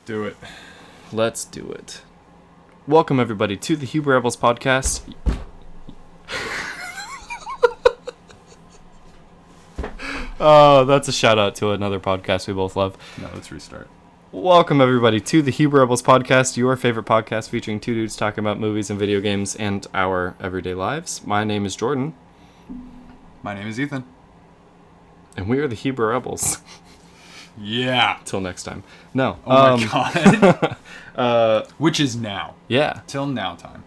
Do it. Let's do it. Welcome, everybody, to the Huber Rebels podcast. Oh, that's a shout out to another podcast we both love. No, let's restart. Welcome, everybody, to the Huber Rebels podcast, your favorite podcast featuring two dudes talking about movies and video games and our everyday lives. My name is Jordan. My name is Ethan. And we are the Huber Rebels. Yeah. Till next time. No. Oh my god. Which is now. Yeah. Till now time.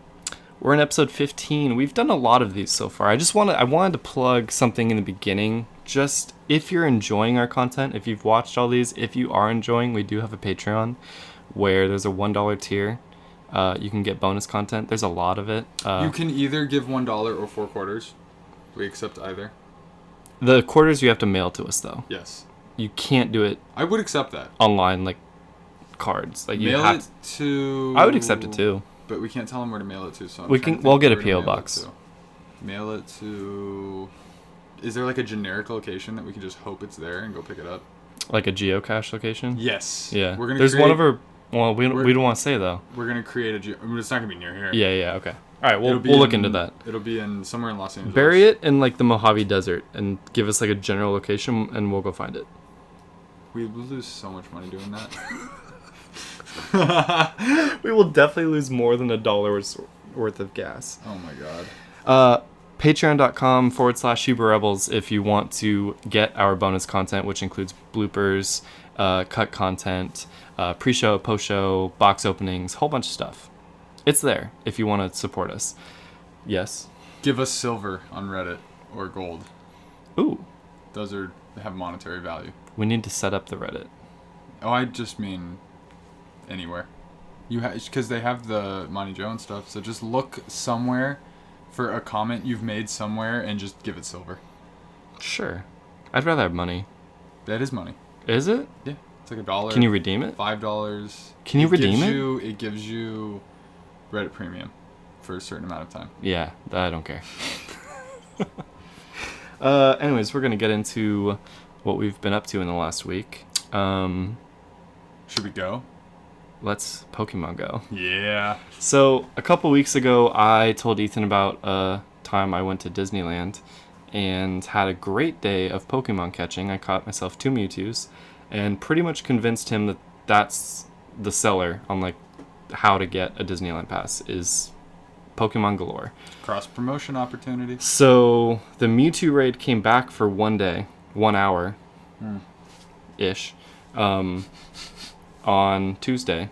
We're in episode 15. We've done a lot of these so far. I wanted to plug something in the beginning. Just if you're enjoying our content, if you've watched all these, if you are enjoying, we do have a Patreon where there's a $1 tier. You can get bonus content. There's a lot of it. You can either give $1 or 4 quarters. We accept either. The quarters you have to mail to us, though. Yes. You can't do it I would accept that. online, like cards. Like you Mail have it to... I would accept it too. But we can't tell them where to mail it to, so We'll get a P.O. box. Mail it to... Is there like a generic location that we can just hope it's there and go pick it up? Like a geocache location? Yes. Yeah. We're gonna There's create, one of our... Well, we don't want to say, though. We're going to create I mean, it's not going to be near here. Yeah, okay. All right, we'll look into that. It'll be in somewhere in Los Angeles. Bury it in, like, the Mojave Desert and give us, like, a general location, and we'll go find it. We will lose so much money doing that. We will definitely lose more than $1 worth of gas. Oh, my God. Patreon.com/Huber Rebels if you want to get our bonus content, which includes bloopers, cut content, pre-show, post-show, box openings, whole bunch of stuff. It's there if you want to support us. Yes. Give us silver on Reddit or gold. Ooh. Those have monetary value. We need to set up the Reddit. Oh, I just mean anywhere. Because they have the Montyjoe and stuff, so just look somewhere for a comment you've made somewhere and just give it silver. Sure. I'd rather have money. That is money. Is it? Yeah. It's like $1. Can you redeem it? $5. Can you redeem it? It gives you Reddit Premium for a certain amount of time. Yeah, I don't care. Anyways, we're going to get into what we've been up to in the last week. Should we go? Let's Pokemon Go. Yeah. So, a couple weeks ago, I told Ethan about a time I went to Disneyland and had a great day of Pokemon catching. I caught myself 2 Mewtwo's and pretty much convinced him that that's the seller on, like, how to get a Disneyland pass is Pokemon galore. Cross-promotion opportunity. So, the Mewtwo raid came back for 1 day, 1 hour-ish, on Tuesday.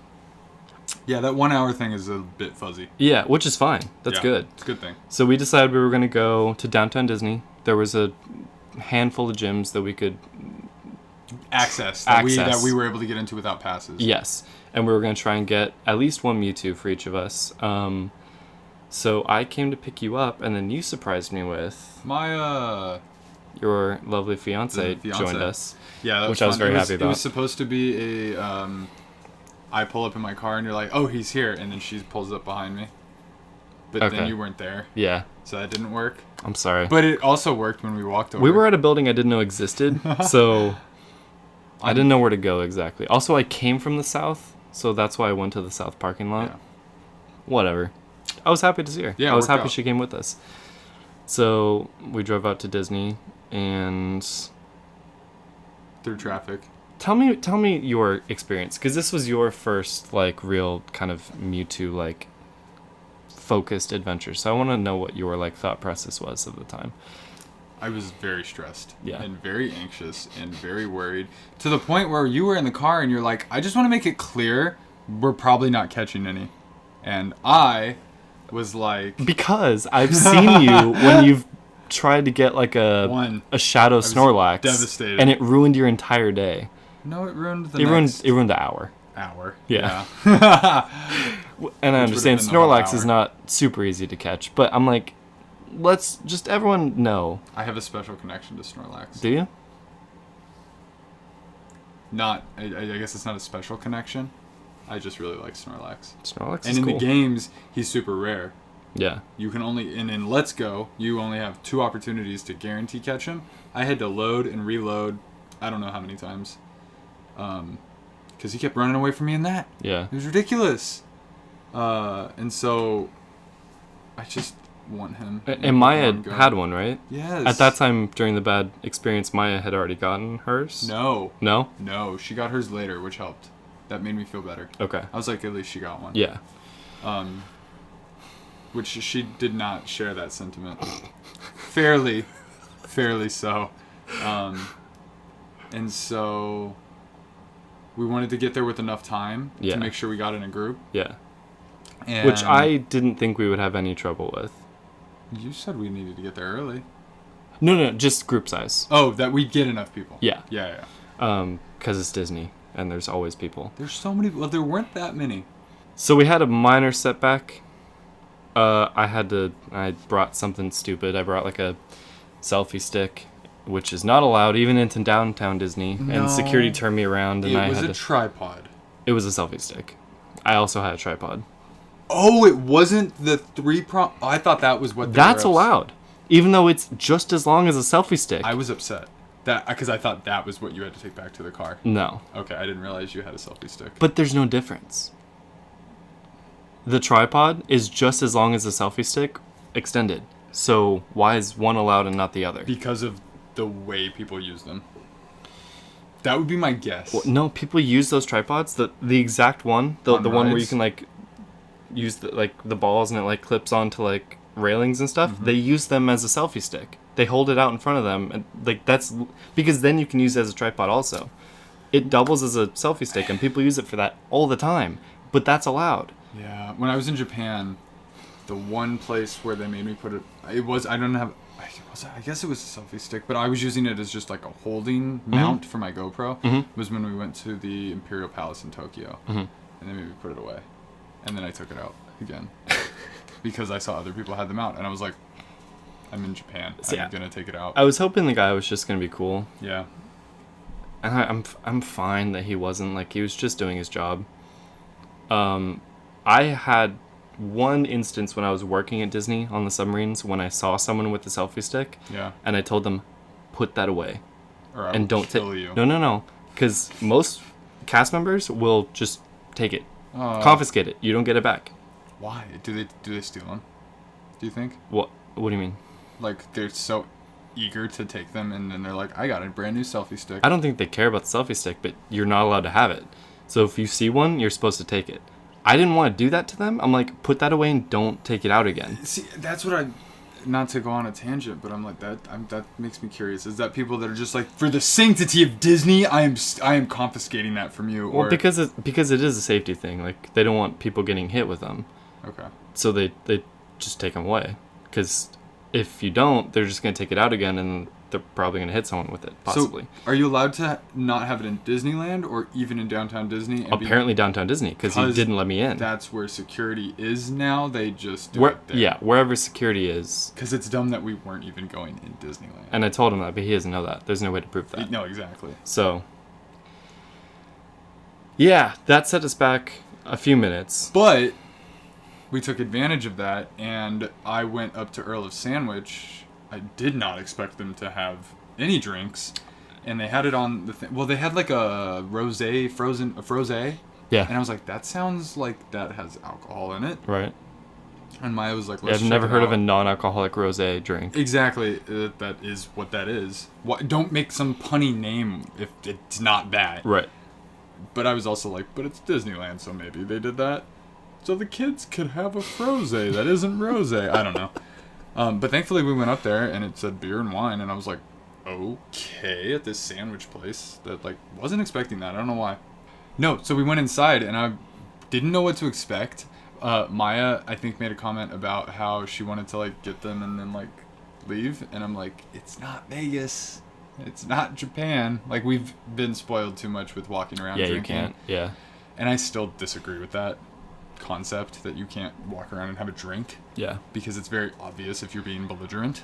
Yeah, that 1 hour thing is a bit fuzzy. Yeah, which is fine. That's good. It's a good thing. So we decided we were going to go to Downtown Disney. There was a handful of gyms that we could Access. That we were able to get into without passes. Yes. And we were going to try and get at least 1 Mewtwo for each of us. So I came to pick you up, and then you surprised me with... Your lovely fiance joined us. Yeah, that was which I was very happy about. It was supposed to be a... I pull up in my car, and you're like, oh, he's here. And then she pulls up behind me. But then you weren't there. Yeah. So that didn't work. I'm sorry. But it also worked when we walked over. We were at a building I didn't know existed, so I didn't know where to go exactly. Also, I came from the south, so that's why I went to the south parking lot. Yeah. Whatever. I was happy to see her. Yeah, I was happy she came with us. So we drove out to Disney and... Through traffic. Tell me your experience, because this was your first, like, real kind of Mewtwo, like, focused adventure. So I want to know what your, like, thought process was at the time. I was very stressed. Yeah. And very anxious and very worried. To the point where you were in the car and you're like, I just want to make it clear we're probably not catching any. And I was like... Because I've seen you when you've tried to get, like, a Shadow Snorlax. Devastated. And it ruined your entire day. No, it ruined It ruined the hour. Yeah. And I understand Snorlax is not super easy to catch, but I'm like, let's just everyone know. I have a special connection to Snorlax. Do you? I guess it's not a special connection. I just really like Snorlax. Snorlax is and in cool. the games, he's super rare. Yeah. You can only, and in Let's Go, you only have 2 opportunities to guarantee catch him. I had to load and reload, I don't know how many times. because he kept running away from me in that. Yeah. It was ridiculous. And so I just want him. And Maya had one, right? Yes. At that time, during the bad experience, Maya had already gotten hers? No. No? No, she got hers later, which helped. That made me feel better. Okay. I was like, at least she got one. Yeah. Which she did not share that sentiment. fairly so. And so we wanted to get there with enough time to make sure we got in a group. Yeah. And which I didn't think we would have any trouble with. You said we needed to get there early. No, just group size. Oh, that we'd get enough people. Yeah. Yeah. Because it's Disney, and there's always people. There's so many. Well, there weren't that many. So we had a minor setback. I brought something stupid. I brought like a selfie stick, which is not allowed even into downtown Disney. No. And security turned me around, and it was a tripod. It was a selfie stick. I also had a tripod. Oh, it wasn't the 3-prong. Oh, I thought that was what. That's allowed, even though it's just as long as a selfie stick. I was upset because I thought that was what you had to take back to the car. No. Okay, I didn't realize you had a selfie stick. But there's no difference. The tripod is just as long as the selfie stick extended. So why is one allowed and not the other? Because of the way people use them. That would be my guess. Well, no, people use those tripods. The exact one, the one where you can like use the balls and it like clips onto like railings and stuff. Mm-hmm. They use them as a selfie stick. They hold it out in front of them, and like that's because then you can use it as a tripod also. It doubles as a selfie stick, and people use it for that all the time. But that's allowed. Yeah, when I was in Japan, the one place where they made me put it was I guess it was a selfie stick, but I was using it as just like a holding mount for my GoPro. Mm-hmm. Was when we went to the Imperial Palace in Tokyo, and they made me put it away, and then I took it out again because I saw other people had them out, and I was like, I'm in Japan. I'm gonna take it out. I was hoping the guy was just gonna be cool. Yeah. And I'm fine that he wasn't. Like, he was just doing his job. I had one instance when I was working at Disney on the submarines when I saw someone with a selfie stick. Yeah. And I told them, put that away. Or I and will don't kill you. No. Because most cast members will just take it. Confiscate it. You don't get it back. Why? Do they steal them? Do you think? What do you mean? Like, they're so eager to take them, and then they're like, I got a brand new selfie stick. I don't think they care about the selfie stick, but you're not allowed to have it. So if you see one, you're supposed to take it. I didn't want to do that to them. I'm like, put that away and don't take it out again. See, that's what not to go on a tangent, but I'm like, that makes me curious. Is that people that are just like, for the sanctity of Disney, I am confiscating that from you? Well, because it is a safety thing. Like, they don't want people getting hit with them. Okay. So they just take them away. Because if you don't, they're just going to take it out again, and they're probably going to hit someone with it, possibly. So, are you allowed to not have it in Disneyland or even in downtown Disney? Apparently downtown Disney, because he didn't let me in. That's where security is now. They just do it there. Yeah, wherever security is. Because it's dumb that we weren't even going in Disneyland. And I told him that, but he doesn't know that. There's no way to prove that. No, exactly. So, yeah, that set us back a few minutes. But we took advantage of that, and I went up to Earl of Sandwich. I did not expect them to have any drinks, and they had it on the thing. Well, they had like a frosé. Yeah. And I was like, that sounds like that has alcohol in it. Right. And Maya was like, I've never heard of a non-alcoholic rosé drink. Exactly. That is what that is. Don't make some punny name if it's not that. Right. But I was also like, but it's Disneyland, so maybe they did that so the kids could have a frosé that isn't rosé. I don't know. But thankfully we went up there and it said beer and wine, and I was like, okay, at this sandwich place that like wasn't expecting that. I don't know why. No, so we went inside and I didn't know what to expect. Maya, I think, made a comment about how she wanted to like get them and then like leave, and I'm like, it's not Vegas, it's not Japan. Like, we've been spoiled too much with walking around drinking. You can't. Yeah. And I still disagree with that concept that you can't walk around and have a drink. Yeah. Because it's very obvious if you're being belligerent.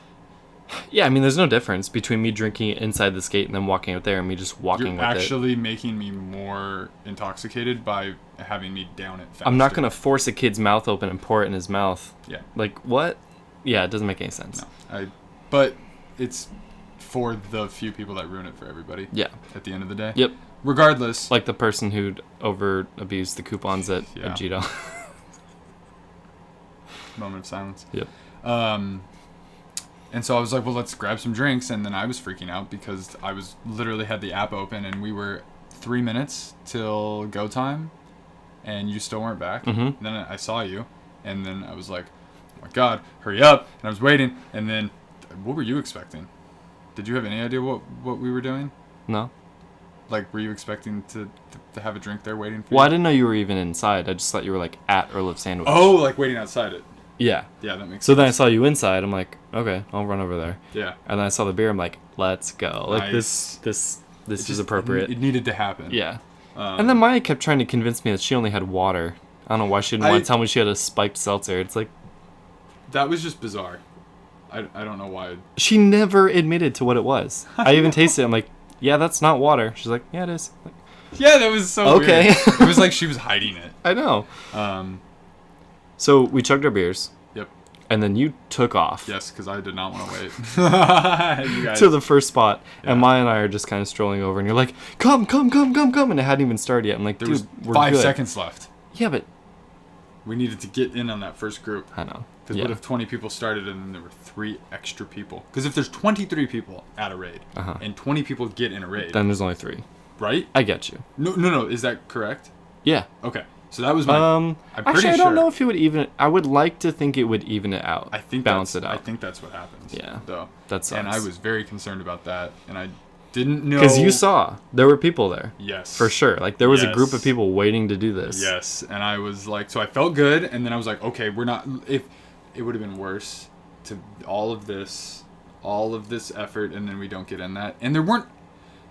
Yeah, I mean, there's no difference between me drinking it inside the skate and then walking out there and me just walking You're with it. actually making me more intoxicated by having me down it faster. I'm not going to force a kid's mouth open and pour it in his mouth. Yeah. Like, what? Yeah, it doesn't make any sense. No. But it's for the few people that ruin it for everybody. Yeah. At the end of the day. Yep. Regardless. Like the person who'd over abused the coupons at Agito. Moment of silence. Yep. And so I was like, well, let's grab some drinks. And then I was freaking out because I was literally had the app open and we were 3 minutes till go time and you still weren't back. Mm-hmm. And then I saw you and then I was like, oh my God, hurry up. And I was waiting. And then what were you expecting? Did you have any idea what we were doing? No. Like, were you expecting to have a drink there waiting for you? Well, I didn't know you were even inside. I just thought you were like at Earl of Sandwich. Oh, like waiting outside it. Yeah. Yeah, that makes So sense. then I saw you inside. I'm like, okay, I'll run over there. Yeah. And then I saw the beer. I'm like, let's go. Like Nice. this is appropriate. It needed to happen. Yeah. And then Maya kept trying to convince me that she only had water. I don't know why she didn't want to tell me she had a spiked seltzer. It's like, that was just bizarre. I don't know why. she never admitted to what it was. I even tasted it. I'm like, yeah, that's not water. She's like, yeah, it is. Like, Yeah, that was so Okay. weird. It was like she was hiding it. I know. Um, So we chugged our beers. Yep. And then you took off. Yes, because I did not want to wait. You guys. To the first spot. Yeah. And Maya and I are just kind of strolling over. And you're like, come. And it hadn't even started yet. I'm like, There dude, was we're 5 good. seconds left. Yeah, but We needed to get in on that first group. I know. Because Yeah. what if 20 people started and then there were 3 extra people? Because if there's 23 people at a raid Uh-huh. and 20 people get in a raid, Then there's only 3. right? I get you. No. Is that correct? Yeah. Okay. So that was my. I'm pretty Actually, I sure. don't know if it would even. I would like to think it would even it out. I think balance it out. I think that's what happens. Yeah. Though. That sucks. And I was very concerned about that, and I didn't know. Because you saw there were people there. Yes. For sure. Like there was a group Yes. of people waiting to do this. Yes, and I was like, so I felt good, and then I was like, okay, we're not. If it would have been worse to all of this effort, and then we don't get in that, and there weren't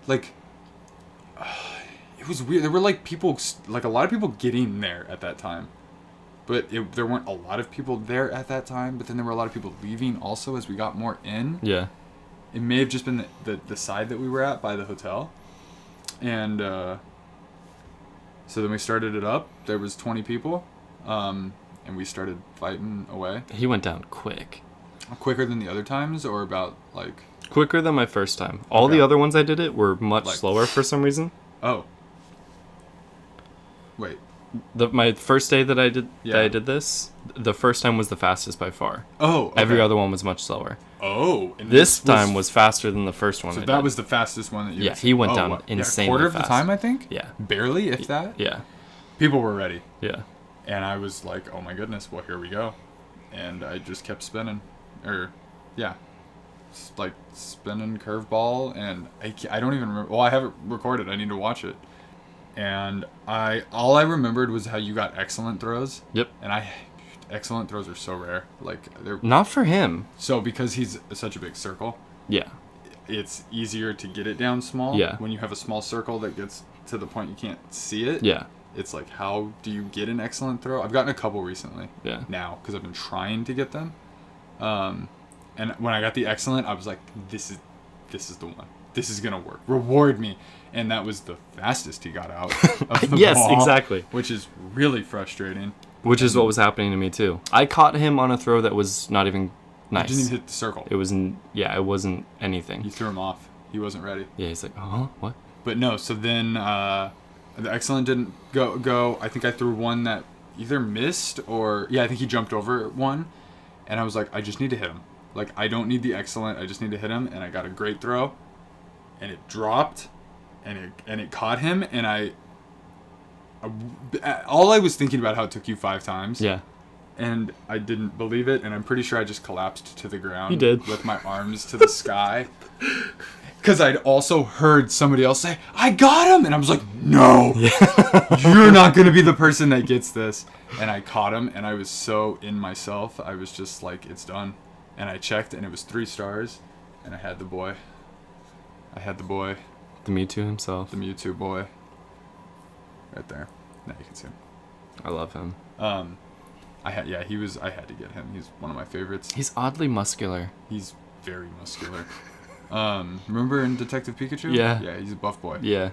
like. It was weird. There were like people, like a lot of people getting there at that time, but there weren't a lot of people there at that time. But then there were a lot of people leaving also as we got more in. Yeah. It may have just been the side that we were at by the hotel, and so then we started it up. There was 20 people, and we started fighting away. He went down quick. Quicker than the other times, or about like. Quicker than my first time. All Okay. the other ones I did it were much Like- slower for some reason. Oh. Wait. My first day that I did Yeah. this, the first time was the fastest by far. Oh. Okay. Every other one was much slower. Oh. And This time was faster than the first one. So I that did. was the fastest one that you. Yeah, had he seen. went down wow. insanely quarter of fast. the time, I think. Yeah. Barely, if that. Yeah. People were ready, Yeah. and I was like, "Oh my goodness! Well, here we go," and I just kept spinning, like spinning curveball, and I don't even remember. Well, I have it recorded. I need to watch it. And all I remembered was how you got excellent throws. Yep. And excellent throws are so rare. Like they're Not for him. so because he's such a big circle, Yeah. it's easier to get it down small. Yeah. When you have a small circle that gets to the point you can't see it. Yeah. It's like, how do you get an excellent throw? I've gotten a couple recently. Yeah. Now, because I've been trying to get them. And when I got the excellent, I was like, this is the one. This is gonna work. Reward me. And that was the fastest he got out of the Yes, ball, exactly. which is really frustrating. Which is what was happening to me too. I caught him on a throw that was not even nice. He didn't even hit the circle. It wasn't. Yeah, it wasn't anything. You threw him off. He wasn't ready. Yeah, he's like, huh, what? But no, so then the excellent didn't go. I think I threw one that either missed or I think he jumped over one, and I was like, I just need to hit him. Like, I don't need the excellent. I just need to hit him, and I got a great throw, and it dropped, and it caught him, and all I was thinking about how it took you 5 times. Yeah. And I didn't believe it, and I'm pretty sure I just collapsed to the ground. You did. With my arms to the sky. Because I'd also heard somebody else say, I got him! And I was like, no! You're not going to be the person that gets this. And I caught him, and I was so in myself, I was just like, it's done. And I checked, and it was 3 stars, and I had the boy. The The Mewtwo himself. The Mewtwo boy. Right there. Now you can see him. I love him. I had to get him. He's one of my favorites. He's oddly muscular. He's very muscular. Remember in Detective Pikachu? Yeah. Yeah, he's a buff boy. Yeah.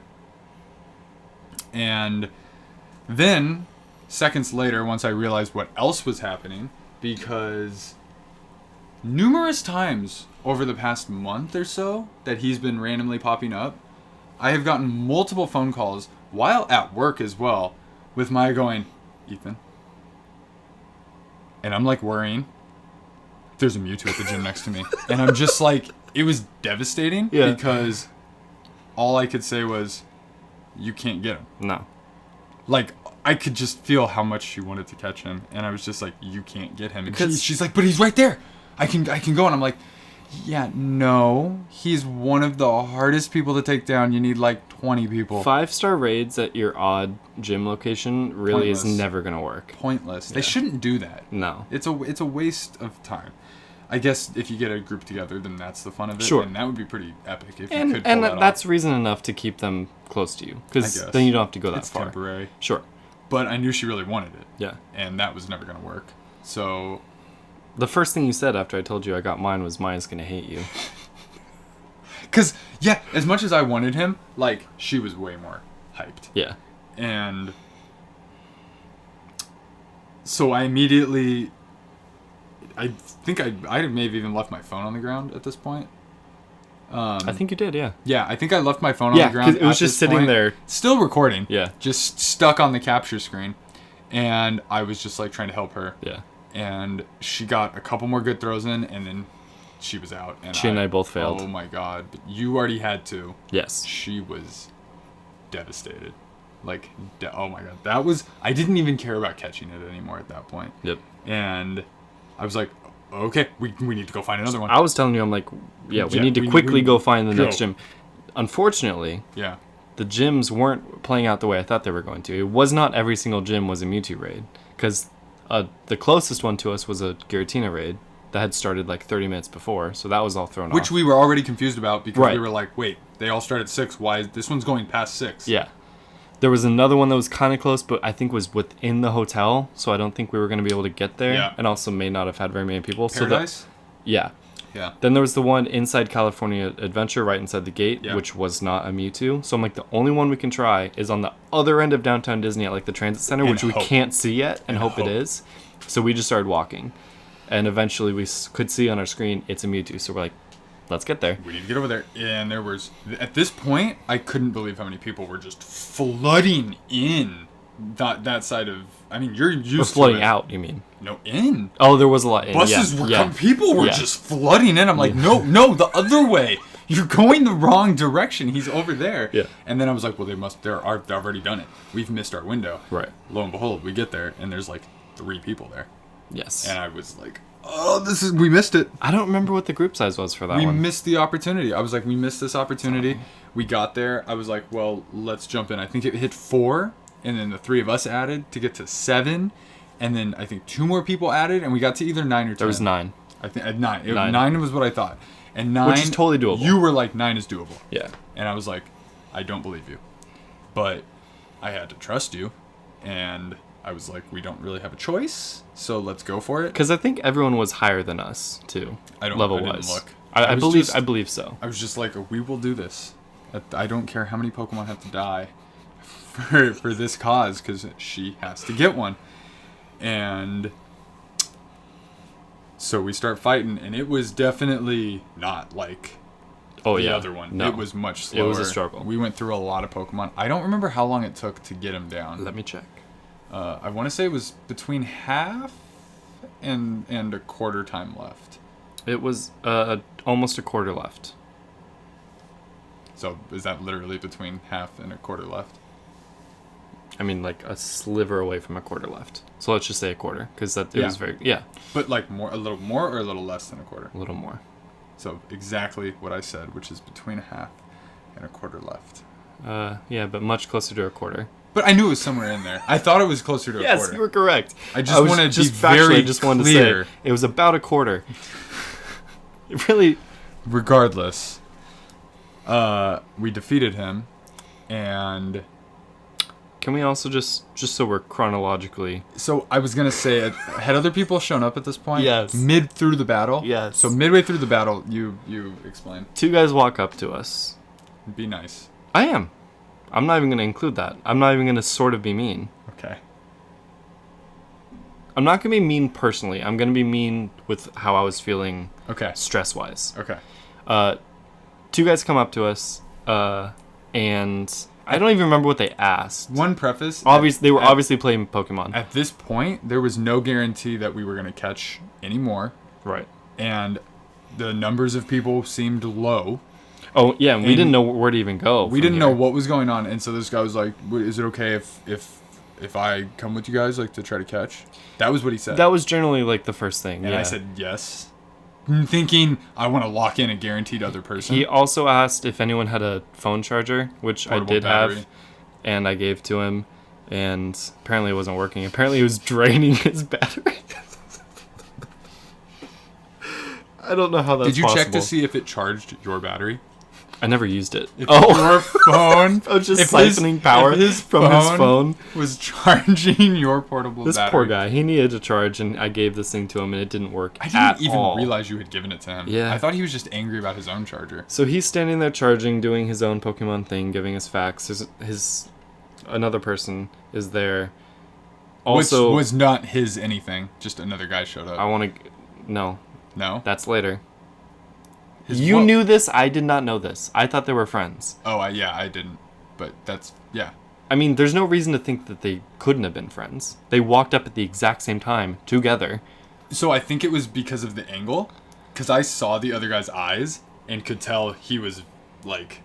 And then, seconds later, once I realized what else was happening, because numerous times over the past month or so that he's been randomly popping up, I have gotten multiple phone calls while at work as well with Maya going, Ethan. And I'm like worrying. There's a Mewtwo at the gym next to me. And I'm just like, it was devastating because all I could say was, you can't get him. No. Like, I could just feel how much she wanted to catch him. And I was just like, you can't get him. And she's like, but he's right there. I can go. And I'm like, yeah, no. He's one of the hardest people to take down. You need like 20 people. 5-star raids at your odd gym location really is never going to work. Pointless. Yeah. They shouldn't do that. No. It's a waste of time. I guess if you get a group together, then that's the fun of it. Sure. And that would be pretty epic if you could pull and that that's off. reason enough to keep them close to you. Because then you don't have to go that far. It's temporary. Sure. But I knew she really wanted it. Yeah. And that was never going to work. So... The first thing you said after I told you I got mine was Maya's going to hate you. Because, yeah, as much as I wanted him, like, she was way more hyped. Yeah. And... So I immediately... I think I may have even left my phone on the ground at this point. I think you did, yeah. Yeah, I think I left my phone on the ground. It was just sitting there. Still recording. Yeah. Just stuck on the capture screen. And I was just, like, trying to help her. Yeah. And she got a couple more good throws in, and then she was out. And she and I both failed. Oh, my God. But you already had to. Yes. She was devastated. Like, oh, my God. That was... I didn't even care about catching it anymore at that point. Yep. And I was like, okay, we need to go find another one. I was telling you, I'm like, yeah, we need to quickly go find the next gym. Unfortunately, the gyms weren't playing out the way I thought they were going to. It was not every single gym was a Mewtwo raid. Because the closest one to us was a Giratina raid that had started like 30 minutes before. So that was all thrown off. Which we were already confused about because we were like, wait, they all start at 6. Why is this one's going past 6? Yeah. There was another one that was kind of close, but I think was within the hotel, so I don't think we were going to be able to get there. Yeah. And also may not have had very many people. Paradise? So yeah. Yeah. Then there was the one inside California Adventure, right inside the gate, Yeah. which was not a Mewtwo. So I'm like, the only one we can try is on the other end of downtown Disney at like the transit center, which we can't see yet, and hope it is. So we just started walking. And eventually we could see on our screen, it's a Mewtwo. So we're like, let's get there. We need to get over there. And there was... At this point, I couldn't believe how many people were just flooding in that side of... I mean, you're used to flooding out, you mean? No, in. Oh, there was a lot in. Buses were coming. People were Yeah. just flooding in. I'm like, no, the other way. You're going the wrong direction. He's over there. Yeah. And then I was like, well, they've already done it. We've missed our window. Right. Lo and behold, we get there, and there's like 3 people there. Yes. And I was like, oh, we missed it. I don't remember what the group size was for that We one. missed the opportunity. I was like, we missed this opportunity. We got there. I was like, well, let's jump in. I think it hit 4, and then the 3 of us added to get to 7, and then I think 2 more people added, and we got to either 9 or 10. There was 9. I think at 9. 9. 9 was what I thought. And 9... Which is totally doable. You were like, 9 is doable. Yeah. And I was like, I don't believe you. But I had to trust you, and... I was like, we don't really have a choice, so let's go for it. Because I think everyone was higher than us too. I didn't look. I believe so. I was just like, we will do this. I don't care how many Pokemon have to die for this cause, because she has to get one. And so we start fighting, and it was definitely not like the other one. No. It was much slower. It was a struggle. We went through a lot of Pokemon. I don't remember how long it took to get him down. Let me check. I want to say it was between half and a quarter time left. It was almost a quarter left. So is that literally between half and a quarter left? I mean, like a sliver away from a quarter left. So let's just say a quarter, because it was very But like a little more or a little less than a quarter? A little more. So exactly what I said, which is between a half and a quarter left. Yeah, but much closer to a quarter. But I knew it was somewhere in there. I thought it was closer to a quarter. Yes, you were correct. I just wanted to be very wanted clear. To say it was about a quarter. It really... Regardless, we defeated him, and... Can we also just so we're chronologically... So I was going to say, had other people shown up at this point? Yes. Mid through the battle? Yes. So midway through the battle, you explain. 2 guys walk up to us. Be nice. I am. I'm not even going to include that. I'm not even going to sort of be mean. Okay. I'm not going to be mean personally. I'm going to be mean with how I was feeling Okay. stress-wise. Okay. 2 guys come up to us. and I don't even remember what they asked. One preface. They were obviously playing Pokemon. At this point, there was no guarantee that we were going to catch any more. Right. And the numbers of people seemed low. Oh, yeah, and we didn't know where to even go. We didn't know what was going on, and so this guy was like, is it okay if I come with you guys, like, to try to catch? That was what he said. That was generally, like, the first thing, and I said yes, thinking I want to lock in a guaranteed other person. He also asked if anyone had a phone charger, which Portable I did battery. have, and I gave to him, and apparently it wasn't working. Apparently it was draining his battery. I don't know how that's possible. Did you check to see if it charged your battery? I never used it. If your phone... I was just siphoning power from his phone. Was charging your portable battery. This poor guy, he needed a charge, and I gave this thing to him, and it didn't work at all. I didn't even realize you had given it to him. Yeah. I thought he was just angry about his own charger. So he's standing there charging, doing his own Pokemon thing, giving us facts. Another person is there. Also, which was not his anything. Just another guy showed up. I want to... No. No? That's later. You knew this? I did not know this. I thought they were friends. Oh, yeah, I didn't. But that's... Yeah. I mean, there's no reason to think that they couldn't have been friends. They walked up at the exact same time, together. So I think it was because of the angle. Because I saw the other guy's eyes and could tell he was, like...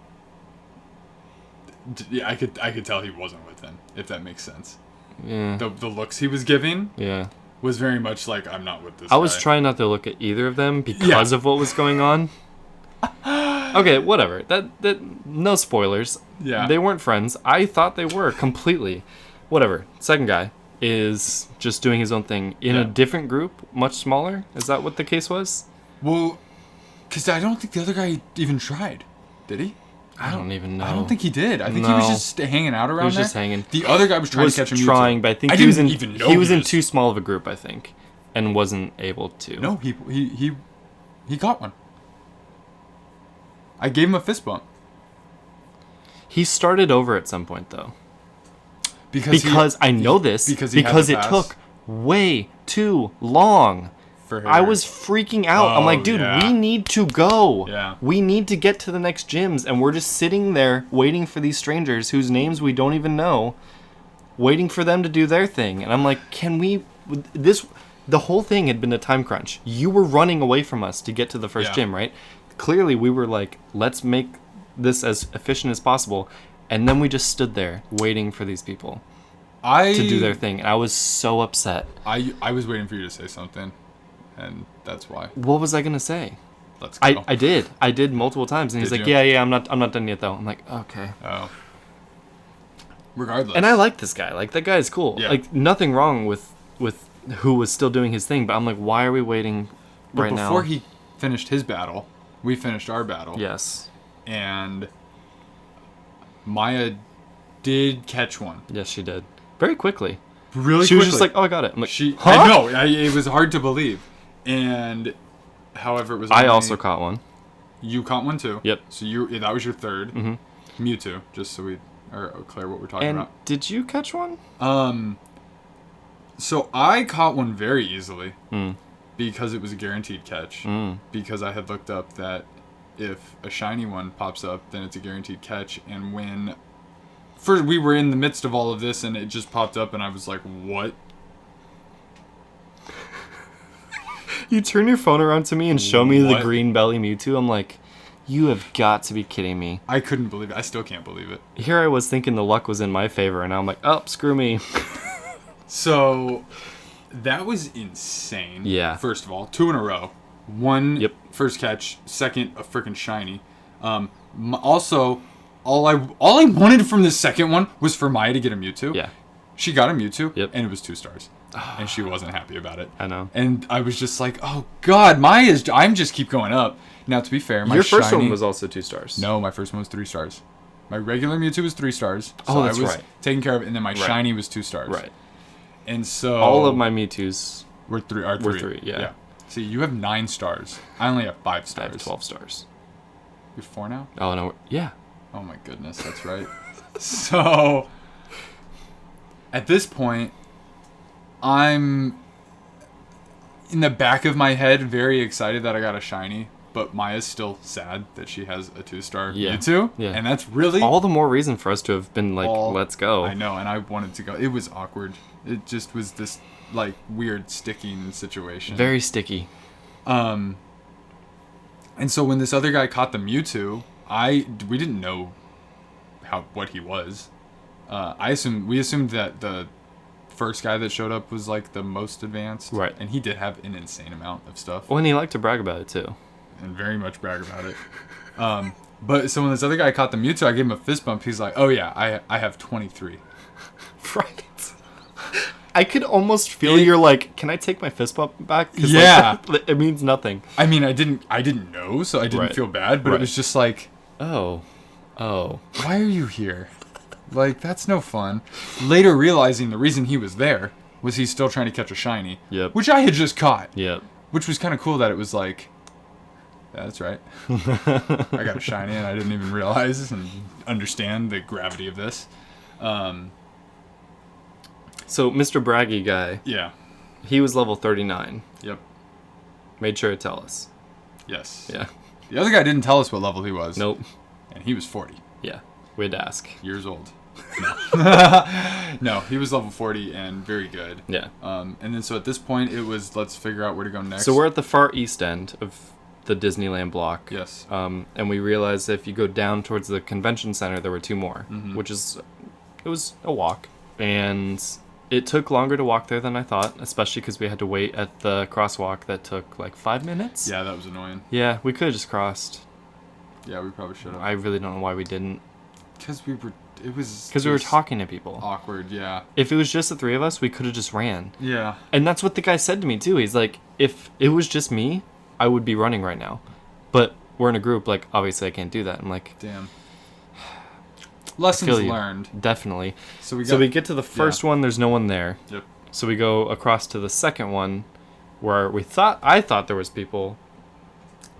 Yeah, I could tell he wasn't with him, if that makes sense. Yeah. The looks he was giving... Yeah. Was very much like, I'm not with this guy. I was trying not to look at either of them because of what was going on. Okay, whatever. That no spoilers. Yeah. They weren't friends. I thought they were completely. Whatever. Second guy is just doing his own thing in a different group, much smaller. Is that what the case was? Well, because I don't think the other guy even tried. Did he? I don't even know. I don't think he did. I think he was just hanging out around there. He was just hanging. The other guy was trying to catch him. But I think he was in too small of a group, I think, and wasn't able to. No, he got one. I gave him a fist bump. He started over at some point, though. Because I know this. Because it took way too long. For her. I was freaking out. I'm like, dude, we need to go. Yeah. We need to get to the next gyms, and we're just sitting there waiting for these strangers whose names we don't even know, waiting for them to do their thing. And I'm like, can we... The whole thing had been a time crunch. You were running away from us to get to the first gym, right? Clearly, we were like, let's make this as efficient as possible. And then we just stood there waiting for these people to do their thing. And I was so upset. I was waiting for you to say something. And that's why. What was I gonna say? Let's go. I did multiple times, and he's like, "Yeah, I'm not done yet, though." I'm like, "Okay." Oh. Regardless. And I like this guy. Like, that guy is cool. Yeah. Like, nothing wrong with who was still doing his thing, but I'm like, why are we waiting right now? Before he finished his battle, we finished our battle. Yes. And Maya did catch one. Yes, she did. Very quickly. Really She quickly. was just like, "Oh, I got it." I'm like, huh? I know. It was hard to believe. And, however, it was. I also caught one. You caught one too. Yep. So that was your third. Mm-hmm. Mewtwo, just so we are clear what we're talking and about. Did you catch one? So I caught one very easily because it was a guaranteed catch. Because I had looked up that if a shiny one pops up, then it's a guaranteed catch. And when first we were in the midst of all of this, and it just popped up, and I was like, "What?" You turn your phone around to me and show me the green belly Mewtwo. I'm like, you have got to be kidding me. I couldn't believe it. I still can't believe it. Here I was thinking the luck was in my favor, and now I'm like, oh, screw me. So, that was insane. Yeah. First of all, 2 in a row. One first catch, second a freaking shiny. Also, all I wanted from the second one was for Maya to get a Mewtwo. Yeah. She got a Mewtwo, Yep. and it was 2 stars. And she wasn't happy about it. I know. And I was just like, oh God, I'm just keep going up. Now, to be fair, my Your first shiny, one was also 2 stars. No, my first one was 3 stars. My regular Mewtwo was 3 stars. So that's I was right. taking care of it, and then my shiny was 2 stars. Right. And so all of my Mewtwo's were 3. Were 3, yeah. See, you have 9 stars. I only have 5 stars. I have 12 stars. You're 4 now? Oh, no. Yeah. Oh my goodness, that's right. So, at this point, I'm in the back of my head very excited that I got a shiny. but Maya's still sad that she has a 2-star Yeah. Mewtwo. Yeah. And that's really... All the more reason for us to have been like, all- let's go. I know, and I wanted to go. It was awkward. It just was this, like, weird sticking situation. Very sticky. And so when this other guy caught the Mewtwo, we didn't know what he was. We assumed that the first guy that showed up was like the most advanced, Right. And he did have an insane amount of stuff, Well, and he liked to brag about it too. and very much brag about it. But so when this other guy caught the Mewtwo, I gave him a fist bump. He's like, "Oh yeah, I have 23." Right. I could almost feel you're like, can I take my fist bump back? 'Cause, Yeah. like, it means nothing. I mean, I didn't know, so I didn't Right. feel bad, but Right. it was just like, Oh. why are you here? Like, that's no fun. Later realizing the reason he was there was he's still trying to catch a shiny. Yep. Which I had just caught. Yep. Which was kind of cool that it was like, yeah, that's right. I got a shiny and I didn't even realize and understand the gravity of this. So, Mr. Braggy guy, Yeah. he was level 39. Yep. Made sure to tell us. Yes. Yeah. The other guy didn't tell us what level he was. Nope. And he was 40 Yeah. We had to ask. years old. No. No, he was level 40 and very good. Yeah. And then so at this point it was, let's figure out where to go next. So we're at the far east end of the Disneyland block. Yes. And we realized that if you go down towards the convention center, there were two more, Mm-hmm. it was a walk. And it took longer to walk there than I thought, especially because we had to wait at the crosswalk that took like 5 minutes. Yeah, that was annoying. Yeah, we could have just crossed. Yeah, we probably should have. I really don't know why we didn't. Because Because we were talking to people. awkward, yeah. If it was just the three of us, we could have just ran. Yeah. And that's what the guy said to me too. He's like, if it was just me, I would be running right now. But we're in a group, like obviously I can't do that. I'm like, Damn. Lessons feel you. learned. Definitely. So we get to the first one, there's no one there. Yep. So we go across to the second one where I thought there was people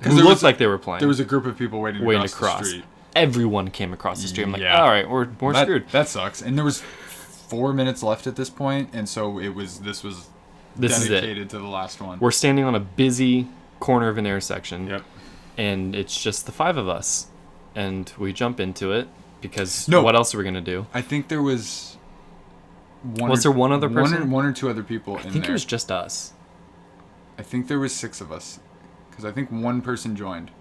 who there looked was- like they were playing. There was a group of people waiting to to cross the street. Everyone came across the street. I'm like, Yeah. all right, we're screwed. That sucks. And there was 4 minutes left at this point, and so this was This is it. dedicated to the last one. We're standing on a busy corner of an intersection. Yep. And it's just the 5 of us. And we jump into it because No. what else are we going to do? I think there was one. Was there one other person? One or two other people in there. I think it was just us. I think there was 6 of us, because I think one person joined.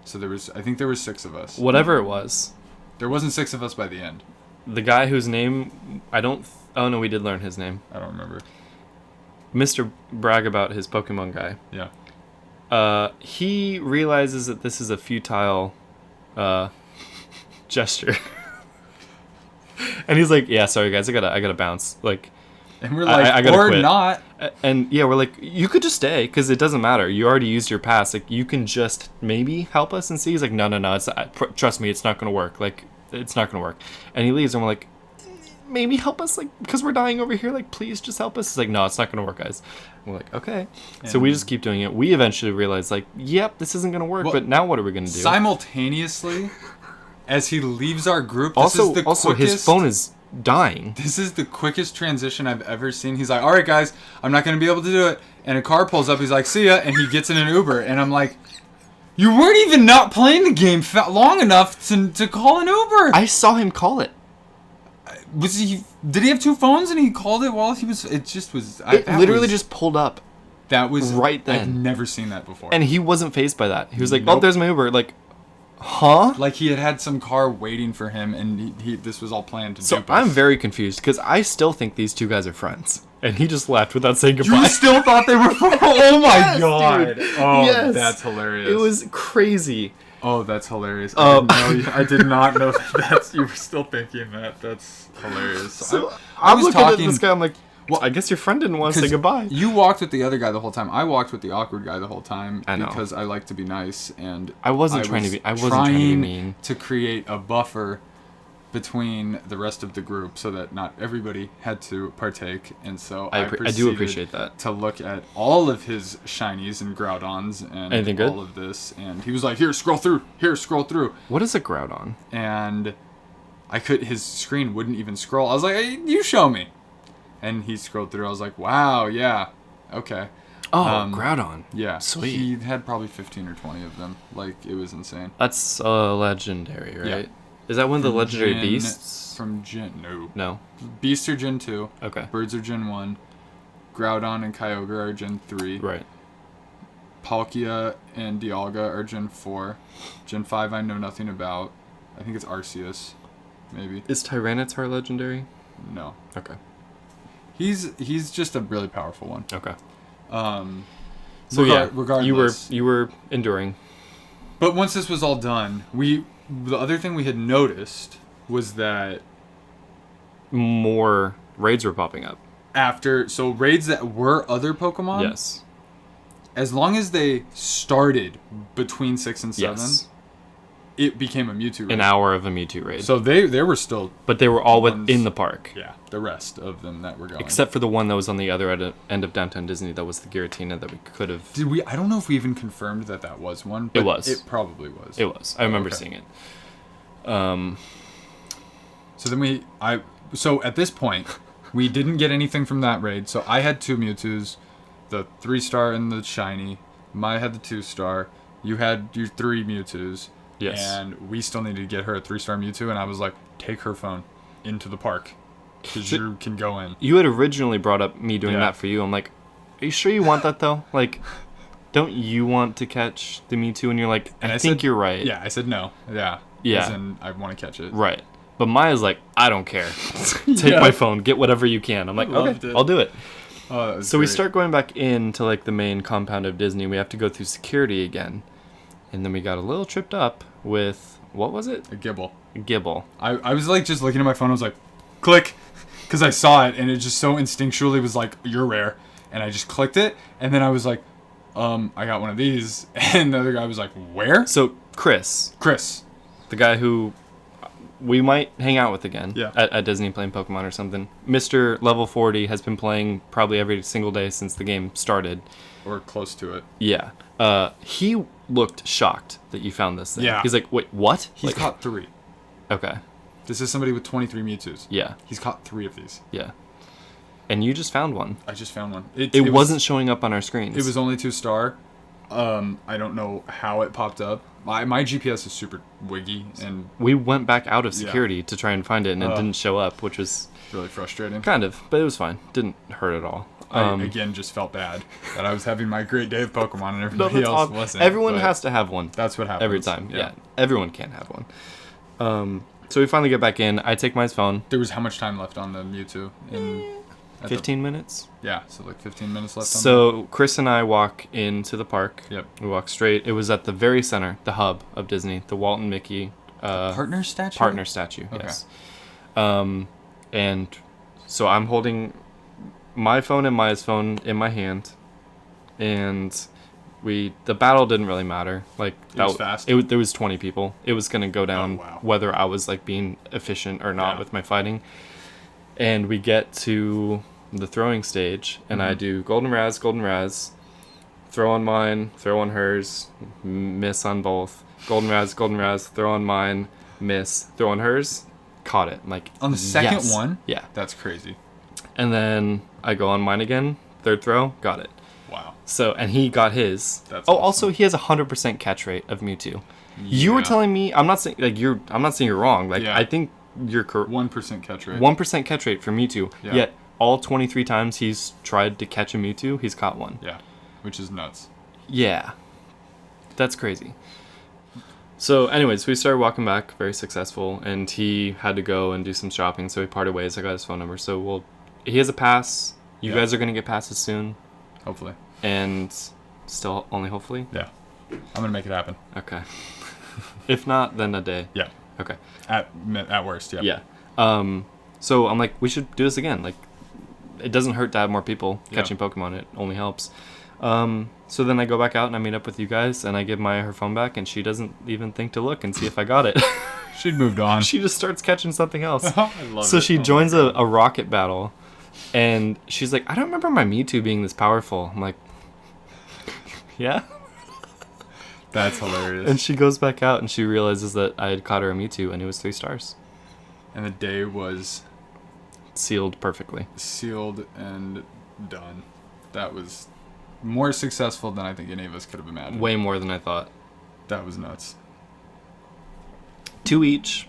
So I think there was 6 of us. Whatever it was. There wasn't 6 of us by the end. The guy whose name oh no, we did learn his name. I don't remember. Mr. Brag about his Pokemon guy. Yeah. He realizes that this is a futile gesture. And he's like, yeah, sorry guys, I gotta bounce. Like, And we're like, I gotta or quit. not. and yeah, we're like, you could just stay because it doesn't matter. You already used your pass. Like, you can just maybe help us and see. He's like, no, it's trust me, it's not gonna work. Like, it's not gonna work. And he leaves, and we're like, maybe help us, like, because we're dying over here. Like, please just help us. He's like, no, it's not gonna work, guys. And we're like, okay. So we just keep doing it. We eventually realize, like, yep, this isn't gonna work. Well, but now what are we gonna do? Simultaneously, as he leaves our group, also, his phone is dying. This is the quickest transition I've ever seen. He's like, all right, guys, I'm not going to be able to do it. And a car pulls up. He's like, see ya. And he gets in an Uber. And I'm like, you weren't even not playing the game long enough to call an Uber. I saw him call it. Did he have 2 phones and he called it while he was, it just was. It literally just pulled up. That was. right then. I've never seen that before. And he wasn't fazed by that. He was like, oh, Nope. there's my Uber. Like, huh? Like he had some car waiting for him and this was all planned to So dupe us. I'm very confused because I still think these two guys are friends. And he just left without saying goodbye. You still thought they were friends? Oh my Yes, god. dude. Oh, Yes. that's hilarious. It was crazy. Oh, that's hilarious. Oh. I did not know that you were still thinking that. That's hilarious. So I I'm was looking talking- at this guy. I'm like, Well, I guess your friend didn't want to say 'cause goodbye. You walked with the other guy the whole time. I walked with the awkward guy the whole time I know. because I like to be nice and I wasn't trying to be mean. to create a buffer between the rest of the group so that not everybody had to partake. And so I do proceeded appreciate that. to look at all of his shinies and Groudons and Anything good? all of this, and he was like, "Here, scroll through. Here, scroll through." What is a Groudon? And his screen wouldn't even scroll. I was like, hey, you show me. And he scrolled through. I was like, wow, yeah, okay. Oh, Groudon. Yeah. Sweet. He had probably 15 or 20 of them. Like, it was insane. That's legendary, right? Yeah. Is that one of the From legendary Gen- beasts? From Gen... No. No. Beasts are Gen 2. Okay. Birds are Gen 1. Groudon and Kyogre are Gen 3. Right. Palkia and Dialga are Gen 4. Gen 5 I know nothing about. I think it's Arceus. Maybe. Is Tyranitar legendary? No. Okay. He's just a really powerful one. Okay. So regardless, you were enduring. But once this was all done, the other thing we had noticed was that more raids were popping up. so raids that were other Pokemon, Yes. as long as they started between 6 and 7, Yes. it became a Mewtwo raid. An hour of a Mewtwo raid. So they were still... But they were all within the park. Yeah, the rest of them that were going. Except for the one that was on the other end of Downtown Disney that was the Giratina that we could have... Did we... I don't know if we even confirmed that was one. But it was. It probably was. It was. I remember seeing it. So then So at this point, we didn't get anything from that raid. So I had 2 Mewtwo's, the 3-star and the shiny. Mai had the 2-star. You had your 3 Mewtwo's. Yes. And we still needed to get her a 3-star Mewtwo, and I was like, take her phone into the park. Because you can go in. You had originally brought up me doing Yeah. that for you. I'm like, are you sure you want that, though? Like, don't you want to catch the Mewtwo? And you're like, I think you're right. Yeah, I said no. Yeah. Yeah. As in, I want to catch it. Right. But Maya's like, I don't care. Take my phone. Get whatever you can. I'm like, okay, I'll do it. Oh, so we start going back into, like, the main compound of Disney. We have to go through security again. And then we got a little tripped up with, what was it? A Gibble. A Gibble. I was like just looking at my phone. I was like, click. Because I saw it and it just so instinctually was like, you're rare. And I just clicked it. And then I was like, I got one of these. And the other guy was like, where? So Chris, the guy who we might hang out with again at Disney playing Pokemon or something. Mr. Level 40 has been playing probably every single day since the game started. Or close to it. Yeah. He looked shocked that you found this thing. Yeah. He's like, wait, what? He's caught 3. Okay. This is somebody with 23 Mewtwo's. Yeah. He's caught 3 of these. Yeah. And you just found one. I just found one. It wasn't showing up on our screens. It was only 2-star. I don't know how it popped up. My GPS is super wiggy, and we went back out of security to try and find it, and it didn't show up, which was really frustrating. Kind of, but it was fine. Didn't hurt at all. I, again, just felt bad that I was having my great day of Pokemon and everybody else wasn't. Everyone has to have one. That's what happens. Every time, yeah. Everyone can have one. So we finally get back in. I take my phone. There was how much time left on the Mewtwo? 15 minutes? Yeah, so like 15 minutes left on So Chris and I walk into the park. Yep. We walk straight. It was at the very center, the hub of Disney, the Walt and Mickey partner statue? Partner statue, okay. Yes. And so I'm holding my phone and Maya's phone in my hand. And the battle didn't really matter. Like it was fast. There was 20 people. It was going to go down whether I was like being efficient or not with my fighting. And we get to the throwing stage, and I do golden raz, throw on mine, throw on hers, miss on both. Golden raz, throw on mine, miss, throw on hers, caught it. I'm like, on the second one? Yeah. That's crazy. And then I go on mine again, third throw, got it. Wow. So, and he got his. That's awesome. Also he has 100% catch rate of Mewtwo. Yeah. You were telling me, I'm not saying you're wrong. Like I think you're correct. 1% catch rate. 1% catch rate for Mewtwo. Yeah. Yet all 23 times he's tried to catch a Mewtwo, he's caught one. Yeah. Which is nuts. Yeah. That's crazy. So anyways, we started walking back, very successful, and he had to go and do some shopping, so we parted ways. I got his phone number. So he has a pass. You guys are going to get passes soon. Hopefully. And still only hopefully? Yeah. I'm going to make it happen. Okay. If not, then a day. Yeah. Okay. At worst, yeah. Yeah. So I'm like, we should do this again. Like, it doesn't hurt to have more people catching Pokemon. It only helps. So then I go back out and I meet up with you guys, and I give Maya her phone back, and she doesn't even think to look and see if I got it. She'd moved on. She just starts catching something else. I love it. So she joins a rocket battle, and she's like, I don't remember my Mewtwo being this powerful. I'm like, yeah? That's hilarious. And she goes back out, and she realizes that I had caught her a Mewtwo, and it was 3 stars. And the day was sealed perfectly. Sealed and done. That was more successful than I think any of us could have imagined. Way more than I thought. That was nuts. 2 each.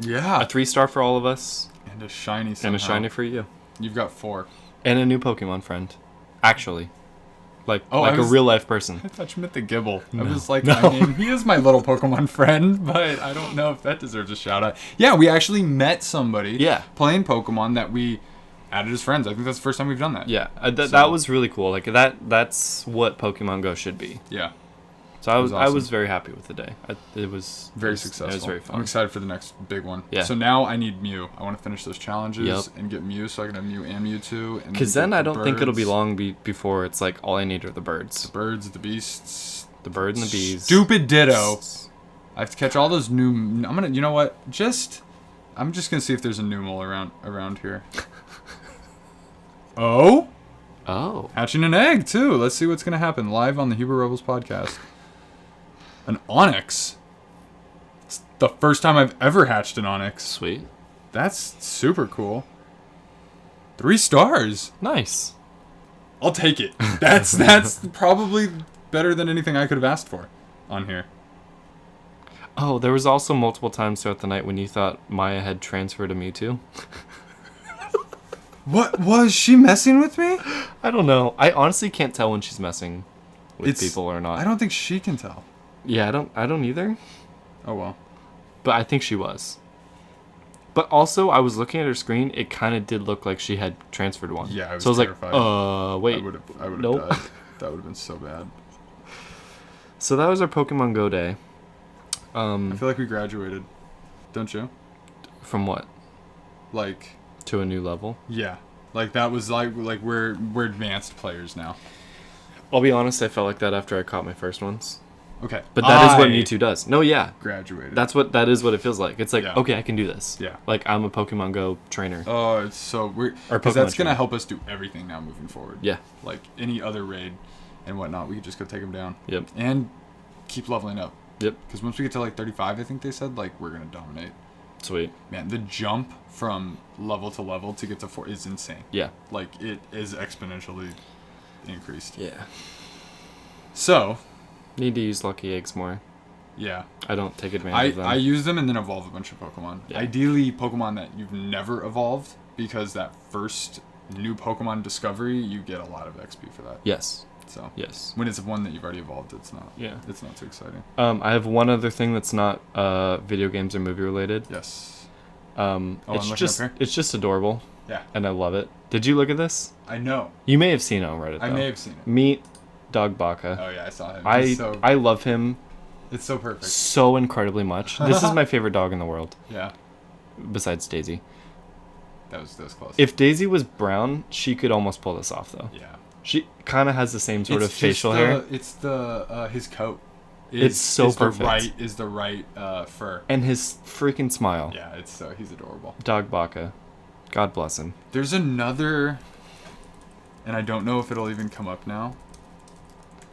Yeah. A 3-star for all of us. And a shiny somehow. And a shiny for you. You've got 4. And a new Pokemon friend. Actually. Like a real life person. I thought you meant the Gibble. No. I was like, No. I mean, he is my little Pokemon friend, but I don't know if that deserves a shout out. Yeah, we actually met somebody playing Pokemon that we added as friends. I think that's the first time we've done that. Yeah, that was really cool. Like that's what Pokemon Go should be. Yeah. So Awesome. I was very happy with the day. It was very successful. It was very fun. I'm excited for the next big one. Yeah. So now I need Mew. I want to finish those challenges Yep. and get Mew so I can have Mew and Mewtwo. Because then I don't think it'll be long before it's like all I need are the birds. The birds, the beasts. The bird and the bees. Stupid Ditto. I have to catch all those new... you know what? I'm just going to see if there's a new mole around here. Oh? Oh. Hatching an egg, too. Let's see what's going to happen live on the Hebrew Rebels podcast. An Onyx. It's the first time I've ever hatched an Onyx. Sweet. That's super cool. 3 stars. Nice. I'll take it. That's probably better than anything I could have asked for on here. Oh, there was also multiple times throughout the night when you thought Maya had transferred a Mewtwo. What? Was she messing with me? I don't know. I honestly can't tell when she's messing with people or not. I don't think she can tell. Yeah, I don't either. Oh well. But I think she was. But also, I was looking at her screen. It kind of did look like she had transferred one. Yeah, I was so I was terrified. like, wait. I would have Nope. died. That would have been so bad. So that was our Pokemon Go day. I feel like we graduated. Don't you? From what? Like... To a new level? Yeah. Like, that was like we're advanced players now. I'll be honest, I felt like that after I caught my first ones. Okay. But that is what Mewtwo does. No, yeah. Graduated. That is what it feels like. It's like, Yeah. okay, I can do this. Yeah. Like, I'm a Pokemon Go trainer. Oh, it's so weird. Or Because Pokemon that's going to trainer. help us do everything now moving forward. Yeah. Like, any other raid and whatnot, we could just go take them down. Yep. And keep leveling up. Yep. Because once we get to, like, 35, I think they said, like, we're going to dominate. Sweet. Man, the jump from level to level to get to 4 is insane. Yeah. Like, it is exponentially increased. Yeah. So... Need to use Lucky Eggs more. Yeah. I don't take advantage of them. I use them and then evolve a bunch of Pokemon. Yeah. Ideally, Pokemon that you've never evolved, because that first new Pokemon discovery, you get a lot of XP for that. Yes. So Yes. when it's one that you've already evolved, it's not. Yeah. It's not too exciting. I have one other thing that's not video games or movie related. Yes. It's looking just up here? it's just adorable. Yeah. And I love it. Did you look at this? I know. You may have seen it on Reddit. I though. may have seen it. Meet Dog Baka. Oh yeah, I saw him. I love him It's so perfect. so incredibly much. This is my favorite dog in the world, Yeah. besides Daisy. That was close. If Daisy was brown, she could almost pull this off, though. Yeah. She kind of has the same sort of just facial hair. It's the his coat. It's so perfect. Is the right fur. And his freaking smile. Yeah, he's adorable. Dog Baka. God bless him. There's another, and I don't know if it'll even come up now,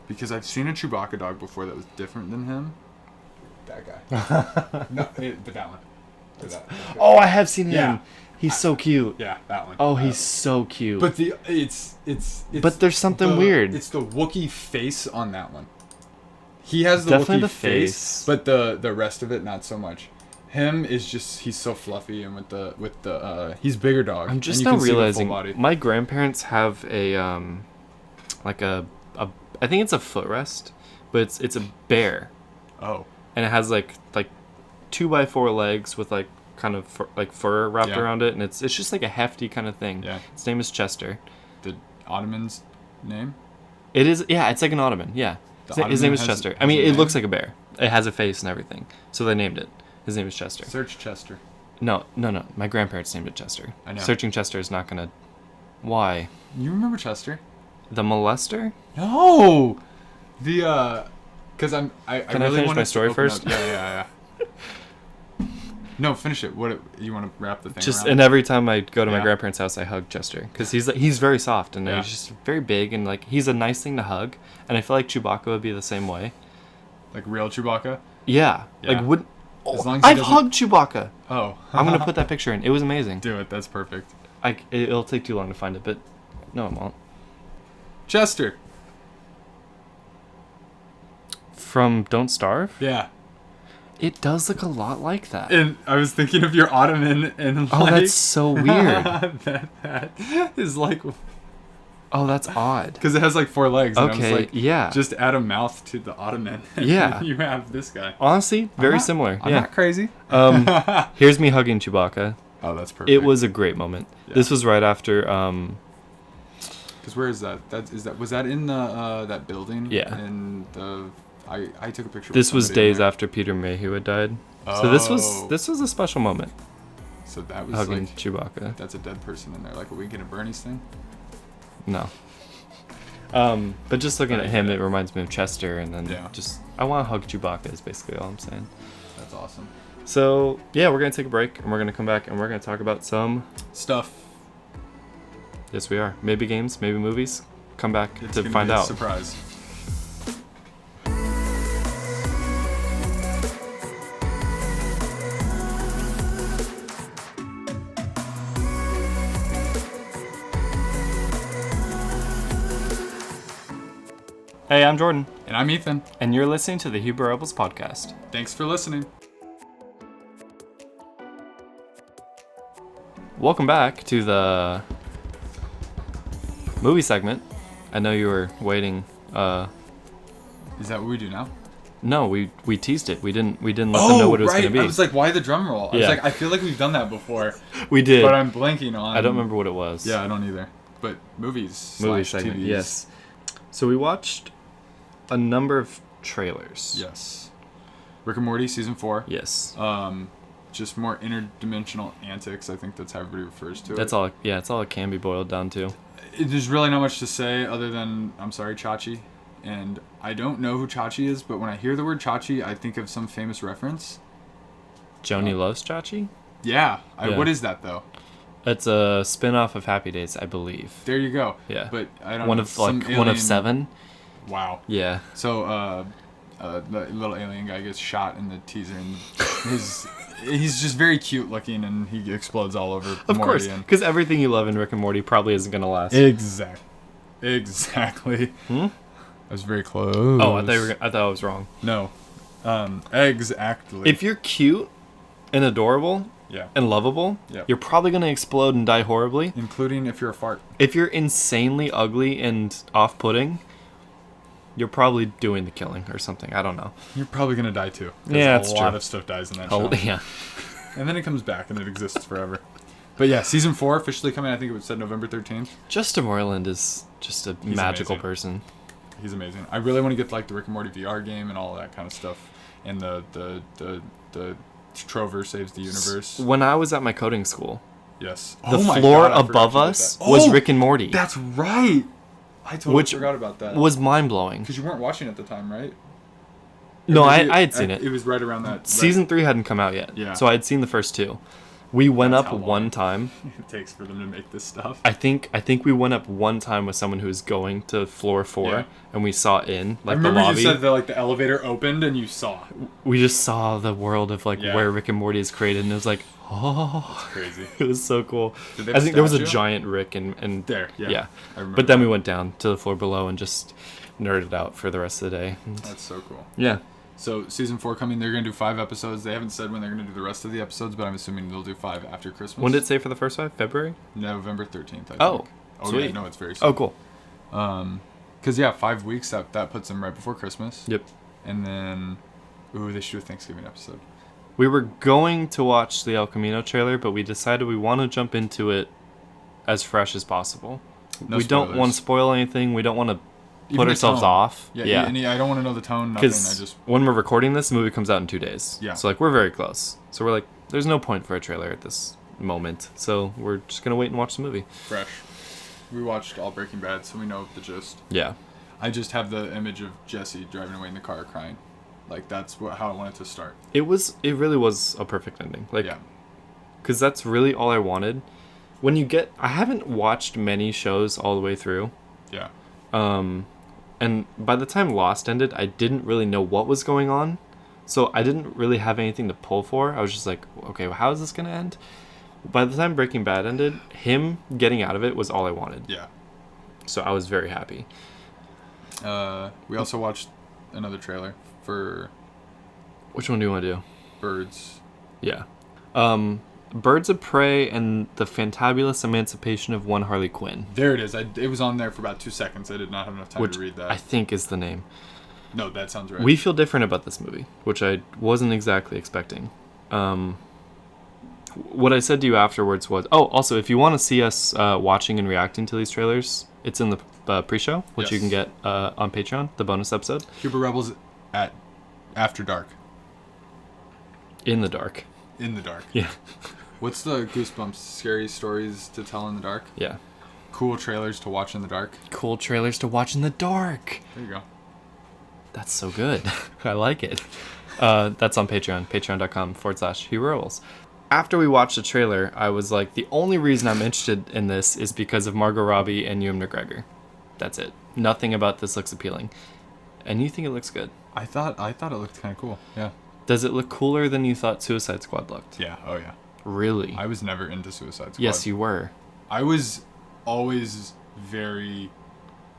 because I've seen a Chewbacca dog before that was different than him. That guy. No, but that one. Oh, I have seen him. Yeah. He's so cute. Yeah, that one. Oh, he's so cute. But it's But there's something weird. It's the Wookiee face on that one. He has the Definitely Wookiee the face, but the rest of it not so much. Him is just he's so fluffy, and with the he's bigger dog. I'm just and you now can see the full realizing body. my grandparents have a like a I think it's a footrest, but it's a bear, Oh, and it has like 2x4 legs with like kind of fur wrapped Yeah. around it, and it's just like a hefty kind of thing. Yeah. Its name is Chester. the Ottoman's name. It is, yeah, it's like an Ottoman, yeah. The His name Ottoman is has- Chester. I has mean, a it name? looks like a bear. It has a face and everything, so they named it. His name is Chester. Search Chester. No. My grandparents named it Chester. I know. Searching Chester is not gonna. Why? You remember Chester? The molester? No. The because I Can I really finish wanted my to story open first? up- Yeah. No, finish it. What you want to wrap the thing? Just around? and every time I go to my Yeah. grandparents' house, I hug Chester because he's very soft and Yeah. he's just very big and like he's a nice thing to hug. And I feel like Chewbacca would be the same way. Like real Chewbacca. Yeah. Yeah. Like would. As long as he I've doesn't- hugged Chewbacca. Oh, I'm gonna put that picture in. It was amazing. Do it. That's perfect. It'll take too long to find it, but no, it won't. Chester. From Don't Starve? Yeah. It does look a lot like that. And I was thinking of your ottoman and Oh, that's so weird. that is like... Oh, that's odd. Because it has like 4 legs. And Okay, I was like, yeah. just add a mouth to the ottoman. And Yeah. you have this guy. Honestly, very similar. I'm yeah. not crazy. Here's me hugging Chewbacca. Oh, that's perfect. It was a great moment. Yeah. This was right after... Because where is that? Was that in the that building? Yeah. And I took a picture. This with was somebody in days there. after Peter Mayhew had died. Oh. So this was a special moment. So that was Hugging like Chewbacca. that's a dead person in there. Like, are we gonna Bernie's thing? No. But just looking at him, it reminds me of Chester, and then just I want to hug Chewbacca is basically all I'm saying. That's awesome. So yeah, we're gonna take a break, and we're gonna come back, and we're gonna talk about some Stuff. Yes, we are. Maybe games, maybe movies. Come back It's to gonna find be a out. surprise. Hey, I'm Jordan, And I'm Ethan. and you're listening to the Huber Rebels podcast. Thanks for listening. Welcome back to the movie segment. I know you were waiting. Is that what we do now? No, we teased it. We didn't let them know what it was right. gonna be. I was like, why the drum roll? I was Yeah. like, I feel like we've done that before, we did. but I'm blanking on. I don't remember what it was. Yeah, I don't either. But movies. Movie slash segment. TVs. Yes. So we watched a number of trailers. Yes. Rick and Morty season 4. Yes. Just more interdimensional antics. I think that's how everybody refers to it. That's all. Yeah, it's all it can be boiled down to. There's really not much to say other than I'm sorry, Chachi. And I don't know who Chachi is, but when I hear the word Chachi, I think of some famous reference. Joni loves Chachi. Yeah. Yeah. What is that though? It's a spin-off of Happy Days, I believe. There you go. Yeah. But I don't One know. of one of 7. Wow. Yeah. So the little alien guy gets shot in the teaser, and he's just very cute looking, and he explodes all over Of Morty. course, And because everything you love in Rick and Morty probably isn't gonna last. Exactly. Hmm? I was very close. Oh, I thought I was wrong. No. Exactly. If you're cute and adorable yeah. and lovable, Yep. you're probably gonna explode and die horribly. Including if you're a fart. If you're insanely ugly and off-putting, you're probably doing the killing or something. I don't know. You're probably gonna die too. 'Cause Yeah, that's a lot true. of stuff dies in that Oh, show. yeah. And then it comes back and it exists forever. But yeah, season 4 officially coming. I think it was said November 13th. Justin Roiland is just a magical amazing. person. He's amazing. I really want to get like the Rick and Morty VR game and all that kind of stuff. And the Trover saves the universe. When I was at my coding school, Yes. the Oh my floor God, I forgot above you did us that. was Oh, Rick and Morty. That's right. I totally Which forgot about that. was mind-blowing. Because you weren't watching at the time, right? No, Or was I had seen it. It was right around that. Season 3 hadn't come out yet. Yeah. So I had seen the first 2. We went That's up how long one time. it takes for them to make this stuff. I think we went up one time with someone who was going to floor 4, Yeah. and we saw in I like the remember lobby. you said that the elevator opened and you saw. We just saw the world of Yeah. where Rick and Morty is created, and it was like, oh, Crazy. it was so cool. Did they have I think there was a statue? giant Rick and There, yeah. I remember But then that. we went down to the floor below and just nerded out for the rest of the day. That's so cool. Yeah. So season 4 coming, they're gonna do 5 episodes. They haven't said when they're gonna do the rest of the episodes, but I'm assuming they'll do 5 after Christmas. When did it say for the first 5? February? November 13th. I Oh, think. Oh sweet. yeah, no, it's very soon. Oh, cool. Because yeah, 5 weeks that puts them right before Christmas. Yep. And then, they should do a Thanksgiving episode. We were going to watch the El Camino trailer, but we decided we want to jump into it as fresh as possible. No we don't spoilers. want to spoil anything. We don't want to Even put the ourselves tone. off. Yeah. And I don't want to know the tone. Nothing. I Because just when we're recording this, the movie comes out in 2 days. Yeah. So we're very close. So we're like, there's no point for a trailer at this moment. So we're just gonna wait and watch the movie. fresh. We watched all Breaking Bad, so we know the gist. Yeah. I just have the image of Jesse driving away in the car crying. Like that's how I want it to start. It really was a perfect ending. Yeah. Because that's really all I wanted. I haven't watched many shows all the way through. Yeah. And by the time Lost ended, I didn't really know what was going on. So I didn't really have anything to pull for. I was just like, okay, well, how is this going to end? By the time Breaking Bad ended, him getting out of it was all I wanted. Yeah. So I was very happy. We also watched another trailer for Which one do you want to do? Birds. Yeah. Birds of Prey and the Fantabulous Emancipation of One Harley Quinn. There it is. It was on there for about 2 seconds. I did not have enough time to read that. I think is the name. No, that sounds right. We feel different about this movie, which I wasn't exactly expecting. What I said to you afterwards was, also, if you want to see us watching and reacting to these trailers, it's in the pre-show, which you can get on Patreon, the bonus episode. Cuba Rebels at After Dark. In the dark. In the dark. Yeah. What's the Goosebumps scary stories to tell in the dark? Yeah. Cool trailers to watch in the dark. Cool trailers to watch in the dark. There you go. That's so good. I like it. That's on Patreon. Patreon.com/HughRebels. After we watched the trailer, I was like, the only reason I'm interested in this is because of Margot Robbie and Ewan McGregor. That's it. Nothing about this looks appealing. And you think it looks good? I thought it looked kind of cool. Yeah. Does it look cooler than you thought Suicide Squad looked? Yeah. Oh yeah. Really? I was never into Suicide Squad. Yes, you were. I was always very.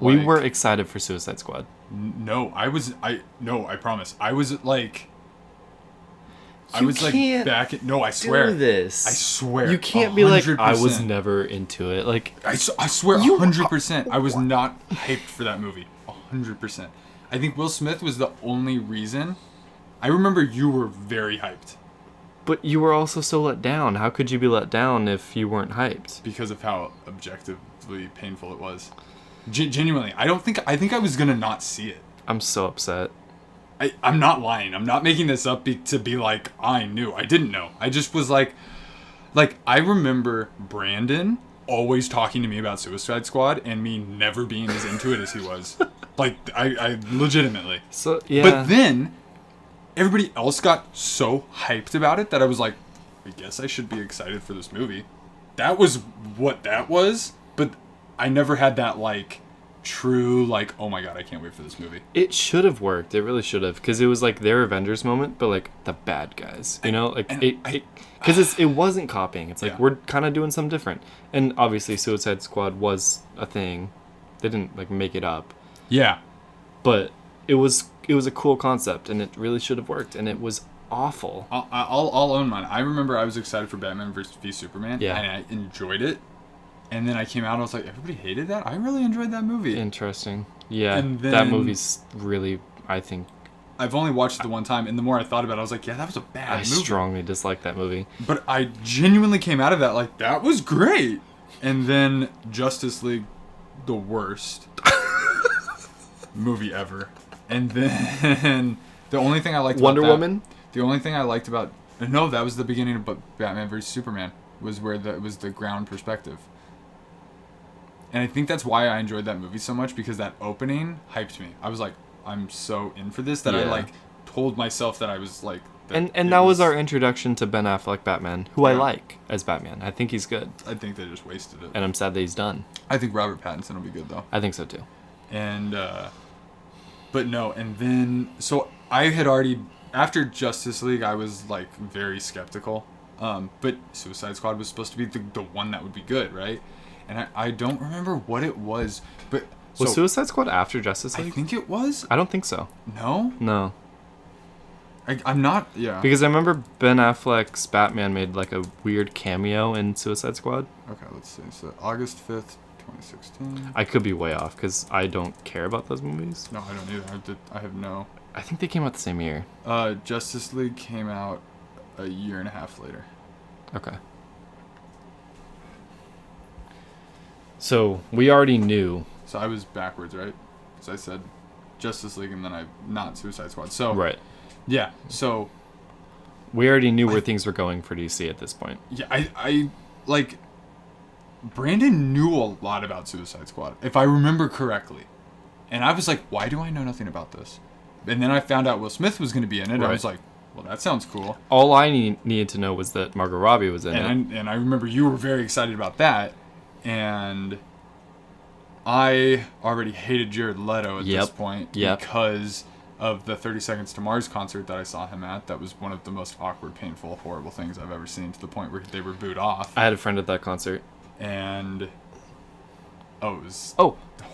We were excited for Suicide Squad. No, I promise. I was like. I You was like can't back at. No, I swear. Do this. I swear. You can't be like, 100%. I was never into it. Like, I swear 100%. I was not hyped for that movie. 100%. I think Will Smith was the only reason. I remember you were very hyped. But you were also so let down. How could you be let down if you weren't hyped? Because of how objectively painful it was. Genuinely, I think I was gonna not see it. I'm so upset. I'm not lying. I'm not making this up to be like, I knew. I didn't know. I just was like, I remember Brandon always talking to me about Suicide Squad and me never being as into it as he was. Like, I legitimately. So, yeah. But then, everybody else got so hyped about it that I was like, I guess I should be excited for this movie. That was what that was, but I never had that, like, true, like, oh my god, I can't wait for this movie. It should have worked. It really should have. Because it was, like, their Avengers moment, but, like, the bad guys. You know? Like, because it wasn't copying. It's like, we're kind of doing something different. And, obviously, Suicide Squad was a thing. They didn't, like, make it up. Yeah. But it was a cool concept, and it really should have worked, and it was awful. I'll own mine. I remember I was excited for Batman v Superman, yeah. And I enjoyed it. And then I came out and I was like, everybody hated that? I really enjoyed that movie. Interesting. Yeah, and then, that movie's really, I think... I've only watched it the one time, and the more I thought about it, I was like, yeah, that was a bad movie. I strongly dislike that movie. But I genuinely came out of that like, that was great. And then Justice League, the worst movie ever. And then the only thing I liked Wonder about Woman? The only thing I liked about... No, that was the beginning of Batman vs. Superman. Was where it was the ground perspective. And I think that's why I enjoyed that movie so much, because that opening hyped me. I was like, I'm so in for this that I like told myself that I was like... And that was our introduction to Ben Affleck Batman, who I like as Batman. I think he's good. I think they just wasted it. And I'm sad that he's done. I think Robert Pattinson will be good, though. I think so, too. And, but no, and then... So I had already... After Justice League, I was, like, very skeptical. But Suicide Squad was supposed to be the one that would be good, right? And I don't remember what it was, but... Was Suicide Squad after Justice League? I think it was. I don't think so. No? No. I'm not... Yeah. Because I remember Ben Affleck's Batman made, like, a weird cameo in Suicide Squad. Okay, let's see. So, August 5th, 2016. I could be way off, because I don't care about those movies. No, I don't either. I have no... I think they came out the same year. Justice League came out a year and a half later. Okay. So, we already knew. So, I was backwards, right? Because I said Justice League and then not Suicide Squad. So, right. Yeah, so... We already knew where things were going for DC at this point. Yeah, I like... Brandon knew a lot about Suicide Squad, if I remember correctly. And I was like, why do I know nothing about this? And then I found out Will Smith was going to be in it. Right. I was like, well, that sounds cool. All I needed to know was that Margot Robbie was in it. And I remember you were very excited about that. And I already hated Jared Leto at this point because of the 30 Seconds to Mars concert that I saw him at. That was one of the most awkward, painful, horrible things I've ever seen, to the point where they were booed off. I had a friend at that concert. And... Oh, it was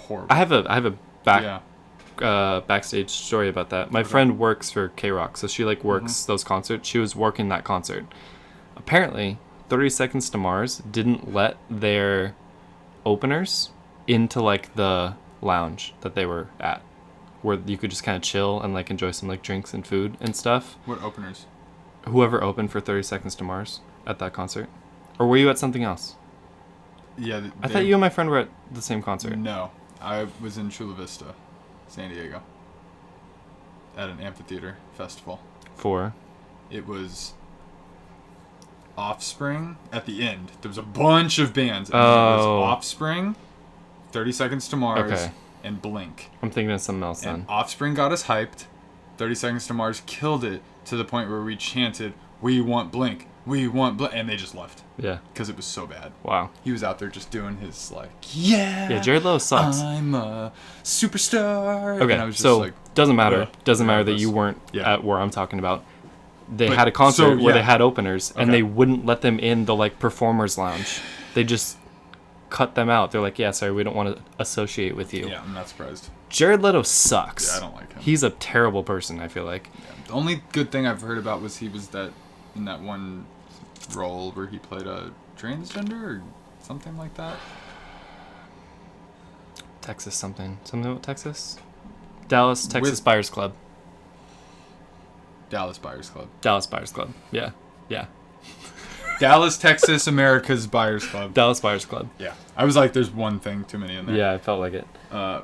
horrible. I have a Yeah. backstage story about that. My friend works for K-Rock, so she like works those concerts. She was working that concert. Apparently, 30 Seconds to Mars didn't let their openers into like the lounge that they were at, where you could just kind of chill and like enjoy some like drinks and food and stuff. What openers? Whoever opened for 30 Seconds to Mars at that concert, or were you at something else? Yeah. I thought you and my friend were at the same concert. No, I was in Chula Vista, San Diego, at an amphitheater festival. For It was Offspring at the end. There was a bunch of bands. And It was Offspring, 30 Seconds to Mars, Okay. and Blink. I'm thinking of something else And then. Offspring got us hyped. 30 Seconds to Mars killed it to the point where we chanted, "We want Blink. We want Blink." And they just left Yeah. because it was so bad. Wow. He was out there just doing his, like, yeah, Jared Leto sucks. I'm a superstar. Okay, And I was just so like, doesn't matter. ugh, Doesn't matter that regardless. you weren't Yeah. at where I'm talking about. They But- had a concert so, where yeah. they had openers, and Okay. they wouldn't let them in the like performers lounge. They just cut them out. They're like, "Yeah, sorry, we don't want to associate with you." yeah, I'm not surprised. Jared Leto sucks. Yeah, I don't like him. He's a terrible person, I feel like. Yeah. The only good thing I've heard about was he was in that one role where he played a transgender or something like that. Texas something. Something about Texas? Dallas, Texas With- Buyers Club. Dallas Buyers Club. Dallas Buyers Club. Yeah. Yeah. Dallas, Texas, America's Buyers Club. Dallas Buyers Club. Yeah. I was like, there's one thing too many in there. Yeah, I felt like it.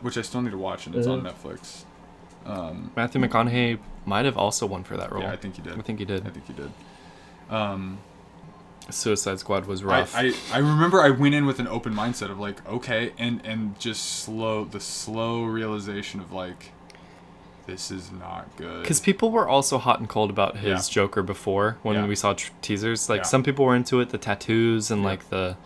Which I still need to watch, and it's on Netflix. Matthew McConaughey might have also won for that role. Yeah, I think he did. I think he did. I think he did. Suicide Squad was rough. I remember I went in with an open mindset of like, okay, and just the slow realization of like, this is not good. Because people were also hot and cold about his Yeah. Joker before when Yeah. we saw teasers. Like Yeah. some people were into it, the tattoos and Yeah. like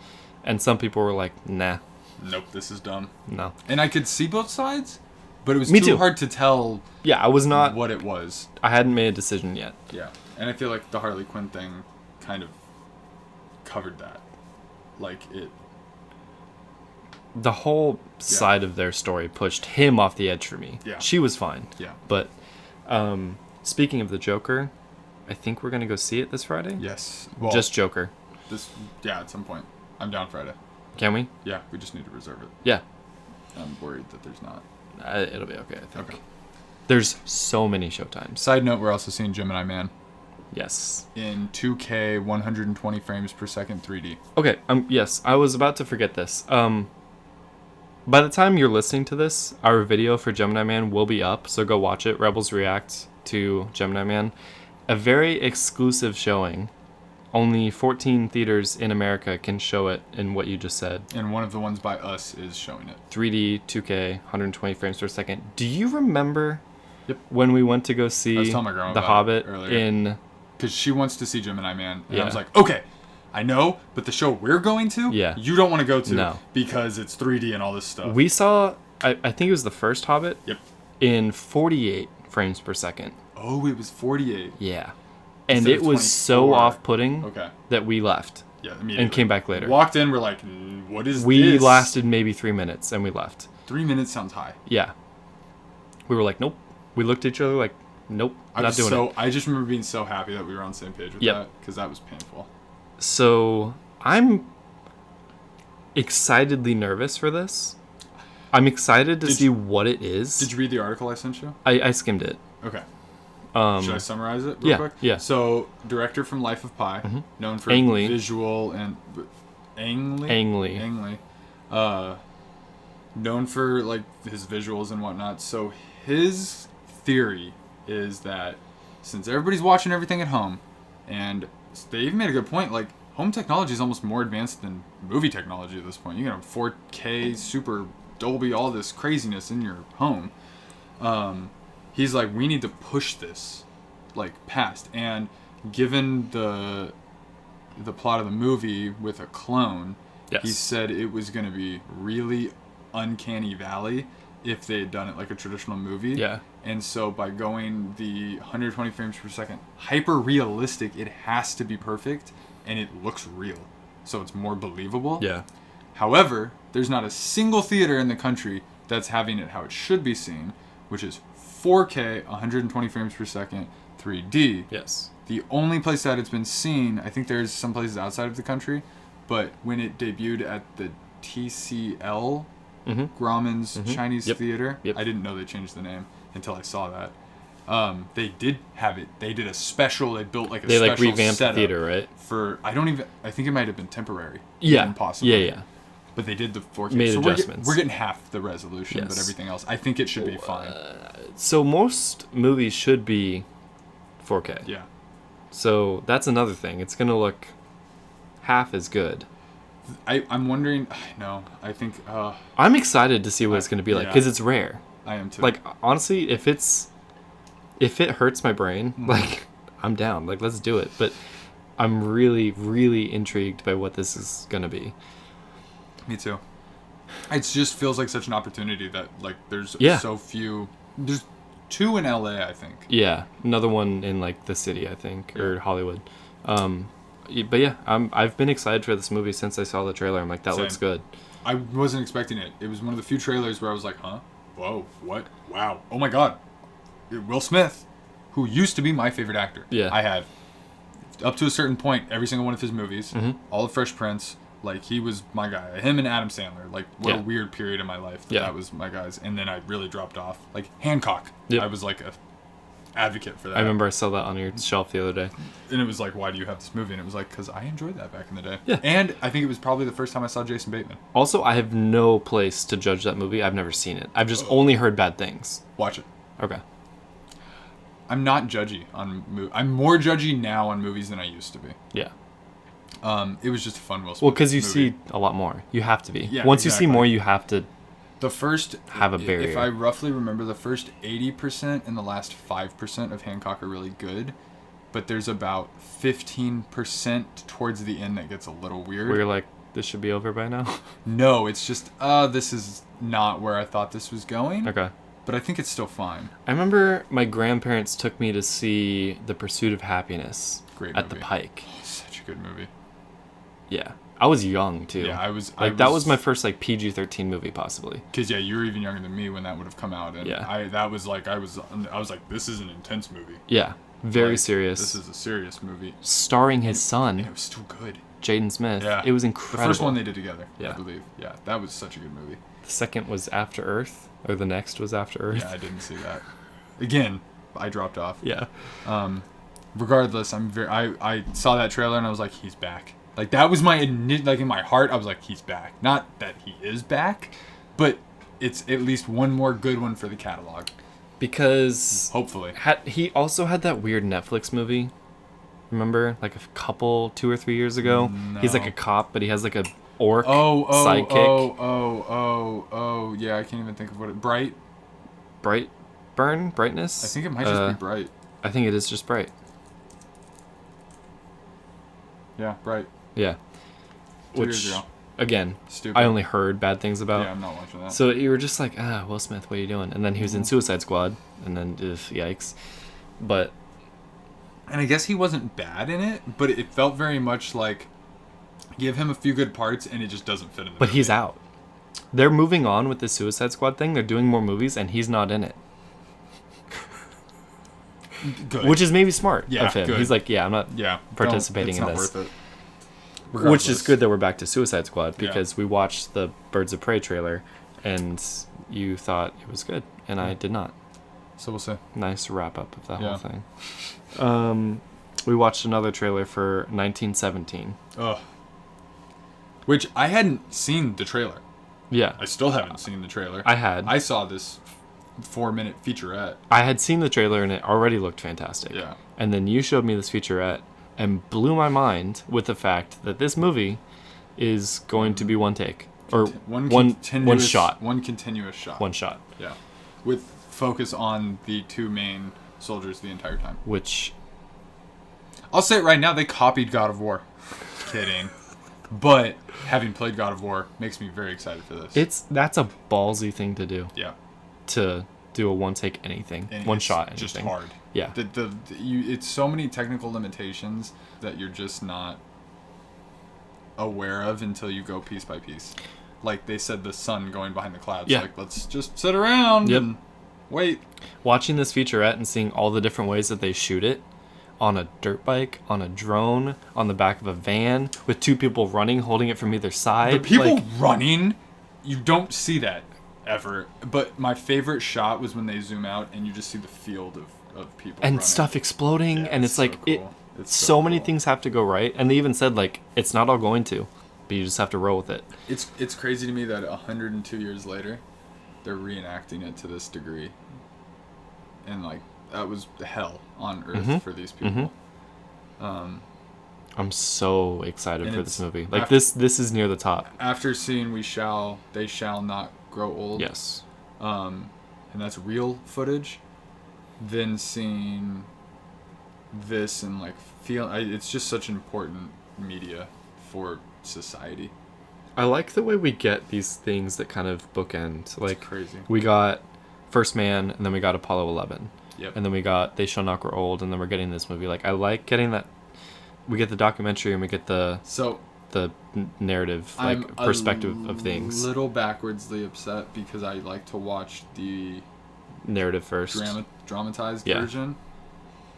and some people were like, nah, Nope, this is dumb. no. And I could see both sides, but it was Me too too. hard to tell Yeah, I was not. what it was. I hadn't made a decision yet. Yeah, and I feel like the Harley Quinn thing kind of covered that. Like it. The whole side of their story pushed him off the edge for me. Yeah. She was fine. Yeah. But speaking of the Joker, I think we're gonna go see it this Friday. Yes. Well, Just Joker. this. Yeah, at some point. I'm down Friday. Can we? Yeah, we just need to reserve it. Yeah. I'm worried that there's not. It'll be okay, I think. Okay. There's so many showtimes. Side note: we're also seeing Gemini Man Yes. in 2K, 120 frames per second, 3D. Okay. Yes, I was about to forget this. By the time you're listening to this, our video for Gemini Man will be up, so go watch it. Rebels React to Gemini Man. A very exclusive showing. Only 14 theaters in America can show it in what you just said. And one of the ones by us is showing it. 3D, 2K, 120 frames per second. Do you remember Yep. when we went to go I see was telling my grandma The about Hobbit it earlier. in... Because she wants to see Gemini Man. And I was Yeah. like, okay, I know, but the show we're going to, Yeah. you don't want to go to No. because it's 3D and all this stuff. We saw, I think it was the first Hobbit, Yep. in 48 frames per second. Oh, it was 48. Yeah. And Instead it of was so 24. off-putting Okay. that we left Yeah, immediately. and came back later. Walked in, we're like, what is We this? lasted maybe 3 minutes and we left. 3 minutes sounds high. Yeah. We were like, nope. We looked at each other like, nope, not doing it. I just remember being so happy that we were on the same page with Yep. that, because that was painful. So I'm excitedly nervous for this. I'm excited to see what it is. Did you read the article I sent you? I skimmed it. Okay. Should I summarize it real yeah, quick? yeah. So, director from Life of Pi, known for Ang Lee. visual and... Ang Lee? Ang Lee. Ang Lee. Known for, like, his visuals and whatnot. So, his theory is that since everybody's watching everything at home, and they even made a good point, like, home technology is almost more advanced than movie technology at this point. You can have 4K, Super Dolby, all this craziness in your home. He's like, we need to push this, like, past. And given the plot of the movie with a clone, Yes. he said it was going to be really uncanny valley if they had done it like a traditional movie. Yeah. And so by going the 120 frames per second, hyper realistic, it has to be perfect, and it looks real. So it's more believable. Yeah. However, there's not a single theater in the country that's having it how it should be seen, which is 4K, 120 frames per second, 3D. Yes. The only place that it's been seen, I think there's some places outside of the country, but when it debuted at the TCL, Grauman's Chinese Theater, I didn't know they changed the name until I saw that. They did have it. They did a special. They built like a special revamped the setup theater, right? For I think it might have been temporary. Yeah, possibly. Yeah. But they did the 4K. Made so adjustments. We're getting half the resolution, Yes. but everything else, I think it should be fine. So most movies should be 4K. Yeah. So that's another thing. It's gonna look half as good. I'm wondering. No, I think. I'm excited to see what it's gonna be like because it's rare. I am too. Like honestly, if it hurts my brain, like I'm down. Like let's do it. But I'm really, really intrigued by what this is gonna be. Me too. It just feels like such an opportunity that like there's so few. There's 2 in LA, I think. Yeah, another one in like the city, I think, or Hollywood. But yeah, I've been excited for this movie since I saw the trailer. I'm like, that looks good. I wasn't expecting it. It was one of the few trailers where I was like, huh? Whoa, what? Wow. Oh my god. Will Smith, who used to be my favorite actor. Yeah. I have, up to a certain point, every single one of his movies, all of Fresh Prince, like, he was my guy. Him and Adam Sandler, like, what a weird period in my life that was my guys. And then I really dropped off. Like, Hancock. I was like a advocate for that. I remember I saw that on your shelf the other day. And it was like, why do you have this movie? And it was like, because I enjoyed that back in the day. Yeah. And I think it was probably the first time I saw Jason Bateman. Also, I have no place to judge that movie. I've never seen it. I've just only heard bad things. Watch it. Okay. I'm not judgy on movies. I'm more judgy now on movies than I used to be. Yeah. It was just a fun Will Smith Well, because you movie. see a lot more. You have to be. Yeah, Once you see more, you have to the first have a barrier. If I roughly remember, the first 80% and the last 5% of Hancock are really good, but there's about 15% towards the end that gets a little weird. Where you're like, this should be over by now? No, it's just, this is not where I thought this was going. Okay. But I think it's still fine. I remember my grandparents took me to see The Pursuit of Happiness at the Pike. Such a good movie. Yeah. I was young, too. Yeah, that was my first, like, PG-13 movie, possibly. Because, yeah, you were even younger than me when that would have come out. And I was like, this is an intense movie. Yeah. Very like, serious. This is a serious movie. Starring his son. And it was still good. Jaden Smith. Yeah. It was incredible. The first one they did together, I believe. Yeah, that was such a good movie. The second was After Earth, or the next was After Earth. Yeah, I didn't see that. Again, I dropped off. Yeah. Regardless, I saw that trailer and I was like, he's back. Like, that was in my heart, I was like, he's back. Not that he is back, but it's at least one more good one for the catalog. Because... Hopefully. He also had that weird Netflix movie. Remember? Like 2 or 3 years ago? No. He's like a cop, but he has like a orc sidekick. Yeah, I can't even think of what it... Brightness? I think it might just be Bright. I think it is just Bright. Yeah, Bright. Yeah. 2 years ago. Again, Stupid. I only heard bad things about. Yeah, I'm not watching that. So you were just like, Will Smith, what are you doing? And then he was in Suicide Squad, and then, yikes. But... And I guess he wasn't bad in it, but it felt very much like, give him a few good parts, and it just doesn't fit in the movie. But he's out. They're moving on with the Suicide Squad thing. They're doing more movies, and he's not in it. Good. Which is maybe smart Yeah, of him. good. He's like, I'm not participating in this. It's not worth it. Which is good that we're back to Suicide Squad, because we watched the Birds of Prey trailer, and you thought it was good, and I did not. So we'll see. Nice wrap up of that whole thing. We watched another trailer for 1917. Ugh. Which I hadn't seen the trailer. Yeah. I still haven't seen the trailer. I had. I saw this 4-minute featurette. I had seen the trailer and it already looked fantastic. Yeah. And then you showed me this featurette and blew my mind with the fact that this movie is going to be one take. Or one shot. One continuous shot. One shot. Yeah. With focus on the 2 main soldiers the entire time. Which... I'll say it right now, they copied God of War. Kidding. But having played God of War makes me very excited for this. That's a ballsy thing to do. Yeah. To do a one take anything. And one shot anything. Just hard. Yeah. It's so many technical limitations that you're just not aware of until you go piece by piece. like they said, the sun going behind the clouds. Yeah. Like, let's just sit around and wait. Watching this featurette and seeing all the different ways that they shoot it, on a dirt bike, on a drone, on the back of a van, with two people running, holding it from either side. The people running, you don't see that ever. But my favorite shot was when they zoom out and you just see the field of people and running. stuff exploding, and it's so like cool. It's so many cool. things have to go right, and they even said like it's not all going to, but you just have to roll with it. It's crazy to me that 102 years later, they're reenacting it to this degree. And like that was hell on earth for these people. I'm so excited And for this it's movie. Like after- this is near the top. After seeing They Shall Not Grow Old. Yes. And that's real footage. Then seeing this and like it's just such important media for society. I like the way we get these things that kind of bookend. Like crazy. We got First Man, and then we got Apollo 11. Yep. And then we got They Shall Not Grow Old, and then we're getting this movie. Like I like getting that. We get the documentary and we get the narrative, like I'm perspective of things. A little backwardsly upset because I like to watch the Narrative first. dramatized Yeah. version,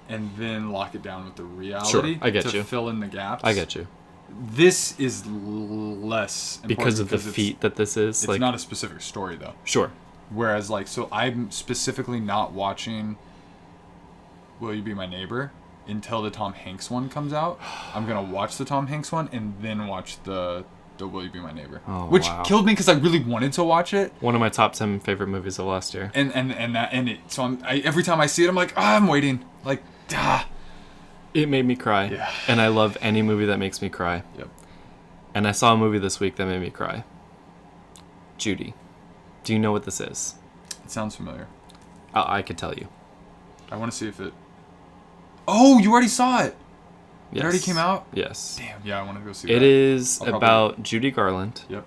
and then lock it down with the reality. Sure, I get to you. fill in the gaps. I get you. This is less important Because of the feat that this is. It's like not a specific story though. Sure. Whereas like so I'm specifically not watching Will You Be My Neighbor until the Tom Hanks one comes out. I'm gonna watch the Tom Hanks one and then watch the Will You Be My Neighbor, which killed me because I really wanted to watch it. One of my top 10 favorite movies of last year. Every time I see it, I'm like, I'm waiting. Like, It made me cry. Yeah. And I love any movie that makes me cry. Yep. And I saw a movie this week that made me cry. Judy. Do you know what this is? It sounds familiar. I could tell you. I want to see if it. Oh, you already saw it. Yes. It already came out. Yes. Damn. Yeah, I want to go see It that. is I'll about Judy Garland, Yep.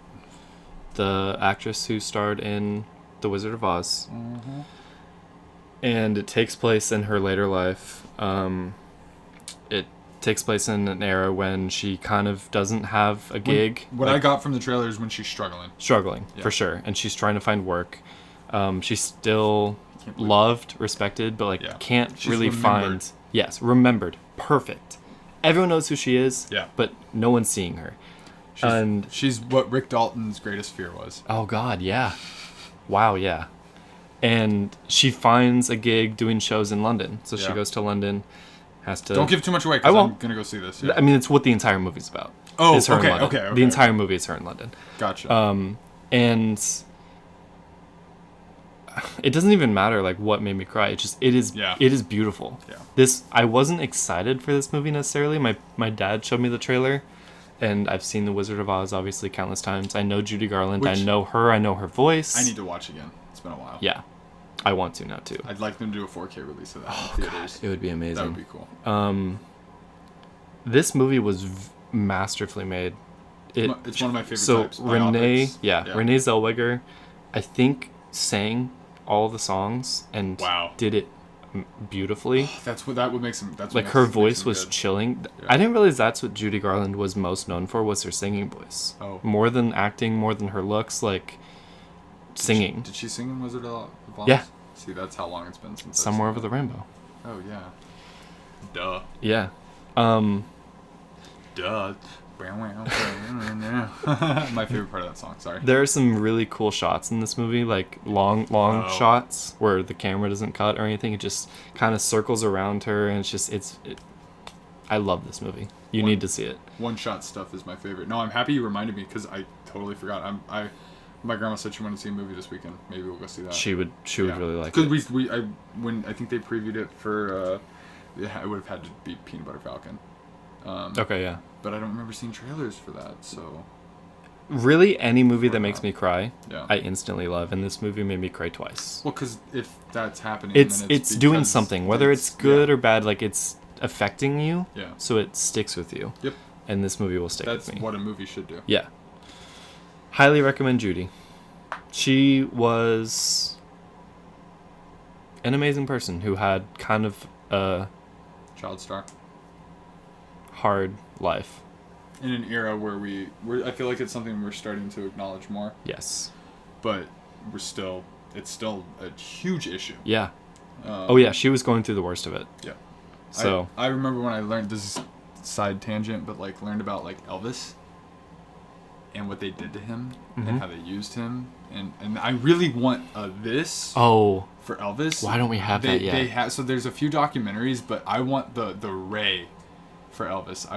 the actress who starred in The Wizard of Oz. Mm-hmm. And it takes place in her later life. It takes place in an era when she kind of doesn't have a gig. What I got from the trailer is when she's struggling. Struggling, Yeah. for sure. And she's trying to find work. She's still Can't believe loved, respected, but like Yeah. can't She's really remembered. find... Yes, remembered. Perfect. Everyone knows who she is, Yeah. but no one's seeing her. And she's what Rick Dalton's greatest fear was. oh god, yeah. Wow, yeah. And she finds a gig doing shows in London. So she Yeah. goes to London, has to... Don't give too much away I because I'm won't. going to go see this. Yeah. I mean, it's what the entire movie's about. Oh, is her in okay, London. okay. The entire movie is her in London. Gotcha. And it doesn't even matter like what made me cry. It is Yeah. it is beautiful. Yeah. I wasn't excited for this movie necessarily. My dad showed me the trailer, and I've seen The Wizard of Oz obviously countless times. I know Judy Garland. I Which- know her. I know her voice. I need to watch again. It's been a while. Yeah. I want to now too. I'd like them to do a 4K release of that in theaters. It would be amazing. That would be cool. This movie was masterfully made. It's one of my favorite so types. Renee biopics. Renee Zellweger, I think, sang all the songs and Wow. did it beautifully. That would make some. That's what Like makes- her makes voice them was good. chilling. Yeah. I didn't realize that's what Judy Garland was most known for, was her singing voice. Oh. More than acting, more than her looks, like singing. Did she sing in Wizard of Oz? Yeah. See, that's how long it's been since. I've Somewhere seen Over the Rainbow. it. Oh yeah. Duh. Yeah. Duh. My favorite part of that song. Sorry. There are some really cool shots in this movie, like long Oh. shots where the camera doesn't cut or anything. It just kind of circles around her, and it's just I love this movie. You need to see it. One shot stuff is my favorite. No, I'm happy you reminded me because I totally forgot. My grandma said she wanted to see a movie this weekend. Maybe we'll go see that. She would really like Because it. when I think they previewed it for it would have had to be Peanut Butter Falcon. Okay, yeah. But I don't remember seeing trailers for that. So Really, any movie that makes me cry, yeah. I instantly love, and this movie made me cry twice. Well, because if that's happening, It's then it's doing because something, whether it's good yeah. or bad. Like it's affecting you, Yeah. so it sticks with you. Yep. And this movie will stick That's with me. what a movie should do. Yeah. Highly recommend Judy. She was an amazing person who had kind of a Child star. hard life. in an era where I feel like it's something we're starting to acknowledge more. Yes. But it's still a huge issue. Yeah. Oh yeah, she was going through the worst of it. Yeah. So I remember when I learned, this is side tangent, but like learned about like Elvis and what they did to him and how they used him, and I really want this for Elvis. Why don't we have that yet? They have, so there's a few documentaries, but I want the Ray for Elvis.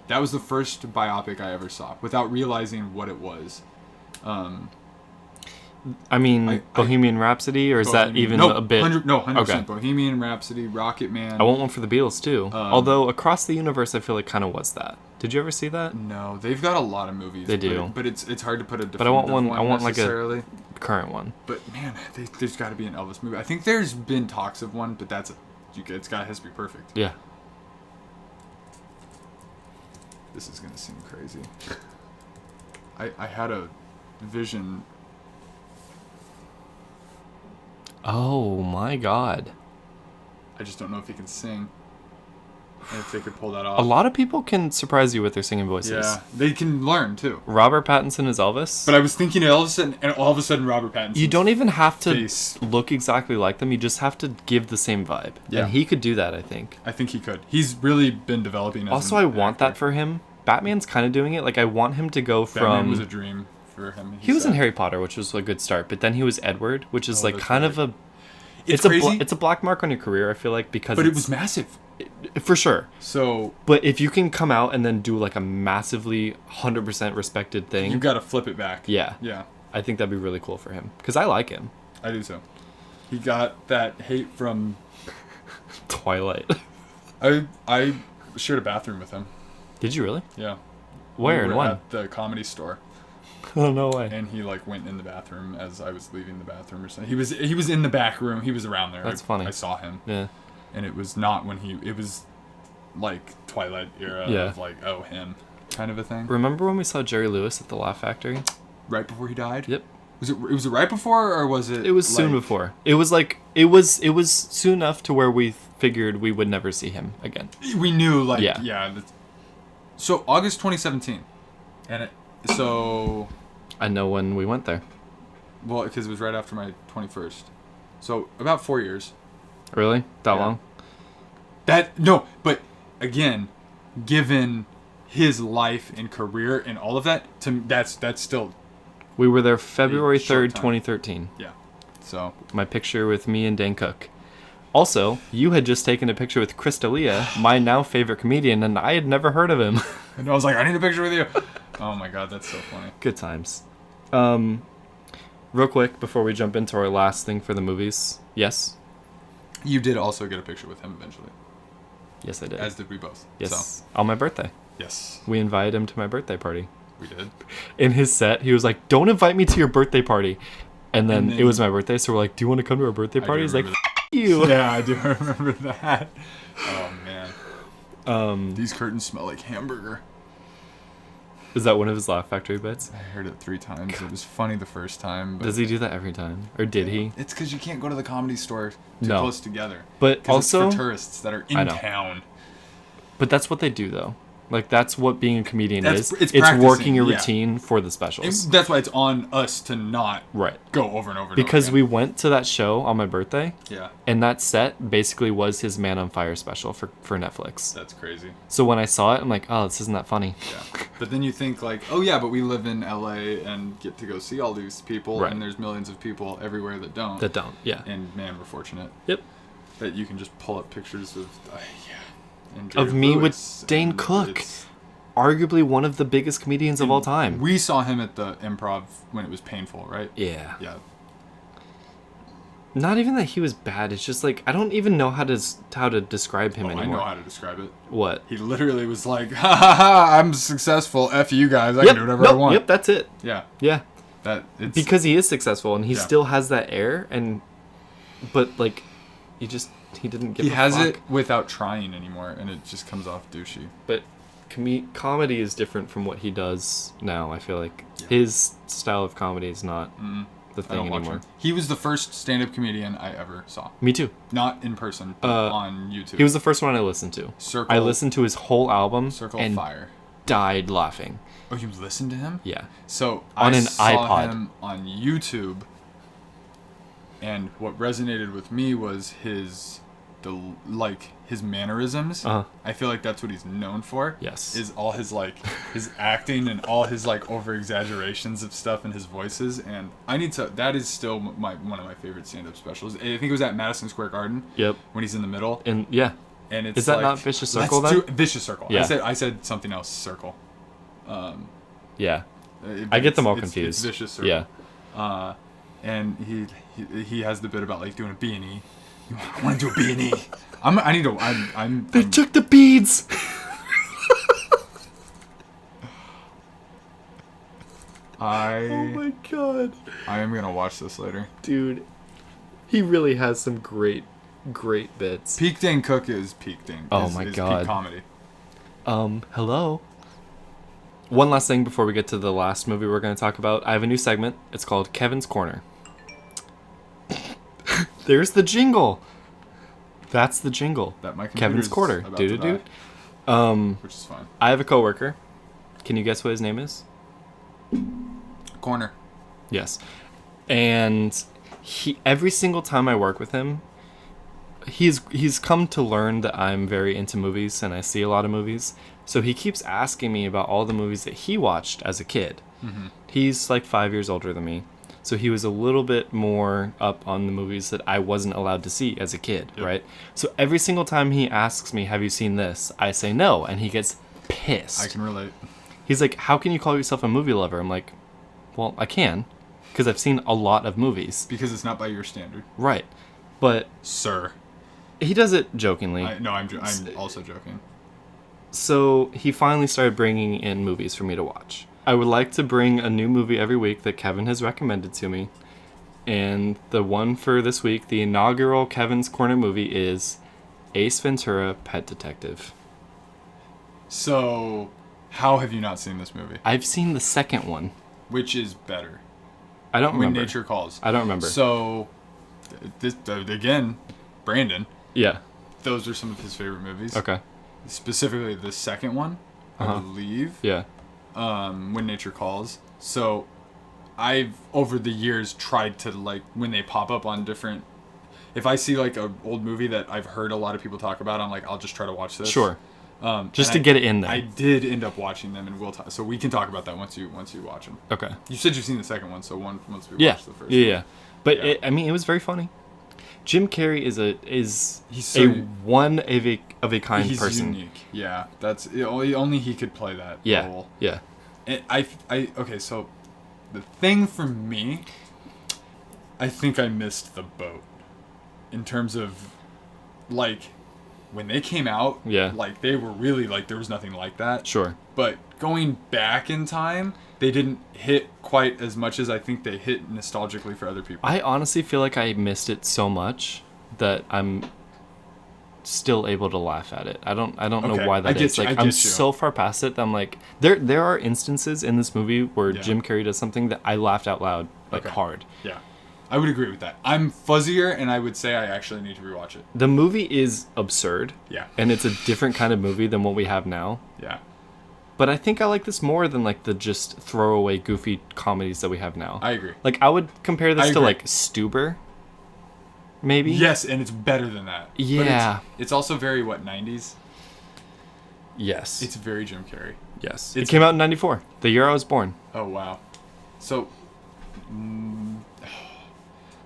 That was the first biopic I ever saw without realizing what it was. I mean, Bohemian Rhapsody, or is that even a bit? 100%. Okay. Bohemian Rhapsody, Rocket Man. I want one for the Beatles too. Although Across the Universe, I feel like kind of was that. Did you ever see that? No, they've got a lot of movies. They do, but it's hard to put a definitive but I want one. I want like a current one. But man, there's got to be an Elvis movie. I think there's been talks of one, but has to be perfect. Yeah. This is gonna seem crazy. I had a vision. Oh my God. I just don't know if he can sing. And if they could pull that off. A lot of people can surprise you with their singing voices. Yeah, they can learn too. Robert Pattinson is Elvis. But I was thinking Elvis, and all of a sudden Robert Pattinson. You don't even have to look exactly like them. You just have to give the same vibe. Yeah. And he could do that, I think. I think he could. He's really been developing. Also, I want that for him. Batman's kind of doing it. Like, I want him to go from... Batman was a dream for him. He was in Harry Potter, which was a good start. But then he was Edward, which is like kind of a... It's crazy. It's a black mark on your career, I feel like, because But it was massive. For sure. So... But if you can come out and then do like a massively 100% respected thing... You got to flip it back. Yeah. Yeah. I think that'd be really cool for him. Because I like him. I do so. He got that hate from... Twilight. I shared a bathroom with him. Did you really? Yeah. Where and when? At the Comedy Store. Oh, no way. And he like went in the bathroom as I was leaving the bathroom or something. He was in the back room. He was around there. That's funny. I saw him. Yeah. And it was not when it was like Twilight era of like, oh, him kind of a thing. Remember when we saw Jerry Lewis at the Laugh Factory? Right before he died? Yep. Was it right before, or was it? It was soon before. It was like it was soon enough to where we figured we would never see him again. We knew, like, yeah. So August 2017, and so. I know when we went there. Well, because it was right after my 21st, so about 4 years. Really? That long? No, but again, given his life and career and all of that, that's still. We were there February 3rd, 2013. Yeah. So. My picture with me and Dane Cook. Also, you had just taken a picture with Chris D'Elia, my now favorite comedian, and I had never heard of him. And I was like, I need a picture with you. Oh my God, that's so funny. Good times. Real quick, before we jump into our last thing for the movies. Yes? You did also get a picture with him eventually. Yes, I did. As did we both. Yes. So. On my birthday. Yes. We invited him to my birthday party. We did. In his set, he was like, don't invite me to your birthday party. And then it was my birthday, so we're like, do you want to come to our birthday party? He's like, you. Yeah, I do remember that. Oh, man. These curtains smell like hamburger. Is that one of his Laugh Factory bits? I heard it 3 times. God. It was funny the first time. But does he do that every time? Or did he? It's because you can't go to the Comedy Store too close together. But also... it's for tourists that are in town. But that's what they do, though. Like, that's what being a comedian is. It's working your routine for the specials. That's why it's on us to not go over and over and because over we went to that show on my birthday. Yeah. And that set basically was his Man on Fire special for Netflix. That's crazy. So when I saw it, I'm like, oh, this isn't that funny. Yeah. But then you think, like, oh, yeah, but we live in LA and get to go see all these people. Right. And there's millions of people everywhere that don't. Yeah. And, man, we're fortunate. Yep. That you can just pull up pictures of, of me with Dane Cook, arguably one of the biggest comedians of all time. We saw him at the Improv when it was painful, right? Yeah. Yeah. Not even that he was bad. It's just like I don't even know how to describe him anymore. I know how to describe it. What? He literally was like, "Ha ha ha! I'm successful. F you guys. I can do whatever I want." Yep, that's it. Yeah. Yeah. Because he is successful and he still has that air, but like, he didn't give. He has it without trying anymore, and it just comes off douchey. But comedy is different from what he does now. I feel like his style of comedy is not the thing anymore. He was the first stand-up comedian I ever saw. Me too. Not in person, but on YouTube. He was the first one I listened to. I listened to his whole album. Circle of Fire. died laughing. Oh, you listened to him? Yeah. So On I an saw iPod. him on YouTube, and what resonated with me was his mannerisms. Uh-huh. I feel like that's what he's known for. Yes. Is all his his acting and all his over exaggerations of stuff in his voices, and that is still one of my favorite stand-up specials. I think it was at Madison Square Garden. Yep. When he's in the middle. And yeah. And it's is that not Vicious Circle let's then? do Vicious Circle. Yeah. I said something else. Circle. Yeah. I get them all confused. It's Vicious Circle. Yeah. And he has the bit about doing a B&E. I want to do a B&E. I'm They took the beads. Oh my god. I am gonna watch this later. Dude, he really has some great bits. Peak Dane Cook is peak Dane. Oh my god. Peak comedy. Hello. One last thing before we get to the last movie we're going to talk about. I have a new segment. It's called Kevin's Corner. There's the jingle. That's the jingle. That my Kevin's Corner. about Dude, to dude. Which is fine. I have a coworker. Can you guess what his name is? Corner. Yes. And every single time I work with him, he's come to learn that I'm very into movies and I see a lot of movies. So he keeps asking me about all the movies that he watched as a kid. Mm-hmm. He's 5 years older than me. So he was a little bit more up on the movies that I wasn't allowed to see as a kid, Yep. right? So every single time he asks me, have you seen this? I say no, and he gets pissed. I can relate. He's like, how can you call yourself a movie lover? I'm like, well, I can, because I've seen a lot of movies. Because it's not by your standard. Right. But Sir. he does it jokingly. I'm also joking. So he finally started bringing in movies for me to watch. I would like to bring a new movie every week that Kevin has recommended to me. And the one for this week, the inaugural Kevin's Corner movie, is Ace Ventura: Pet Detective. So, how have you not seen this movie? I've seen the second one. Which is better? I don't remember. When Nature Calls. I don't remember. So, again, Brandon, Yeah. those are some of his favorite movies. Okay. Specifically the second one, I believe. Yeah. When Nature Calls. So, I've over the years tried to when they pop up on different. If I see a old movie that I've heard a lot of people talk about, I'm like, I'll just try to watch this. Sure. Just to get it in there. I did end up watching them, and we'll talk. So we can talk about that once you watch them. Okay. You said you've seen the second one, so once we Yeah. watch the first. Yeah. But Yeah. it was very funny. Jim Carrey is He's a one of a kind he's person. unique. Yeah, that's only he could play that Yeah. role. Yeah. And okay, so the thing for me, I think I missed the boat in terms of when they came out. Yeah. They were really there was nothing like that. Sure. But going back in time, they didn't hit quite as much as I think they hit nostalgically for other people. I honestly feel like I missed it so much that I'm still able to laugh at it. I don't know Okay, why that I get is. you, I I'm get you. so far past it that I'm like, there are instances in this movie where Yeah. Jim Carrey does something that I laughed out loud Okay. hard. Yeah, I would agree with that. I'm fuzzier, and I would say I actually need to rewatch it. The movie is absurd. Yeah. And it's a different kind of movie than what we have now. Yeah. But I think I like this more than the just throwaway goofy comedies that we have now. I agree. I would compare this I to agree. Stuber. Maybe. Yes, and it's better than that. Yeah. But it's also very 90s. Yes. It's very Jim Carrey. Yes. It It's- came out in 94, the year I was born. Oh wow. So,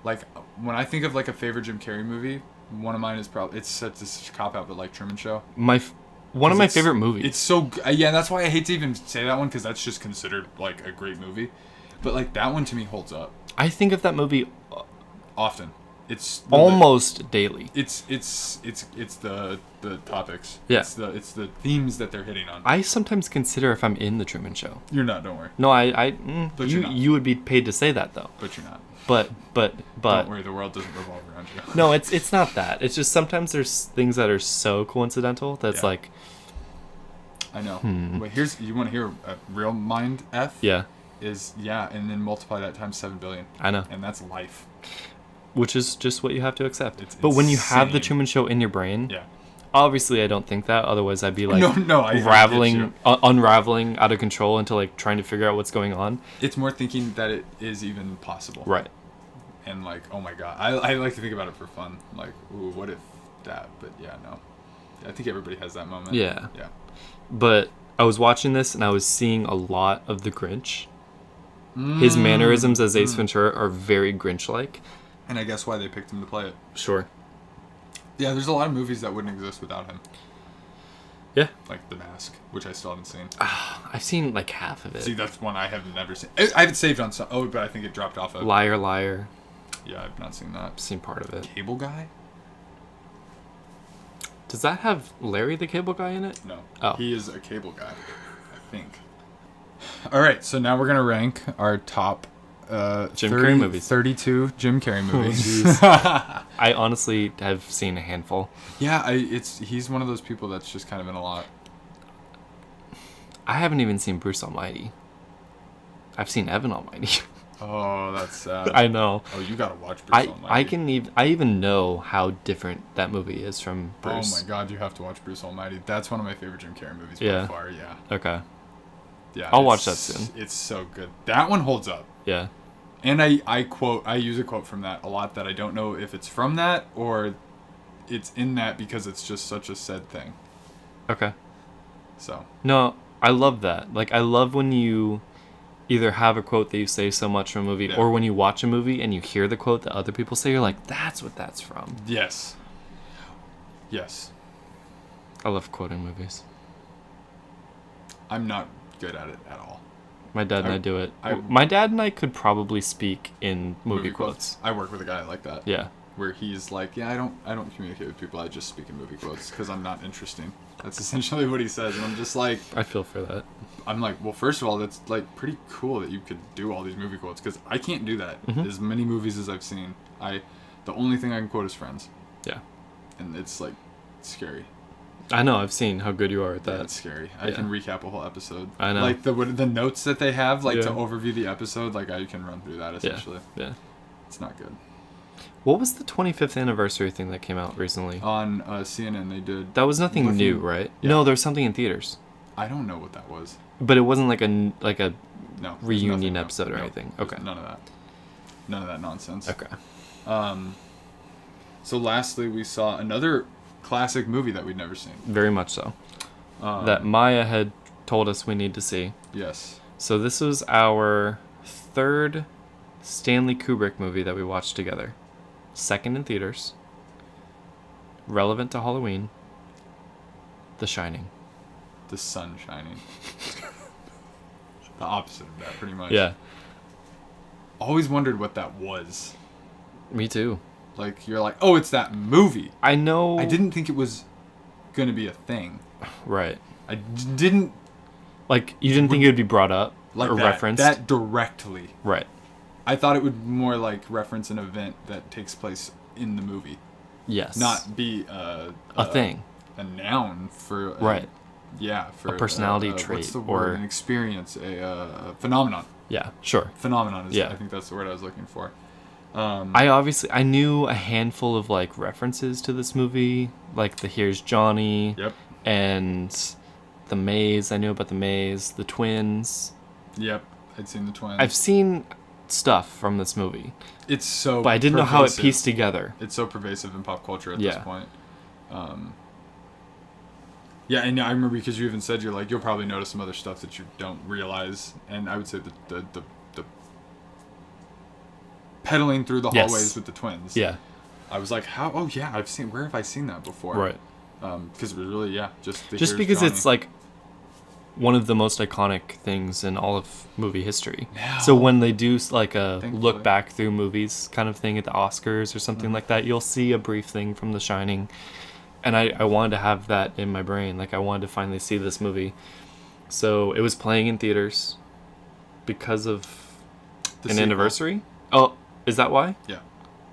when I think of a favorite Jim Carrey movie, one of mine is probably it's such a cop out, but Truman Show. One of my It's- favorite movies. It's so yeah. That's why I hate to even say that one because that's just considered a great movie, but that one to me holds up I think of that movie often. It's almost daily. It's the topics. Yeah. It's the themes that they're hitting on. I sometimes consider if I'm in the Truman Show. You're not. Don't worry. No, But you're not. you would be paid to say that though. But you're not. But Don't worry. The world doesn't revolve around you. no, it's not that. It's just sometimes there's things that are so coincidental that's Yeah. I know. But you want to hear a real mind F? yeah, and then multiply that times 7 billion. I know. And that's life. Which is just what you have to accept. It's but when you have the insane. Truman Show in your brain, Yeah. Obviously, I don't think that. Otherwise, I'd be like No, I get you. unraveling out of control into like trying to figure out what's going on. It's more thinking that it is even possible. Right. And like, oh my god, I like to think about it for fun. Like, ooh, what if that? But yeah, no. I think everybody has that moment. Yeah. Yeah. But I was watching this and I was seeing a lot of the Grinch. His mannerisms as Ace Ventura are very Grinch-like. And I guess why they picked him to play it. Sure. Yeah, there's a lot of movies that wouldn't exist without him. Yeah. Like The Mask, which I still haven't seen. I've seen like half of it. See, that's one I have never seen. I have it saved on some. Oh, but I think it dropped off of. Liar, Liar. Yeah, I've not seen that. I've seen part of it. Cable Guy? Does that have Larry the Cable Guy in it? No. Oh. He is a cable guy, I think. All right, so now we're going to rank our top Jim Carrey movies. 32 Jim Carrey movies. I honestly have seen a handful. Yeah, he's one of those people that's just kind of in a lot. I haven't even seen Bruce Almighty. I've seen Evan Almighty. Oh, that's sad. I know. Oh, you got to watch Bruce Almighty. I even know how different that movie is from Bruce. Oh my god, you have to watch Bruce Almighty. That's one of my favorite Jim Carrey movies Yeah. by far, yeah. Okay. Yeah. I'll watch that soon. It's so good. That one holds up. Yeah. And I use a quote from that a lot that I don't know if it's from that or it's in that because it's just such a said thing. Okay. So. No, I love that. Like, I love when you either have a quote that you say so much from a movie, or when you watch a movie and you hear the quote that other people say, you're like, that's what that's from. Yes. Yes. I love quoting movies. I'm not good at it at all. My dad and I do it. My dad and I could probably speak in movie quotes. I work with a guy like that. Yeah. Where he's like, yeah, I don't communicate with people. I just speak in movie quotes because I'm not interesting. That's essentially what he says, and I'm just like, I feel for that. I'm like, well, first of all, that's like pretty cool that you could do all these movie quotes because I can't do that. As many movies as I've seen, the only thing I can quote is Friends. Yeah. And it's like scary. I know. I've seen how good you are at that. Yeah, it's scary. I can recap a whole episode. I know. Like the notes that they have, like to overview the episode, like I can run through that essentially. Yeah. It's not good. What was the 25th anniversary thing that came out recently? On CNN, they did. That was nothing new, right? Yeah. No, there was something in theaters. I don't know what that was. But it wasn't like a no reunion episode or anything. Okay. None of that. None of that nonsense. Okay. So lastly, we saw another classic movie that we'd never seen. Very much so. That Maya had told us we need to see. Yes. So this was our third Stanley Kubrick movie that we watched together. Second in theaters. Relevant to Halloween. The Shining. The sun shining. The opposite of that, pretty much. Yeah. Always wondered what that was. Me too. Like, you're like, oh, it's that movie. I know. I didn't think it was going to be a thing. Right. I didn't. Like, you didn't think it would be brought up like or that, referenced? That directly. Right. I thought it would more like reference an event that takes place in the movie. Yes. Not be a thing. A noun for. Right. Yeah. For a personality trait. What's the word? An experience. A phenomenon. Yeah, sure. Phenomenon is, I think that's the word I was looking for. I knew a handful of like references to this movie, like the Here's Johnny. Yep. And the Maze. I knew about the Maze. The Twins. Yep. I'd seen the Twins. I've seen stuff from this movie. It's so But I didn't know how it pieced together. It's so pervasive in pop culture at this point. Yeah, and I remember because you even said you're like, you'll probably notice some other stuff that you don't realize. And I would say the pedaling through the hallways with the twins. Yeah. I was like, how? Oh, yeah, where have I seen that before? Right. Because it was really, just because it's like one of the most iconic things in all of movie history. Now, so when they do like a thankfully. look back through movies kind of thing at the Oscars or something like that, you'll see a brief thing from The Shining. And I wanted to have that in my brain. Like, I wanted to finally see this movie. So it was playing in theaters because of an anniversary. Oh, is that why? Yeah.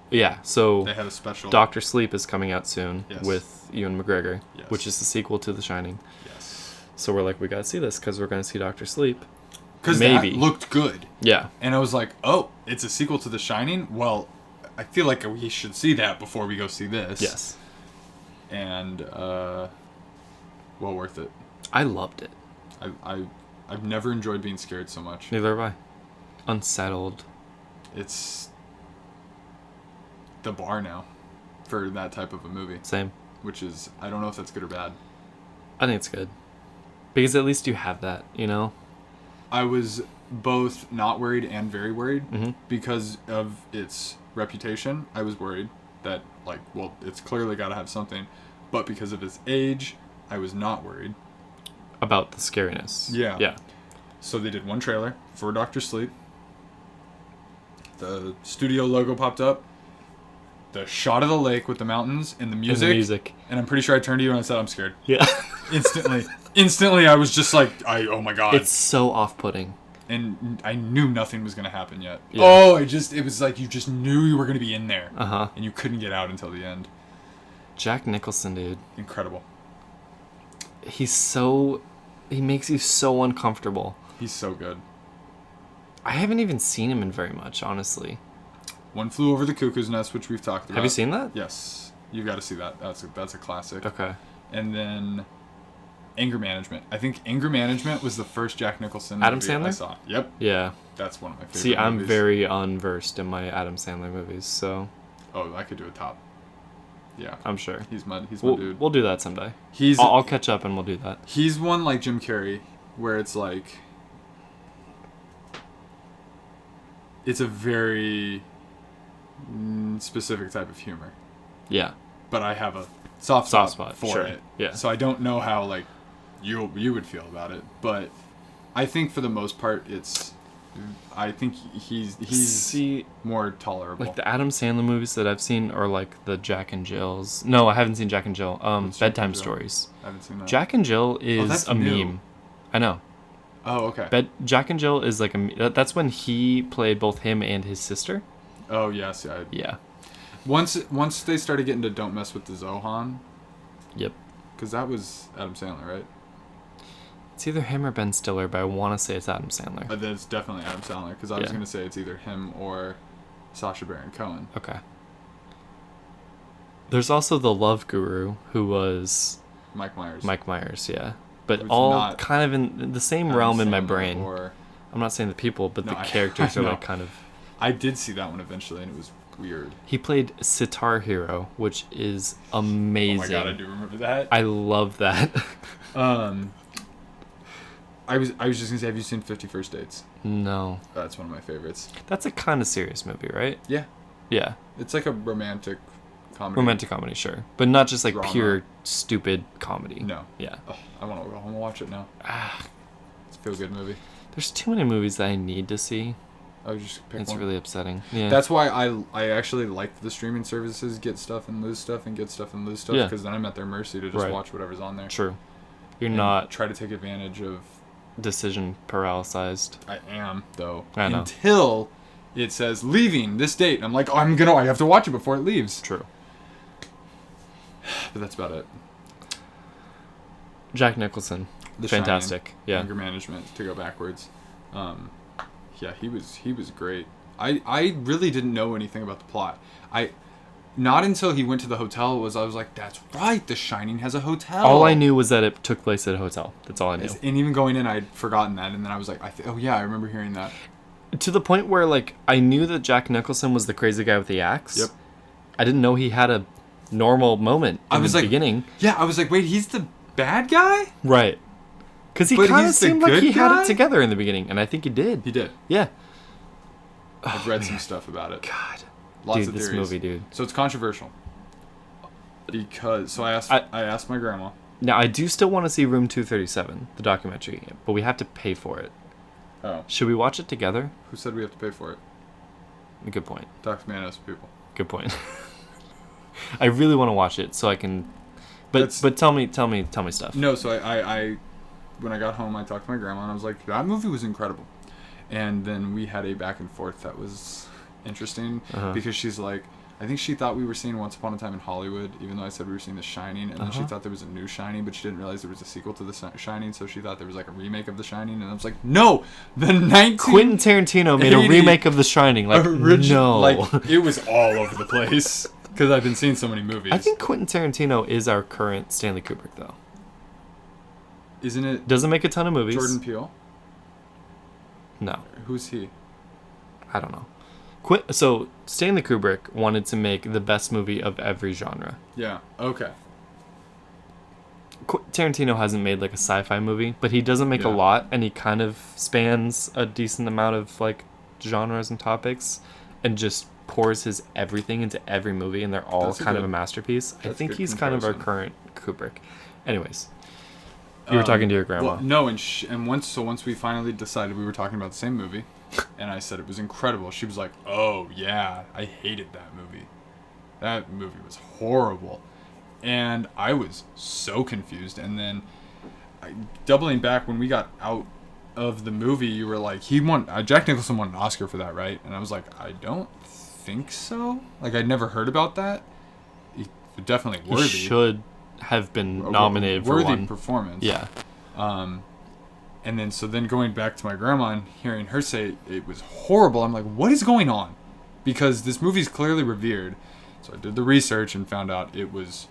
Yeah, so they had a special. Dr. Sleep is coming out soon with Ewan McGregor, which is the sequel to The Shining. Yes. So we're like, we gotta see this because we're gonna see Dr. Sleep. Because that looked good. Yeah. And I was like, oh, it's a sequel to The Shining? Well, I feel like we should see that before we go see this. Yes. and well worth it. I loved it. I've never enjoyed being scared so much. Neither have I. Unsettled. It's the bar now for that type of a movie. Same. Which is, I don't know if that's good or bad. I think it's good. Because at least you have that, you know? I was both not worried and very worried Mm-hmm. because of its reputation. I was worried that, like, well, it's clearly got to have something. But because of its age, I was not worried. About the scariness. Yeah. Yeah. So they did one trailer for Dr. Sleep. The studio logo popped up. The shot of the lake with the mountains and the music. And I'm pretty sure I turned to you and I said, I'm scared. Yeah. Instantly, I was just like, oh my God. It's so off-putting. And I knew nothing was going to happen yet. Yeah. Oh, it was like you just knew you were going to be in there. Uh-huh. And you couldn't get out until the end. Jack Nicholson, dude. Incredible. He makes you so uncomfortable. He's so good. I haven't even seen him in very much, honestly. One Flew Over the Cuckoo's Nest, which we've talked about. Have you seen that? Yes. You've got to see that. That's a classic. Okay. And then Anger Management. I think Anger Management was the first Jack Nicholson Adam movie Sandler? I saw. Yep. Yeah. That's one of my favorite See, I'm movies. very unversed in my Adam Sandler movies, so Oh, I could do a top. Yeah. I'm sure. He's my We'll, dude. we'll do that someday. I'll catch up and we'll do that. He's one like Jim Carrey, where it's like, it's a very specific type of humor. Yeah. But I have a soft spot for sure. it. Yeah. So I don't know how like you would feel about it, but I think for the most part, I think he's See, more tolerable. like the Adam Sandler movies that I've seen are like the Jack and Jill's. No, I haven't seen Jack and Jill. What's Jack Bedtime and Jill? Stories. I haven't seen that. Jack and Jill is that's a new. meme. I know. Oh, okay. Jack and Jill is like that's when he played both him and his sister. Oh, yes. Yeah. Once they started getting to Don't Mess with the Zohan, Yep. because that was Adam Sandler, right? It's either him or Ben Stiller, but I want to say it's Adam Sandler. Then it's definitely Adam Sandler, because I was Yeah. going to say it's either him or Sacha Baron Cohen. Okay. There's also the Love Guru, who was Mike Myers. Mike Myers, yeah. But Who's all not kind of in the same Adam realm in my Sandler brain. Or, I'm not saying the people, but No, the I- characters I are know. like kind of... I did see that one eventually, and it was weird. He played Sitar Hero, which is amazing. Oh my God, I do remember that. I love that. I was just gonna say, have you seen 50 First Dates? No. That's one of my favorites. That's a kind of serious movie, right? Yeah, Yeah. it's like a romantic comedy. Romantic comedy, sure. But not just like Drama. pure stupid comedy. No. Yeah. Oh, I want to go home and watch it now. It's a feel good movie. There's too many movies that I need to see. I would just pick It's one. really upsetting. Yeah. That's why I actually like the streaming services get stuff and lose stuff and get stuff and lose stuff, Yeah. because then I'm at their mercy to just Right. watch whatever's on there. True. You're And not try to take advantage of. decision paralysized. I am though. I know. Until it says leaving this date. I'm like, oh, I have to watch it before it leaves. True. But that's about it. Jack Nicholson. The Fantastic. Shining, Yeah. Anger Management, to go backwards. Yeah, he was great. I really didn't know anything about the plot. Not until he went to the hotel I was like, that's right, The Shining has a hotel. All I knew was that it took place at a hotel. That's all I knew. And even going in, I'd forgotten that, and then I was like, oh yeah, I remember hearing that. To the point where like I knew that Jack Nicholson was the crazy guy with the axe. Yep. I didn't know he had a normal moment in the beginning. Yeah, I was like, wait, he's the bad guy? Right. Because he But kind of he's the seemed like good he had guy? it together in the beginning, and I think he did. He did. Yeah. I've read some stuff about it. God. Lots Dude, of this theories. movie, dude. So it's controversial. Because I asked my grandma. Now I do still want to see Room 237, the documentary, but we have to pay for it. Oh, Should we watch it together? who said we have to pay for it? Good point. Talk to me, honest people. Good point. I really want to watch it so I can. But tell me stuff. No, so I when I got home, I talked to my grandma, and I was like, that movie was incredible. And then we had a back and forth that was interesting, because she's like, I think she thought we were seeing Once Upon a Time in Hollywood, even though I said we were seeing The Shining, and then she thought there was a new Shining, but she didn't realize there was a sequel to The Shining, so she thought there was like a remake of The Shining, and I was like, no, the 19... Quentin Tarantino made a remake of The Shining. Like, no. Like, it was all over the place. Because I've been seeing so many movies. I think Quentin Tarantino is our current Stanley Kubrick, though. Isn't it? Doesn't make a ton of movies. Jordan Peele? No. Who's he? I don't know. So Stanley Kubrick wanted to make the best movie of every genre. Yeah. Okay. Tarantino hasn't made like a sci-fi movie, but he doesn't make a lot, and he kind of spans a decent amount of like genres and topics, and just pours his everything into every movie, and they're all kind of a masterpiece. I think he's kind of our current Kubrick. Anyways, you were talking to your grandma. Well, no, and once we finally decided we were talking about the same movie, and I said it was incredible, she was like, "Oh yeah, I hated that movie. That movie was horrible." And I was so confused. And then, doubling back, when we got out of the movie, you were like, Jack Nicholson won an Oscar for that, right? And I was like, I don't think so. Like, I'd never heard about that. He definitely worthy. He should have been nominated for one. Worthy performance. Yeah. And then going back to my grandma and hearing her say it was horrible, I'm like, what is going on? Because this movie's clearly revered. So I did the research and found out it was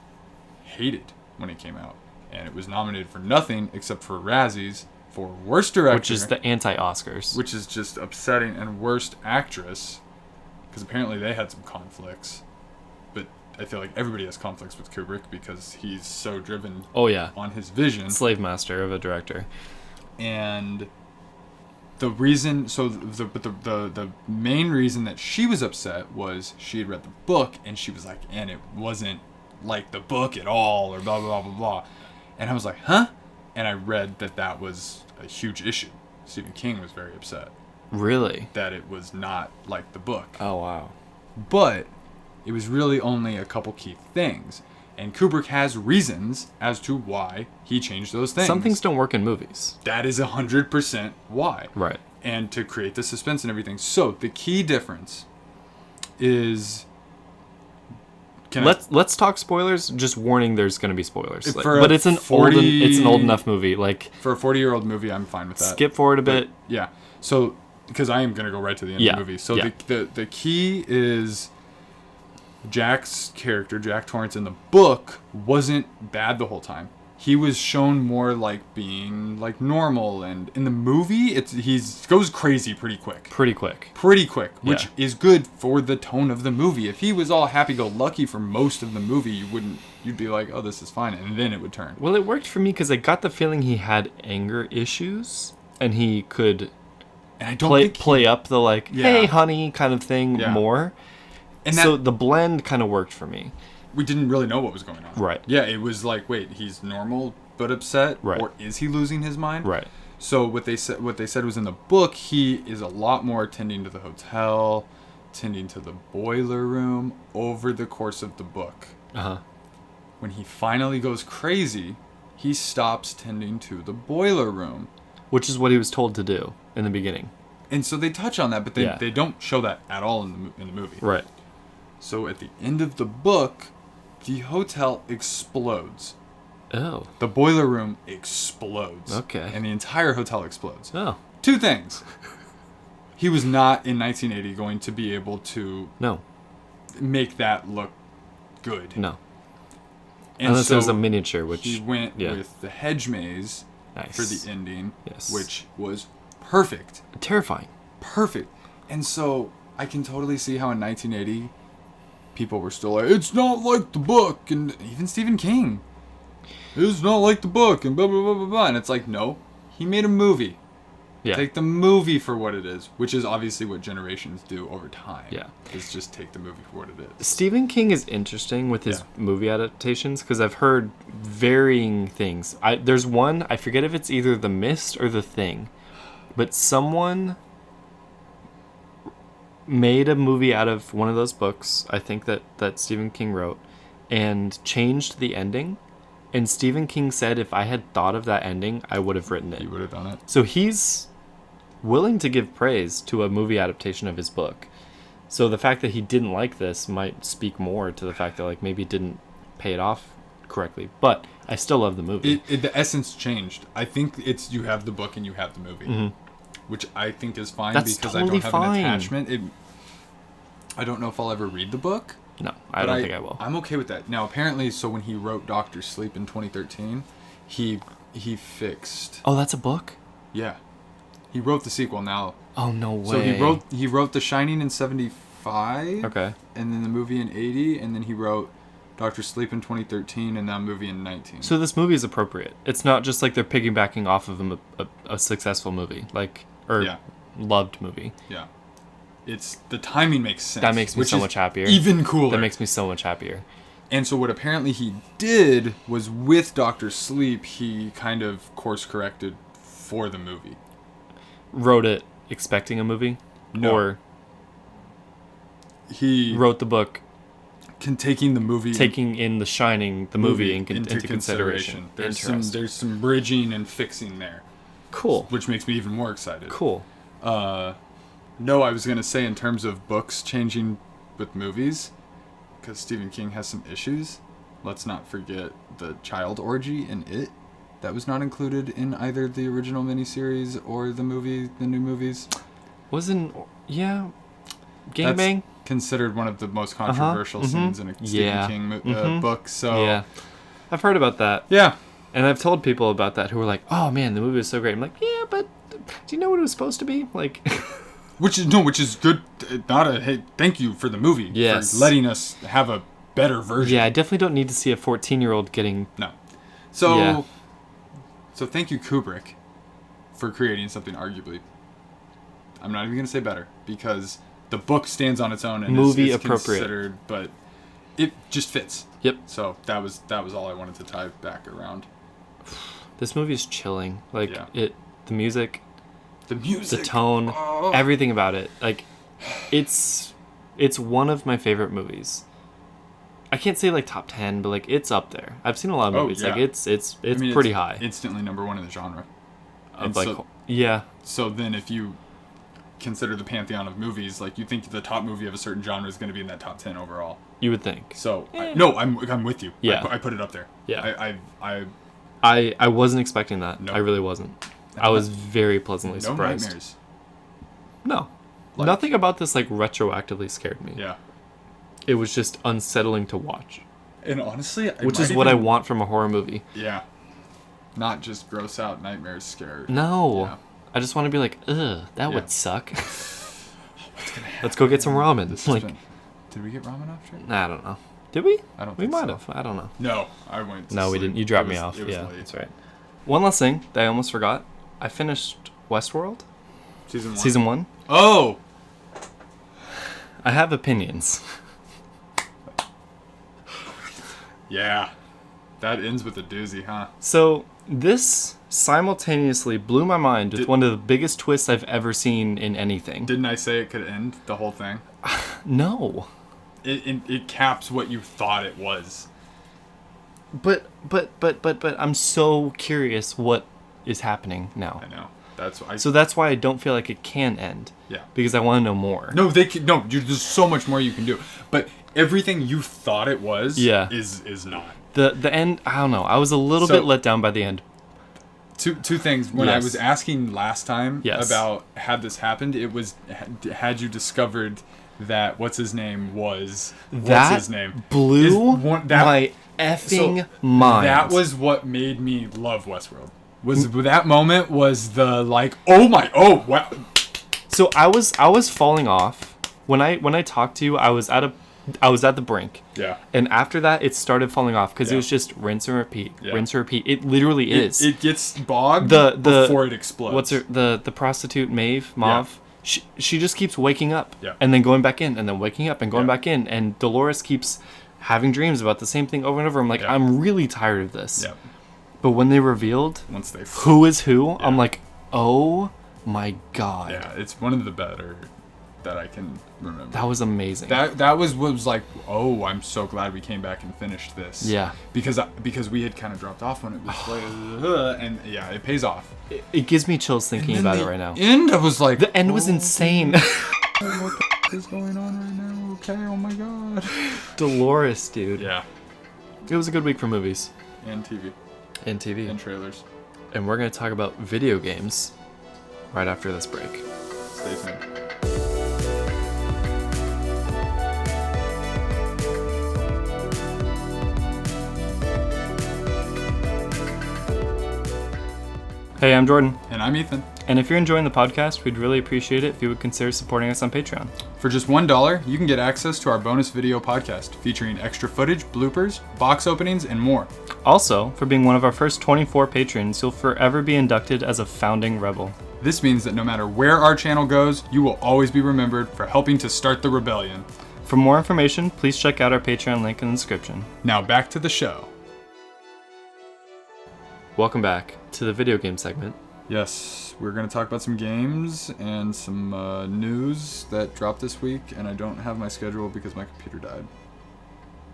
hated when it came out, and it was nominated for nothing except for Razzies for worst director, which is the anti-Oscars, which is just upsetting, and worst actress, because apparently they had some conflicts. But I feel like everybody has conflicts with Kubrick because he's so driven on his vision, slave master of a director. And the reason, the main reason that she was upset was she had read the book, and she was like, and it wasn't like the book at all, or blah blah blah blah blah. And I was like, huh? And I read that was a huge issue. Stephen King was very upset. Really? That it was not like the book. Oh wow. But it was really only a couple key things, and Kubrick has reasons as to why he changed those things. Some things don't work in movies. That is 100% why. Right. And to create the suspense and everything. So the key difference is. Let's talk spoilers. Just warning, there's going to be spoilers. But it's an old enough movie. Like, for a 40-year-old movie, I'm fine with that. Skip forward a bit. Yeah. So because I am going to go right to the end of the movie. So the key is Jack's character, Jack Torrance, in the book wasn't bad the whole time. He was shown more like being like normal, and in the movie, he goes crazy pretty quick. Which is good for the tone of the movie. If he was all happy-go-lucky for most of the movie, you'd be like, oh, this is fine, and then it would turn. Well, it worked for me because I got the feeling he had anger issues, and he could play up the like, hey, honey, kind of thing more. And so the blend kind of worked for me. We didn't really know what was going on. Right. Yeah, it was like, wait, he's normal but upset? Right. Or is he losing his mind? Right. So what they said was in the book, he is a lot more tending to the hotel, tending to the boiler room over the course of the book. Uh-huh. When he finally goes crazy, he stops tending to the boiler room. Which is what he was told to do in the beginning. And so they touch on that, but they don't show that at all in the movie. Right. So at the end of the book, the hotel explodes. Oh. The boiler room explodes. Okay. And the entire hotel explodes. Oh. Two things. He was not in 1980 going to be able to make that look good. No. And unless so there's a miniature, which he went with the hedge maze for the ending, yes, which was perfect. Terrifying. Perfect. And so I can totally see how in 1980 people were still like, it's not like the book, and even Stephen King, it's not like the book, and blah blah blah blah blah. And it's like, no, he made a movie. Yeah. Take the movie for what it is, which is obviously what generations do over time. Yeah. Is just take the movie for what it is. Stephen King is interesting with his movie adaptations because I've heard varying things. There's one, I forget if it's either The Mist or The Thing, but someone made a movie out of one of those books, I think that Stephen King wrote, and changed the ending. And Stephen King said if I had thought of that ending, I would have written it. He would have done it. So he's willing to give praise to a movie adaptation of his book. So the fact that he didn't like this might speak more to the fact that like maybe it didn't pay it off correctly. But I still love the movie. The essence changed. I think it's you have the book and you have the movie. Mm-hmm. Which I think is fine. That's because totally I don't have an attachment. I don't know if I'll ever read the book. No, I don't think I will. I'm okay with that. Now, apparently, so when he wrote Doctor Sleep in 2013, he fixed. Oh, that's a book? Yeah, he wrote the sequel now. Oh, no way. So he wrote The Shining in 75. Okay. And then the movie in 80, and then he wrote Doctor Sleep in 2013, and that movie in 19. So this movie is appropriate. It's not just like they're piggybacking off of a successful movie, loved movie. Yeah. It's the timing makes sense. That makes me so much happier. Even cooler. That makes me so much happier. And so what apparently he did was with Doctor Sleep, he kind of course corrected for the movie. Wrote it expecting a movie? No. Or he wrote the book taking in The Shining, the movie into consideration. There's some bridging and fixing there. Cool. Which makes me even more excited. Cool. No, I was going to say in terms of books changing with movies, because Stephen King has some issues, let's not forget the child orgy in It. That was not included in either the original miniseries or the new movies. Gangbang? That's considered one of the most controversial scenes in a Stephen King book. So yeah, I've heard about that. Yeah. And I've told people about that who were like, oh man, the movie was so great. I'm like, yeah, but do you know what it was supposed to be? Like... Which is good. Hey, thank you for the movie. Yes. For letting us have a better version. Yeah, I definitely don't need to see a 14-year-old getting... No. So thank you, Kubrick, for creating something arguably... I'm not even going to say better, because the book stands on its own and movie is appropriate. Considered, but it just fits. Yep. So that was all I wanted to tie back around. This movie is chilling. The music... the tone, everything about it. Like, it's one of my favorite movies. I can't say like top 10, but like it's up there. I've seen a lot of movies. Yeah. Like it's pretty high. Instantly number one in the genre. So then if you consider the pantheon of movies, like you think the top movie of a certain genre is going to be in that top 10 overall. You would think. So I'm with you. Yeah. I put it up there. Yeah. I wasn't expecting that. No. I really wasn't. I was very pleasantly surprised. No nightmares. No. Nothing about this like retroactively scared me. Yeah. It was just unsettling to watch. And honestly, which is what I want from a horror movie. Yeah. Not just gross out nightmares scared. No. Yeah. I just want to be like, ugh, that would suck. Let's go get some ramen. Did we get ramen off trip? I don't know. Did we? I don't think we might so. have. I don't know. No, I went to No, we sleep. didn't. You dropped me off. Yeah, late. that's right. One last thing that I almost forgot. I finished Westworld. Season 1? Oh! I have opinions. Yeah. That ends with a doozy, huh? So, this simultaneously blew my mind with one of the biggest twists I've ever seen in anything. Didn't I say it could end the whole thing? No. It caps what you thought it was. But I'm so curious what is happening now. I know. So that's why I don't feel like it can end. Yeah. Because I want to know more. No, there's so much more you can do. But everything you thought it was is not. The end, I don't know. I was a little bit let down by the end. Two things. When I was asking last time about had this happened, it was had you discovered that what's his name blew my effing mind. That was what made me love Westworld. That moment was the like, oh wow. So I was falling off when I talked to you. I was at the brink. Yeah. And after that, it started falling off because it was just rinse and repeat, rinse and repeat. It literally is. It gets bogged before it explodes. What's her the prostitute Mauve? Yeah. She just keeps waking up Yeah. and then going back in and then waking up and going back in, and Dolores keeps having dreams about the same thing over and over. I'm like, I'm really tired of this. Yeah. But when they revealed who is who, I'm like, oh my god. Yeah, it's one of the better that I can remember. That was amazing. That was what was like, oh, I'm so glad we came back and finished this. Yeah. Because we had kind of dropped off when it was like, and yeah, it pays off. It gives me chills thinking about it right now. End, I was like, the end was insane. What the is going on right now? Okay, oh my god. Dolores, dude. Yeah. It was a good week for movies. And TV. And TV. And trailers. And we're going to talk about video games right after this break. Stay tuned. Hey, I'm Jordan. And I'm Ethan. And if you're enjoying the podcast, we'd really appreciate it if you would consider supporting us on Patreon. For just $1, you can get access to our bonus video podcast featuring extra footage, bloopers, box openings, and more. Also, for being one of our first 24 patrons, you'll forever be inducted as a founding rebel. This means that no matter where our channel goes, you will always be remembered for helping to start the rebellion. For more information, please check out our Patreon link in the description. Now back to the show. Welcome back to the video game segment. Yes, we're going to talk about some games and some news that dropped this week, and I don't have my schedule because my computer died.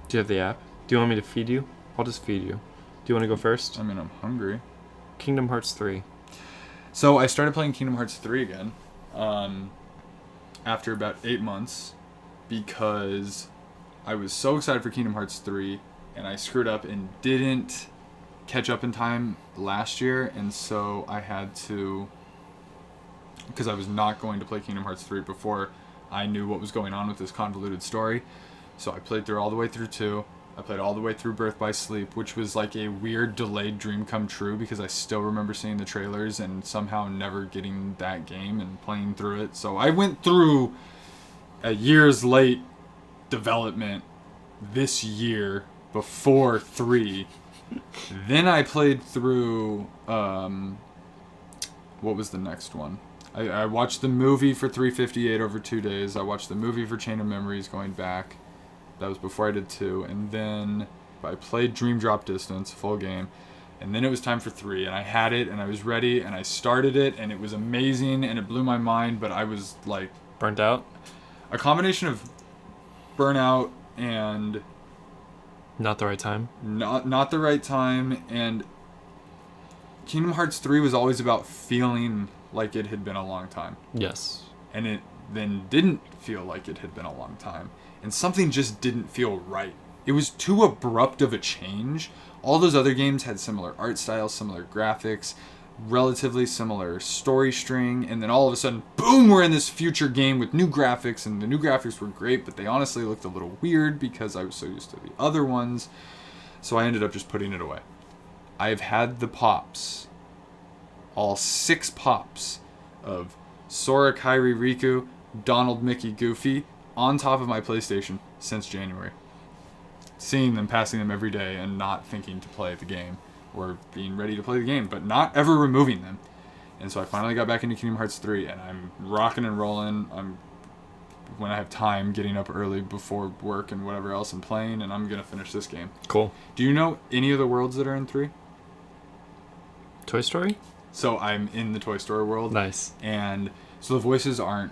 Do you have the app? Do you want me to feed you? I'll just feed you. Do you want to go first? I mean, I'm hungry. Kingdom Hearts 3. So I started playing Kingdom Hearts 3 again after about 8 months because I was so excited for Kingdom Hearts 3 and I screwed up and didn't catch up in time last year, and so I had to, because I was not going to play Kingdom Hearts 3 before I knew what was going on with this convoluted story. So I played through all the way through 2. I played all the way through Birth by Sleep, which was like a weird delayed dream come true because I still remember seeing the trailers and somehow never getting that game and playing through it. So I went through a year's late development this year before 3. Then I played through, what was the next one? I watched the movie for 358 over 2 days. I watched the movie for Chain of Memories going back. That was before I did 2. And then I played Dream Drop Distance, full game. And then it was time for 3. And I had it, and I was ready, and I started it, and it was amazing, and it blew my mind. But I was, like... Burnt out? A combination of burnout and... Not the right time? Not the right time, and Kingdom Hearts 3 was always about feeling like it had been a long time. Yes. And it then didn't feel like it had been a long time. And something just didn't feel right. It was too abrupt of a change. All those other games had similar art styles, similar graphics, relatively similar story string, and then all of a sudden, boom, we're in this future game with new graphics, and the new graphics were great, but they honestly looked a little weird because I was so used to the other ones, so I ended up just putting it away. I've had the pops, all 6 pops of Sora, Kairi, Riku, Donald, Mickey, Goofy, on top of my PlayStation since January. Seeing them, passing them every day, and not thinking to play the game. Or being ready to play the game, but not ever removing them. And so I finally got back into Kingdom Hearts 3, and I'm rocking and rolling. I'm, when I have time, getting up early before work and whatever else, and playing, and I'm going to finish this game. Cool. Do you know any of the worlds that are in 3? Toy Story? So I'm in the Toy Story world. Nice. And so the voices aren't,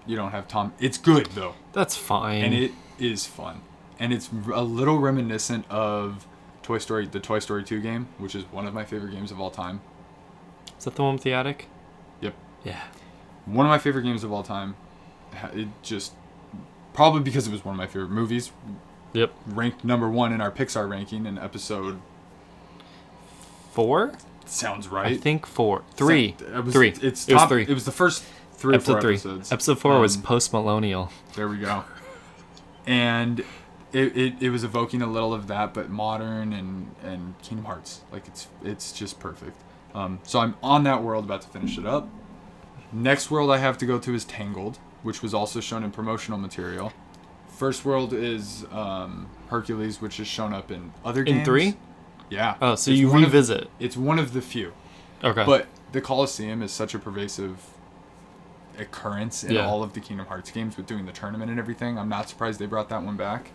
you don't have Tom. It's good, though. That's fine. And it is fun. And it's a little reminiscent of the Toy Story 2 game, which is one of my favorite games of all time. Is that the one with the attic? Yep. Yeah. One of my favorite games of all time. It just, probably because it was one of my favorite movies. Yep. Ranked number 1 in our Pixar ranking in episode 4? Sounds right. I think 4. 3. It was, 3. It was 3. It was the first 3 episode or 4 3. episodes. Episode 4 was post-millennial. There we go. And it was evoking a little of that, but modern and Kingdom Hearts. Like, it's just perfect. So I'm on that world, about to finish it up. Next world I have to go to is Tangled, which was also shown in promotional material. First world is Hercules, which has shown up in other games. In 3? Yeah. Oh, so you revisit. It's one of the few. Okay. But the Colosseum is such a pervasive occurrence in all of the Kingdom Hearts games with doing the tournament and everything. I'm not surprised they brought that one back.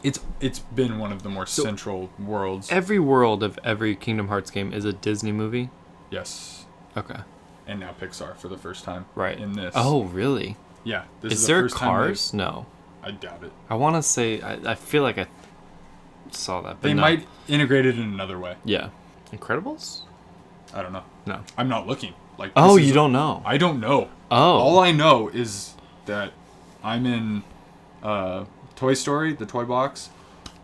It's been one of the more central worlds. Every world of every Kingdom Hearts game is a Disney movie? Yes. Okay. And now Pixar for the first time. Right. In this. Oh, really? Yeah. This is the there first Cars? No. I doubt it. I want to say, I feel like I saw that, but they might integrate it in another way. Yeah. Incredibles? I don't know. No. I'm not looking. Like. Oh, you don't know? I don't know. Oh. All I know is that I'm in Toy Story, the toy box,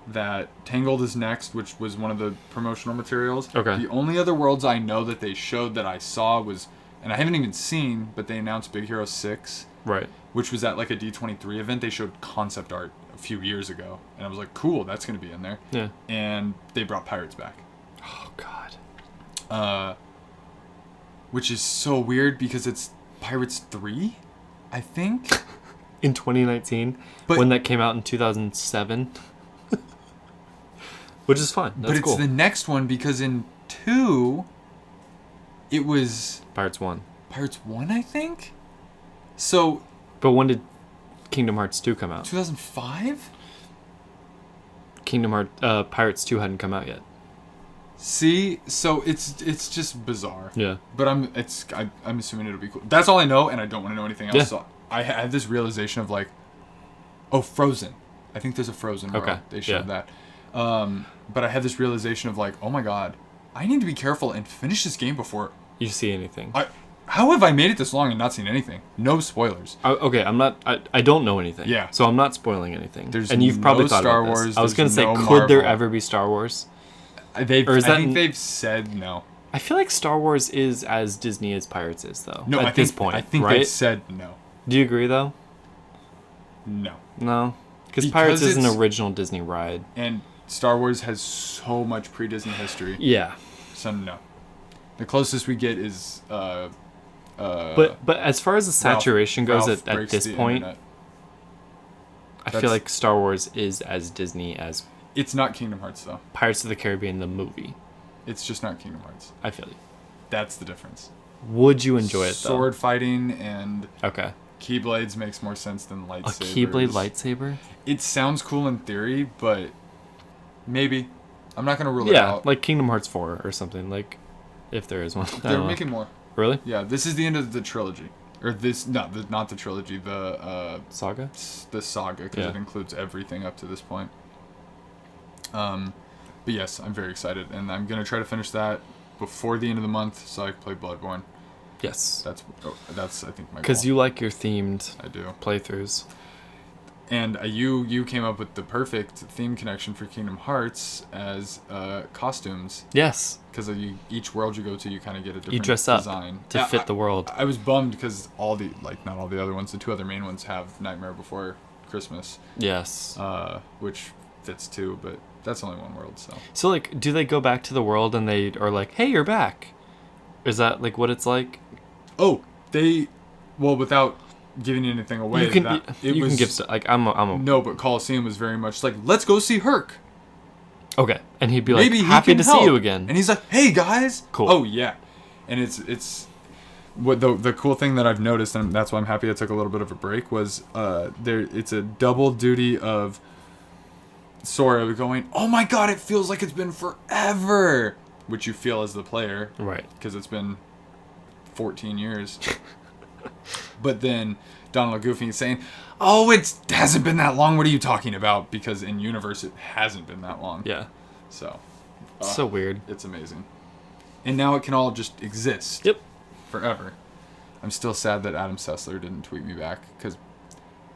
that Tangled is next, which was one of the promotional materials. Okay. The only other worlds I know that they showed that I saw was, and I haven't even seen, but they announced Big Hero 6. Right. Which was at like a D23 event. They showed concept art a few years ago. And I was like, cool, that's going to be in there. Yeah. And they brought Pirates back. Oh, God. which is so weird because it's Pirates 3, I think. In 2019, But- when that came out in 2007. Which is fun. That's but it's cool. the next one because in 2, it was Pirates 1. Pirates 1, I think? So, But when did Kingdom Hearts 2 come out? 2005? Pirates 2 hadn't come out yet. See? So, it's just bizarre. Yeah. But I'm assuming it'll be cool. That's all I know, and I don't want to know anything else. Yeah. So I had this realization of like, oh, Frozen. I think there's a Frozen world. Okay. They showed Yeah. that. But I had this realization of like, oh my god, I need to be careful and finish this game before. You see anything? How have I made it this long and not seen anything? No spoilers. Okay, I'm not. I don't know anything. Yeah. So I'm not spoiling anything. There's you've probably no thought Star about this. Wars, I was gonna there's say, no could there Marvel. ever be Star Wars? I that- think they've said no. I feel like Star Wars is as Disney as Pirates is, though. No, at this point, I think right? they've said no. Do you agree, though? No. No, because Because Pirates is an it's- original Disney ride. And Star Wars has so much pre-Disney history. Yeah, So no. The closest we get is but as far as the saturation goes Ralph at breaks this the point, internet. I That's- feel like Star Wars is as Disney as It's not Kingdom Hearts though. Pirates of the Caribbean the movie. It's just not Kingdom Hearts. I feel you. That's the difference. Would you enjoy it though? Sword fighting and Okay. keyblades makes more sense than lightsabers. A Keyblade lightsaber? It sounds cool in theory, but maybe. I'm not gonna rule it Yeah, out. like Kingdom Hearts 4 or something, like if there is one. I They're don't know. making more. Really? Yeah, this is the end of the trilogy, or this not the trilogy, Saga? the saga, because Yeah. it includes everything up to this point. But yes, I'm very excited, and I'm gonna try to finish that before the end of the month, so I can play Bloodborne. Yes. That's I think my Because goal. you like your themed I do. playthroughs. And you came up with the perfect theme connection for Kingdom Hearts as costumes, Yes. because each world you go to, you kind of get a different You dress up design to Yeah, fit the world. I was bummed because not all the other ones, the two other main ones have Nightmare Before Christmas, Yes. which fits too, but that's only one world, so. So, like, do they go back to the world and they are like, hey, you're back? Is that, like, what it's like? Oh, without giving anything away, you can, it you was, can give stuff. Like, I'm a... No, but Coliseum was very much like, let's go see Herc. Okay. And he'd be like, Maybe he happy can to help. see you again. And he's like, hey, guys. Cool. Oh, yeah. And it's what the cool thing that I've noticed, and that's why I'm happy I took a little bit of a break, was it's a double duty of Sora going, oh my god, it feels like it's been forever, which you feel as the player, Right. because it's been 14 years. But then Donald Goofy is saying, oh, it hasn't been that long, what are you talking about? Because in universe it hasn't been that long. Yeah. So So weird. it's amazing. And now it can all just exist. Yep. Forever. I'm still sad that Adam Sessler didn't tweet me back, because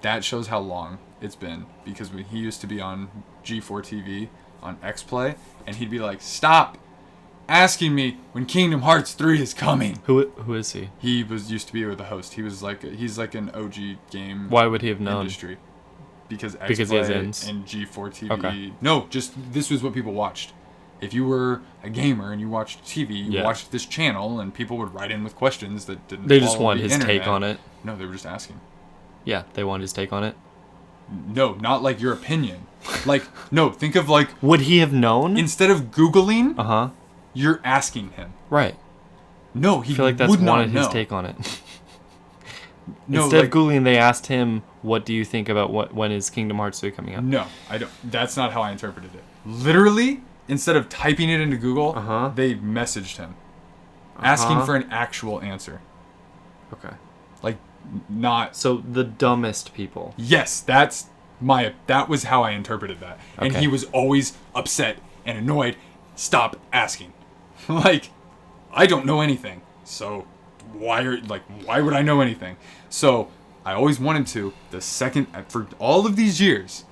that shows how long it's been. Because when he used to be on G4 TV on X-Play, and he'd be like, stop asking me when Kingdom Hearts 3 is coming. Who is he? He used to be the host. He's like an OG game Why would he have known? industry. Because Because he has X-Play ins. and G4 TV. Okay. No, just this was what people watched. If you were a gamer and you watched TV, you watched this channel, and people would write in with questions that didn't. They just follow want the his internet. take on it. No, they were just asking. Yeah, they want his take on it. No, not like your opinion. Like, no, think of like Would he have known? instead of Googling, Uh-huh. you're asking him. Right. No, he I feel like that's would not wanted his know. take on it. No, Instead like, of Googling, they asked him, what do you think about when is Kingdom Hearts 3 coming out? no, I don't. That's not how I interpreted it. Literally, instead of typing it into Google, Uh-huh. they messaged him, asking Uh-huh. for an actual answer. Okay. Like, not. So the dumbest people. Yes, that was how I interpreted that. And Okay. he was always upset and annoyed. Stop asking. Like, I don't know anything. So why would I know anything? So I always wanted to, for all of these years,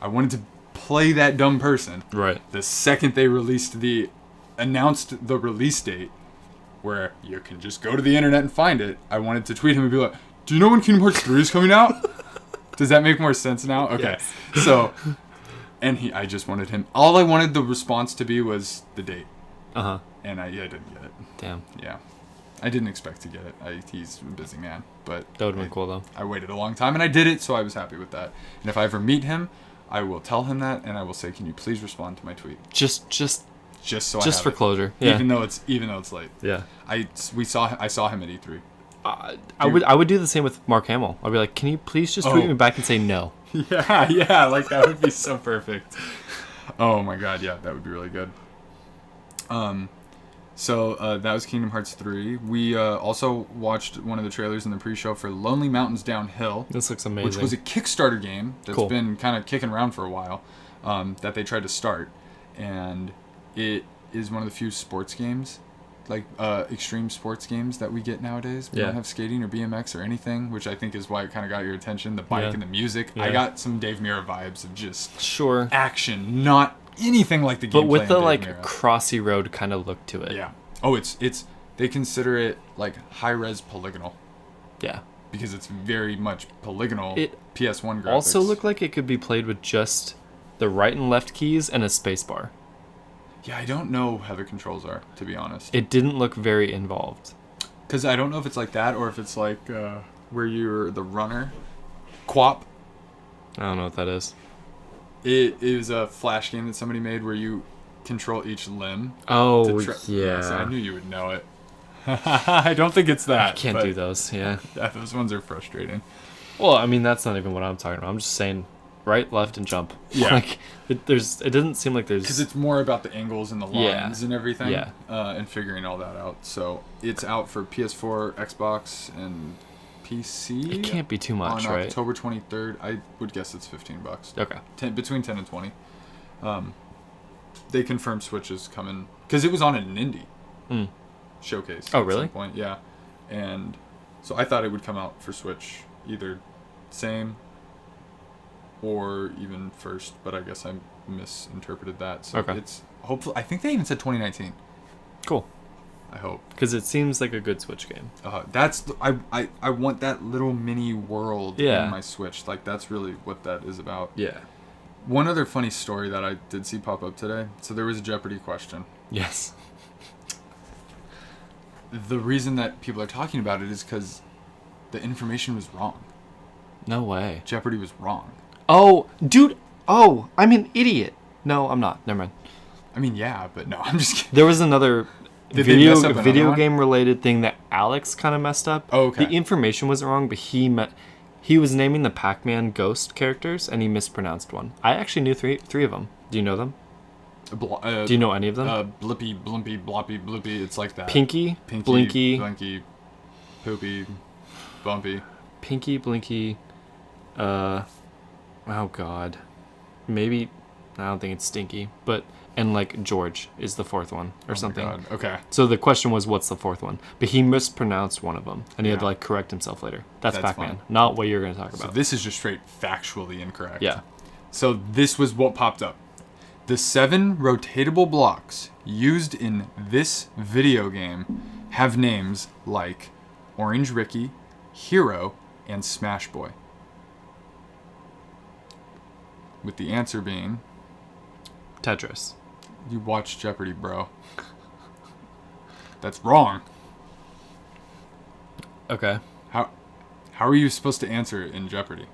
I wanted to play that dumb person. Right. The second they announced the release date, where you can just go to the internet and find it, I wanted to tweet him and be like, do you know when Kingdom Hearts 3 is coming out? Does that make more sense now? Okay. Yes. So, I just wanted him. All I wanted the response to be was the date. Uh-huh. and I didn't get it. Damn. Yeah. I didn't expect to get it. He's a busy man, but That would have been cool, though. I waited a long time, and I did it, so I was happy with that. And if I ever meet him, I will tell him that, and I will say, "Can you please respond to my tweet?" Just so I just have for it. closure. Yeah. Even though it's late. Yeah. I saw him at E3. I would do the same with Mark Hamill. I'd be like, "Can you please just tweet me back and say no?" Yeah, like that would be so perfect. Oh my god, yeah, that would be really good. So that was Kingdom Hearts 3. We also watched one of the trailers in the pre-show for Lonely Mountains Downhill. This looks amazing. Which was a Kickstarter game that's been kind of kicking around for a while, that they tried to start. And it is one of the few sports games, like extreme sports games that we get nowadays. We don't have skating or BMX or anything, which I think is why it kind of got your attention. The bike and the music. Yeah. I got some Dave Mirra vibes of just action, not anything like the gameplay. But with the like crossy road kind of look to it. Yeah. Oh, it's they consider it like high-res polygonal. Yeah. Because it's very much polygonal. PS1 graphics. Also looked like it could be played with just the right and left keys and a space bar. Yeah, I don't know how the controls are, to be honest. It didn't look very involved. Because I don't know if it's like that or if it's like where you're the runner. QWOP. I don't know what that is. It is a Flash game that somebody made where you control each limb. Oh, yeah. So I knew you would know it. I don't think it's that. I can't do those, yeah. Those ones are frustrating. Well, I mean, that's not even what I'm talking about. I'm just saying right, left, and jump. Yeah. Like, it doesn't seem like there's... Because it's more about the angles and the lines and everything. Yeah. And figuring all that out. So it's out for PS4, Xbox, and PC. It can't be too much, on right? October 23rd. I would guess it's $15. Okay. Between 10 and 20. They confirmed Switch is coming. Because it was on an indie showcase. Oh, really? At some point. Yeah. And so I thought it would come out for Switch either same or even first, but I guess I misinterpreted that. So it's hopefully, I think they even said 2019. Cool. I hope. Because it seems like a good Switch game. I want that little mini world in my Switch. Like, that's really what that is about. Yeah. One other funny story that I did see pop up today. So there was a Jeopardy question. Yes. The reason that people are talking about it is because the information was wrong. No way. Jeopardy was wrong. Oh, dude. Oh, I'm an idiot. No, I'm not. Never mind. I mean, yeah, but no, I'm just kidding. There was another Did they mess up video game related thing that Alex kind of messed up. Oh, okay. The information wasn't wrong, but he was naming the Pac-Man ghost characters and he mispronounced one. I actually knew three of them. Do you know them? Do you know any of them? Blippy, Blumpy, Bloppy, Bloopy. It's like that. Pinky, Blinky, Poopy, Bumpy. Pinky, Blinky. Oh God, maybe I don't think it's Stinky, but and like George is the fourth one or something. God. Okay. So the question was, what's the fourth one? But he mispronounced one of them, and he had to like correct himself later. That's Pac-Man, fine. not what you're going to talk about. So this is just straight factually incorrect. Yeah. So this was what popped up. The 7 rotatable blocks used in this video game have names like Orange Ricky, Hero, and Smash Boy. With the answer being... Tetris. You watch Jeopardy, bro. That's wrong. Okay. How are you supposed to answer it in Jeopardy?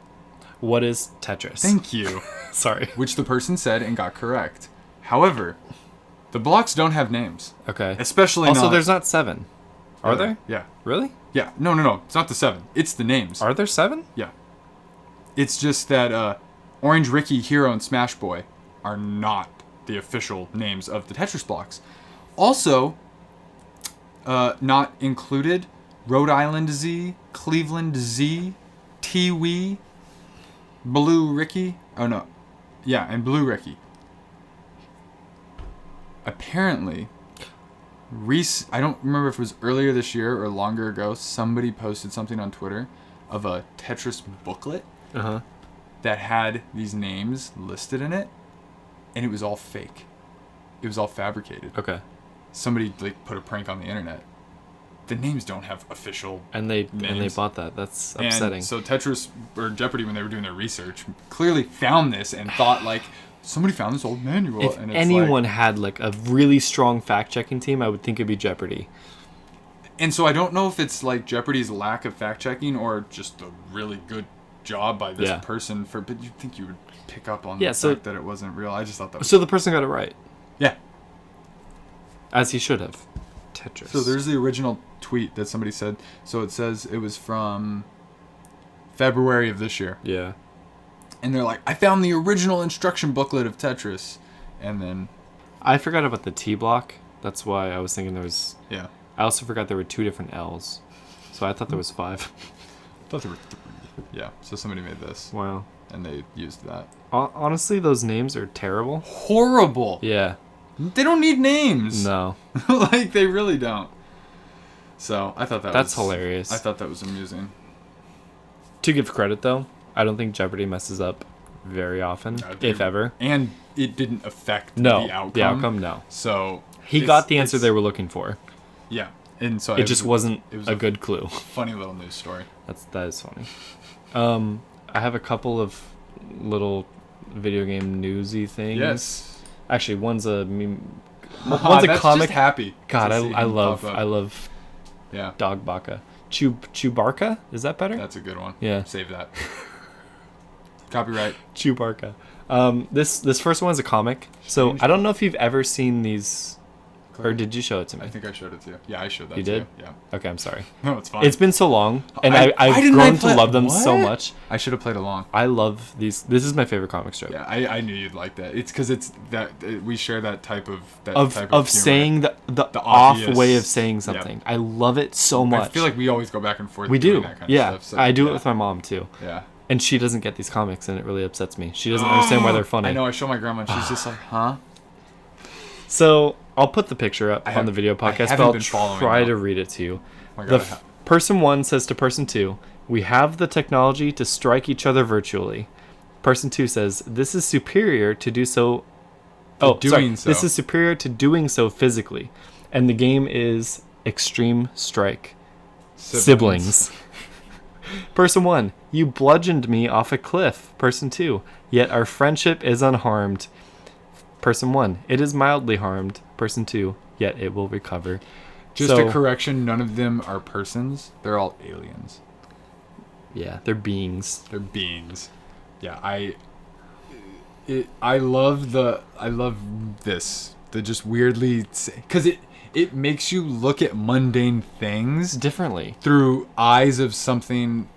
What is Tetris? Thank you. Sorry. Which the person said and got correct. However, the blocks don't have names. Okay. Especially also, not... there's not 7. Are there? Yeah. Really? Yeah. No. It's not the 7. It's the names. Are there 7? Yeah. It's just that Orange Ricky, Hero, and Smash Boy are not the official names of the Tetris blocks. Also, not included, Rhode Island Z, Cleveland Z, T-Wee, Blue Ricky. Oh, no. Yeah, and Blue Ricky. Apparently, I don't remember if it was earlier this year or longer ago, somebody posted something on Twitter of a Tetris booklet that had these names listed in it, and it was all fake. It was all fabricated. Okay. Somebody like put a prank on the internet. the names don't have official And they names. bought that. That's upsetting. And so Tetris or Jeopardy, when they were doing their research, clearly found this and thought like, somebody found this old manual. If and it's anyone like, had like a really strong fact-checking team, I would think it'd be Jeopardy. and so I don't know if it's like Jeopardy's lack of fact checking or just a really good job by this person but you'd think you would pick up on the fact that it wasn't real. I just thought that was... So the person got it right. Yeah. As he should have. Tetris. So there's the original tweet that somebody said. So it says it was from February of this year. Yeah. And they're like, I found the original instruction booklet of Tetris. And then... I forgot about the T block. That's why I was thinking there was... Yeah. I also forgot there were 2 different L's. So I thought there was 5. I thought there were 3. Yeah. So somebody made this. Wow. And they used that. Honestly, those names are terrible. Horrible. Yeah. They don't need names. No. Like, they really don't. So, I thought That's hilarious. I thought that was amusing. To give credit, though, I don't think Jeopardy messes up very often, if ever. And it didn't affect the outcome. The outcome, no. So... He got the answer they were looking for. Yeah. And so it just wasn't was a good clue. Funny little news story. That is funny. I have a couple of little video game newsy things. Yes. Actually, one's a meme. One's a comic. Just happy. God, I love. Yeah. Dog Baka. Chewbarca? Is that better? That's a good one. Yeah. Save that. Copyright. Chewbarca. This first one is a comic. So I don't know if you've ever seen these. Or did you show it to me? I think I showed it to you. Yeah, I showed that you to did? you. Yeah. Okay, I'm sorry. No, it's fine. It's been so long, and I've grown to love them so much. I should have played along. I love these. This is my favorite comic strip. Yeah, I knew you'd like that. It's because it's that we share that type of saying the off obvious way of saying something. Yeah. I love it so much. I feel like we always go back and forth. We do. That kind of stuff, so, I do it with my mom too. Yeah. And she doesn't get these comics, and it really upsets me. She doesn't understand why they're funny. I know. I show my grandma, and she's just like, "Huh?" So I'll put the picture up on the video podcast, but I'll try to read it to you. Person 1 says to person 2, "We have the technology to strike each other virtually." Person 2 says, "This is superior to do so." This is superior to doing so physically, and the game is Extreme Strike. Siblings. Person 1, "You bludgeoned me off a cliff." Person 2, "Yet our friendship is unharmed." Person 1, "It is mildly harmed." Person 2, "Yet it will recover." Just a correction, none of them are persons. They're all aliens. Yeah, they're beings. They're beings. Yeah, I love this. The just weirdly, because it makes you look at mundane things differently through eyes of something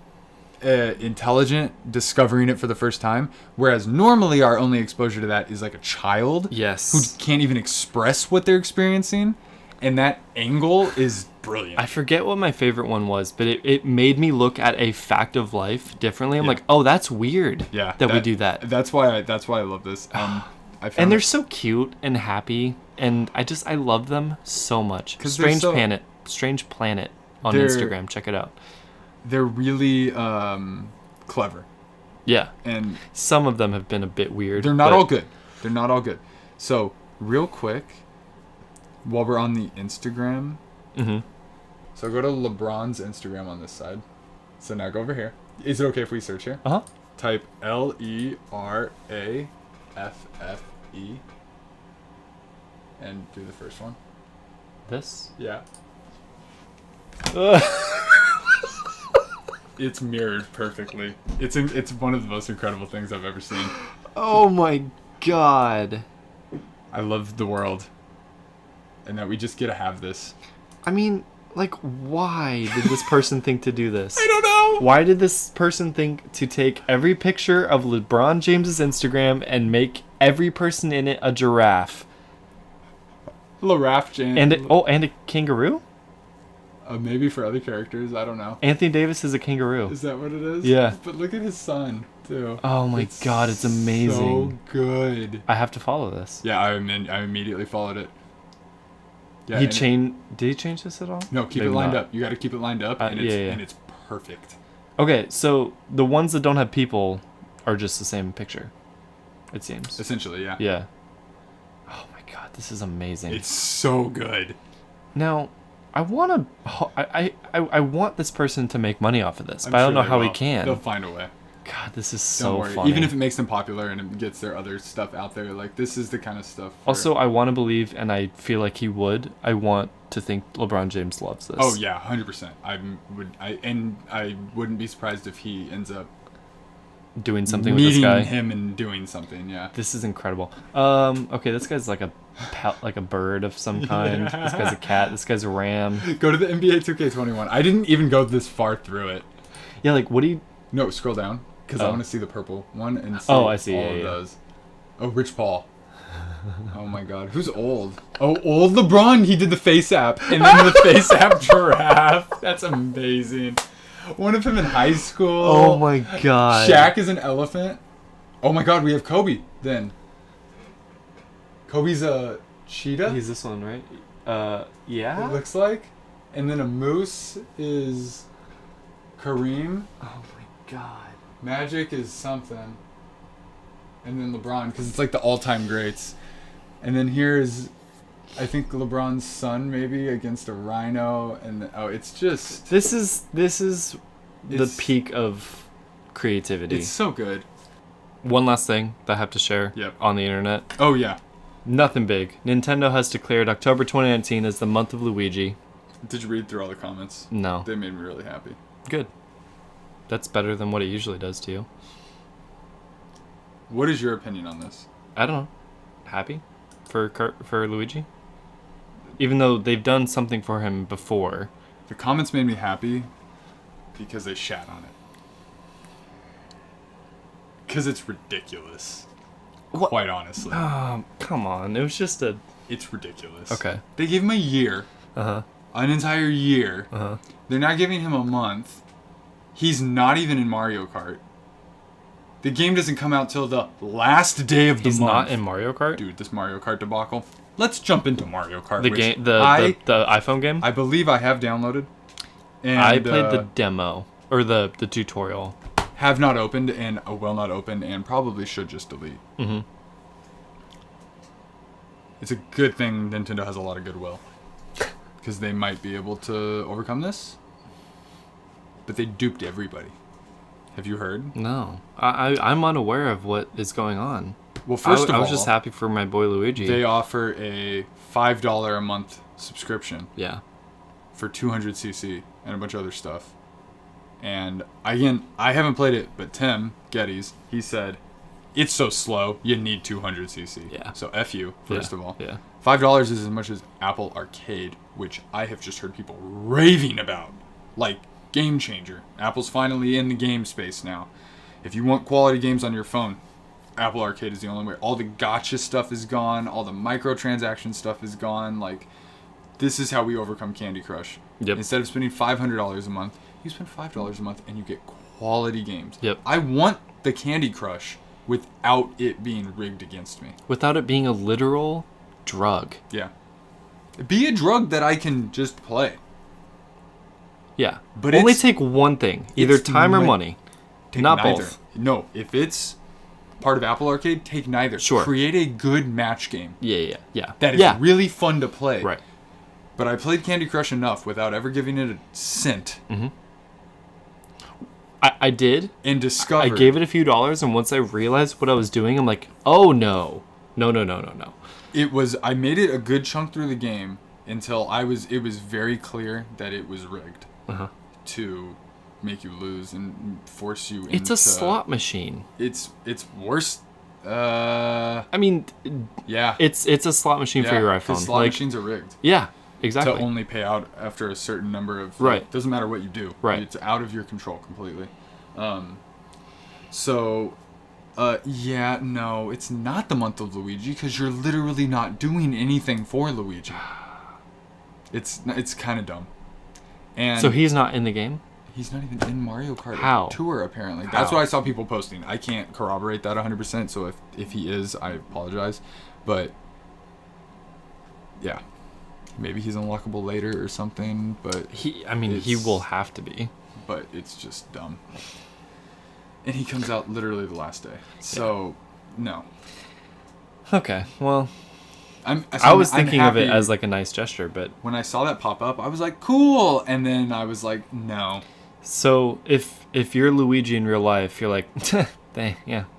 intelligent discovering it for the first time, whereas normally our only exposure to that is like a child who can't even express what they're experiencing, and that angle is brilliant. I forget what my favorite one was, but it made me look at a fact of life differently. I'm like, oh, that's weird that we do that. That's why I love this. And they're so cute and happy, and I love them so much. Strange Planet on Instagram, check it out. They're really clever. Yeah. And some of them have been a bit weird. They're not all good. They're not all good. So, real quick, while we're on the Instagram. Mm-hmm. So, go to LeBron's Instagram on this side. So, now go over here. Is it okay if we search here? Uh-huh. Type LERAFFE. And do the first one. This? Yeah. It's mirrored perfectly. It's one of the most incredible things I've ever seen. Oh my god. I love the world. And that we just get to have this. I mean, like, why did this person think to do this? I don't know. Why did this person think to take every picture of LeBron James's Instagram and make every person in it a giraffe? Giraffe James. And a kangaroo? Maybe for other characters, I don't know. Anthony Davis is a kangaroo. Is that what it is? Yeah. But look at his son, too. Oh my god, it's amazing. So good. I have to follow this. Yeah, I immediately followed it. Yeah, did he change this at all? No, keep it lined up. You got to keep it lined up, and it's perfect. Okay, so the ones that don't have people are just the same picture, it seems. Essentially, yeah. Yeah. Oh my god, this is amazing. It's so good. Now, I want to. I want this person to make money off of this, I'm but I don't sure know how they he will. can. They'll find a way. God, this is Don't so worry. funny. Even if it makes them popular and it gets their other stuff out there, like this is the kind of stuff. Also, I want to believe, and I feel like he would. I want to think LeBron James loves this. Oh yeah, 100%. I wouldn't be surprised if he ends up doing something with this meeting guy. him and doing something. Yeah. This is incredible. Okay, this guy's like a like a bird of some kind. Yeah. This guy's a cat. This guy's a ram. Go to the NBA 2K21. I didn't even go this far through it. Yeah, like what do you? No, scroll down because I Oh. want to see the purple one and see Oh, I see. all Yeah, of yeah. those. Oh, Rich Paul. Oh my God, who's old? Oh, old LeBron. He did the face app and then the face app giraffe. That's amazing. One of him in high school. Oh my god. Shaq is an elephant. Oh my God, we have Kobe then. Kobe's a cheetah. He's this one, right? Yeah. It looks like, and then a moose is Kareem. Oh my god. Magic is something. And then LeBron, because it's like the all-time greats. And then here is, I think, LeBron's son maybe against a rhino. And it's just... This is the It's- peak of creativity. It's so good. One last thing that I have to share Yep. on the internet. Oh, yeah. Nothing big. Nintendo has declared October 2019 as the month of Luigi. Did you read through all the comments? No. They made me really happy. Good. That's better than what it usually does to you. What is your opinion on this? I don't know. Happy for Luigi? Even though they've done something for him before. The comments made me happy because they shat on it. Because it's ridiculous. What? Quite honestly. Come on. It was just a... It's ridiculous. Okay. They gave him a year. Uh-huh. An entire year. Uh-huh. They're not giving him a month. He's not even in Mario Kart. The game doesn't come out till the last day of the He's month. not in Mario Kart? Dude, this Mario Kart debacle. Let's jump into Mario Kart. The which game, the iPhone game? I believe I have downloaded. And, I played the demo. Or the tutorial. have not opened and will not open and probably should just delete. Mm-hmm. It's a good thing Nintendo has a lot of goodwill. Because they might be able to overcome this. But they duped everybody. Have you heard? No. I'm unaware of what is going on. Well, first of all, I was just happy for my boy Luigi. they offer a $5 a month subscription Yeah. for 200cc and a bunch of other stuff. And again, I haven't played it, but Tim Geddes, he said, it's so slow, you need 200cc. Yeah. So F you, first of all. Yeah. $5 is as much as Apple Arcade, which I have just heard people raving about. Like, game changer. Apple's finally in the game space now. If you want quality games on your phone, Apple Arcade is the only way. All the gotcha stuff is gone. All the microtransaction stuff is gone. Like, this is how we overcome Candy Crush. Yep. Instead of spending $500 a month, you spend $5 a month and you get quality games. Yep. I want the Candy Crush without it being rigged against me. Without it being a literal drug. Yeah. Be a drug that I can just play. Yeah. But only it's- take one thing. Either it's time or mi- money. Take Not neither. both. No, if it's part of Apple Arcade, take neither. Sure. Create a good match game Yeah. that is really fun to play. Right. But I played Candy Crush enough without ever giving it a cent I did. and discovered I gave it a few dollars, and once I realized what I was doing, I'm like, oh no. No. it was. I made it a good chunk through the game until it was very clear that it was rigged Uh-huh. to make you lose and force you It's into... a slot machine. It's worse. I mean, Yeah. it's a slot machine for your 'cause iPhone. slot Like, machines are rigged. yeah, exactly. To only pay out after a certain number of... Right. Doesn't matter what you do. Right. It's out of your control completely. Yeah, no, it's not the month of Luigi because you're literally not doing anything for Luigi. It's kind of dumb. And So he's not in the game? he's not even in Mario Kart How? Tour, apparently. How? That's what I saw people posting. I can't corroborate that 100%, so if he is, I apologize. But, yeah. Maybe he's unlockable later or something, but... He It's- will have to be. But it's just dumb. And he comes out literally the last day. So, no. Okay, well, I was thinking of it as like a nice gesture, but when I saw that pop up, I was like, cool, and then I was like, no. So if you're Luigi in real life, you're like,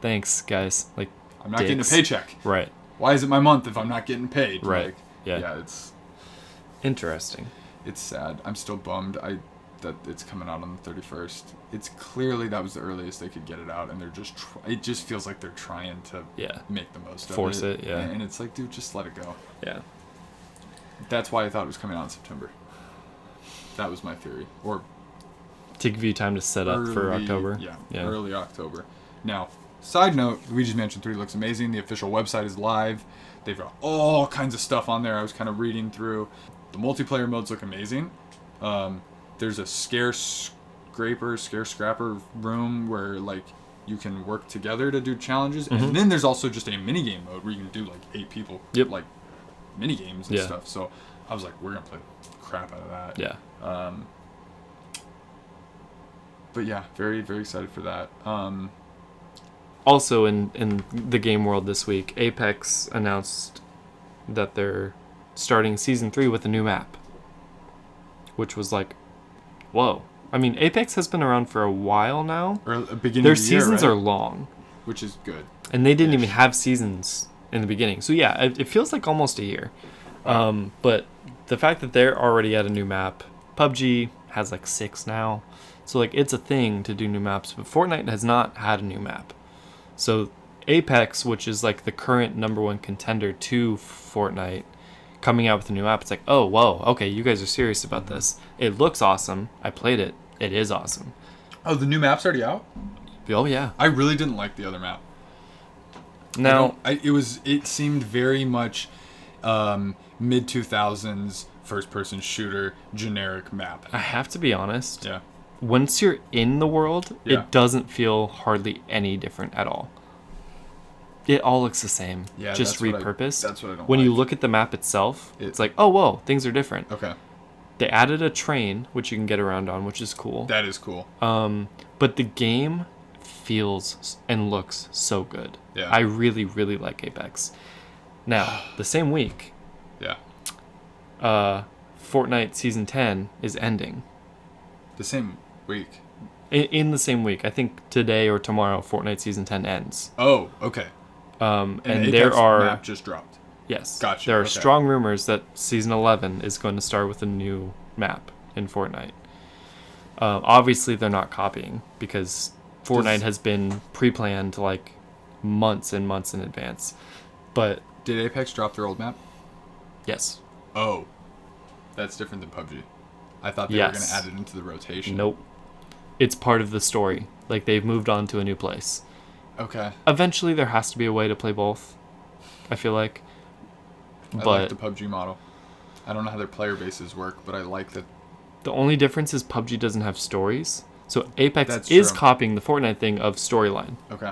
thanks guys. Like, I'm not getting a paycheck. Right. Why is it my month if I'm not getting paid? Right. Like, yeah. It's interesting. It's sad. I'm still bummed. That it's coming out on the 31st. It's clearly that was the earliest they could get it out, and they're just. It just feels like they're trying to make the most of it. Force it. Yeah. And it's like, dude, just let it go. Yeah. That's why I thought it was coming out in September. That was my theory. Or to give you time to set up for October. Yeah, early October. Now, side note, Luigi's Mansion 3 looks amazing. The official website is live. They've got all kinds of stuff on there. I was kind of reading through. The multiplayer modes look amazing. There's a scare scrapper room where like you can work together to do challenges, and then there's also just a mini game mode where you can do like 8 people like mini games and stuff. So I was like, we're gonna play the crap out of that. Yeah. But yeah, very very excited for that. Also in the game world this week, Apex announced that they're starting season 3 with a new map, which was like, whoa. I mean, Apex has been around for a while now. Their seasons are long, which is good. And they didn't even have seasons in the beginning. So yeah, it feels like almost a year. But the fact that they're already at a new map, PUBG has like 6 now. So like it's a thing to do new maps, but Fortnite has not had a new map. So Apex, which is like the current number 1 contender to Fortnite, coming out with a new map, it's like, oh, whoa, okay, you guys are serious about this. It looks awesome. I played it. It is awesome. Oh, the new map's already out? Oh, yeah. I really didn't like the other map. Now, it seemed very much mid-2000s first-person shooter generic map. I have to be honest. Yeah. Once you're in the world, it doesn't feel hardly any different at all. It all looks the same, just repurposed. That's what I don't When like. you look at the map itself, it's like, oh, whoa, things are different. Okay. They added a train, which you can get around on, which is cool. That is cool. But the game feels and looks so good. Yeah. I really, really like Apex. Now, the same week, Fortnite Season 10 is ending. The same week? In the same week. I think today or tomorrow, Fortnite Season 10 ends. Oh, okay. And Apex there are map just dropped. Yes. Gotcha. There are strong rumors that Season 11 is going to start with a new map in Fortnite. Obviously, they're not copying because Fortnite has been pre-planned like months and months in advance. But did Apex drop their old map? Yes. Oh, that's different than PUBG. I thought they were going to add it into the rotation. Nope. It's part of the story. Like, they've moved on to a new place. Okay. Eventually, there has to be a way to play both, I feel like. I like the PUBG model. I don't know how their player bases work, but I like that. The only difference is PUBG doesn't have stories. So Apex is copying the Fortnite thing of storyline. Okay.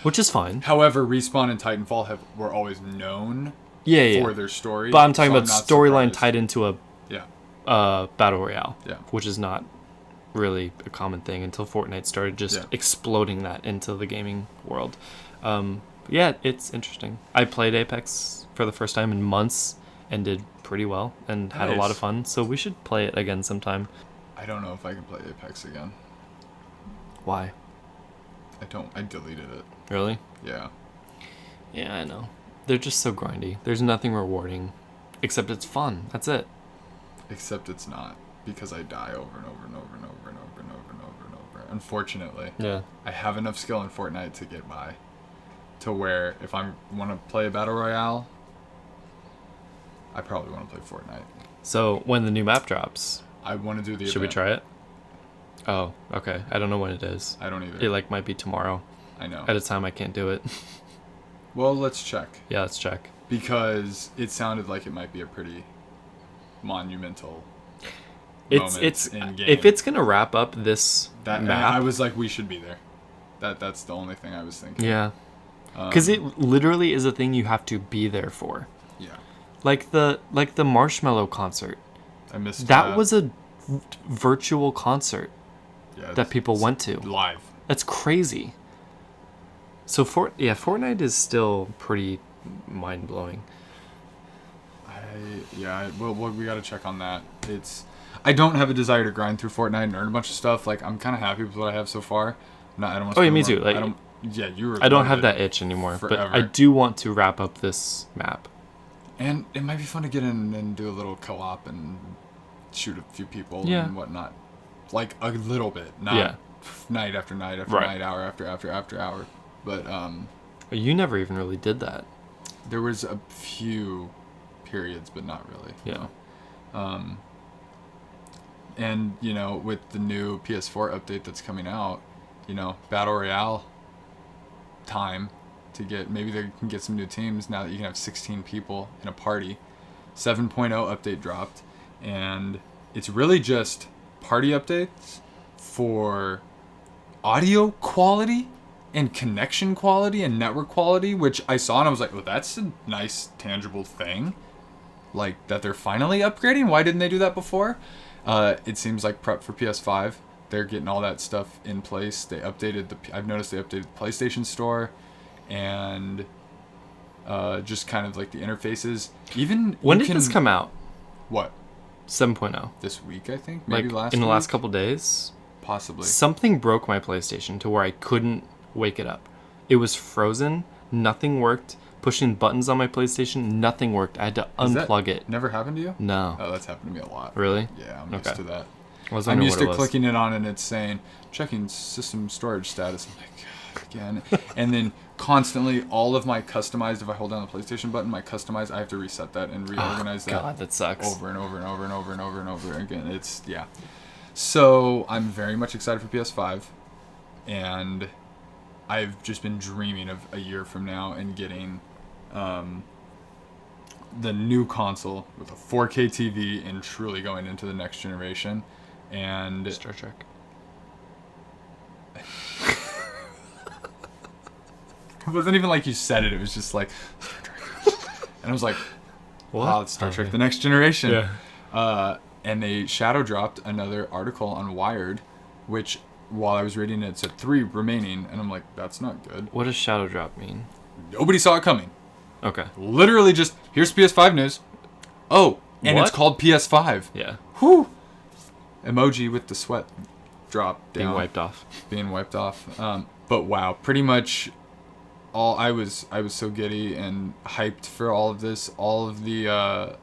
Which is fine. However, Respawn and Titanfall were always known for their story. But I'm talking about storyline tied into a battle royale, which is not really a common thing until Fortnite started just exploding that into the gaming world. Yeah, it's interesting. I played Apex for the first time in months and did pretty well and had a lot of fun, so we should play it again sometime. I don't know if I can play Apex again. Why? I deleted it. Really? Yeah. Yeah, I know. They're just so grindy. There's nothing rewarding. Except it's fun. That's it. Except it's not. Because I die over and over and over and over and over and over and over and over. Unfortunately. Yeah. I have enough skill in Fortnite to get by. To where if I want to play a battle royale, I probably want to play Fortnite. So when the new map drops, I want to do the event. Should we try it? Oh, okay. I don't know when it is. I don't either. It might be tomorrow. I know. At a time I can't do it. Well, let's check. Yeah, let's check. Because it sounded like it might be a pretty monumental it's in game. If it's gonna wrap up this map, I was like, we should be there. That's the only thing I was thinking. Yeah. Because it literally is a thing you have to be there for. Yeah. Like the Marshmello concert. I missed that. That was a virtual concert that people went to. Live. That's crazy. So Fortnite is still pretty mind-blowing. Yeah, we got to check on that. I don't have a desire to grind through Fortnite and earn a bunch of stuff. Like, I'm kind of happy with what I have so far. I don't want to Oh, yeah, me too. Like, I don't have that itch anymore, forever. But I do want to wrap up this map. And it might be fun to get in and do a little co-op and shoot a few people and whatnot. Like, a little bit, not night after night after night, hour after hour. But, You never even really did that. There was a few periods, but not really. Yeah. No. And, you know, with the new PS4 update that's coming out, you know, Battle Royale time to get, maybe they can get some new teams now that you can have 16 people in a party. 7.0 update dropped, and it's really just party updates for audio quality and connection quality and network quality, which I saw and I was like, well, that's a nice tangible thing. Like, that they're finally upgrading. Why didn't they do that before? It seems like prep for PS5. They're getting all that stuff in place. I've noticed they updated the PlayStation Store, and just kind of like the interfaces. Even when did this come out? What? 7.0. This week, I think. Maybe like in the last couple days. Possibly. Something broke my PlayStation to where I couldn't wake it up. It was frozen. Nothing worked. Pushing buttons on my PlayStation, nothing worked. I had to unplug it. Never happened to you? No. Oh, that's happened to me a lot. Really? Yeah, I'm used to that. I'm used to clicking it on and it's saying, checking system storage status. I'm like, God, again. And then constantly, all of my customized, if I hold down the PlayStation button, my customized, I have to reset that and reorganize that. God, that sucks. Over and over and over and over and over and over again. Yeah. So, I'm very much excited for PS5. And I've just been dreaming of a year from now and getting the new console with a 4K TV and truly going into the next generation. And Star Trek. It wasn't even like you said it. It was just like Star Trek. And I was like, what? Wow, it's Star Trek: The Next Generation. Yeah. And they shadow dropped another article on Wired, which while I was reading it said 3 remaining, and I'm like, that's not good. What does shadow drop mean? Nobody saw it coming. Okay. Literally just, here's PS5 news. Oh, and What? it's called PS5. Yeah. Whew. Emoji with the sweat drop down. Being wiped off. But wow, pretty much I was so giddy and hyped for all of this, all of the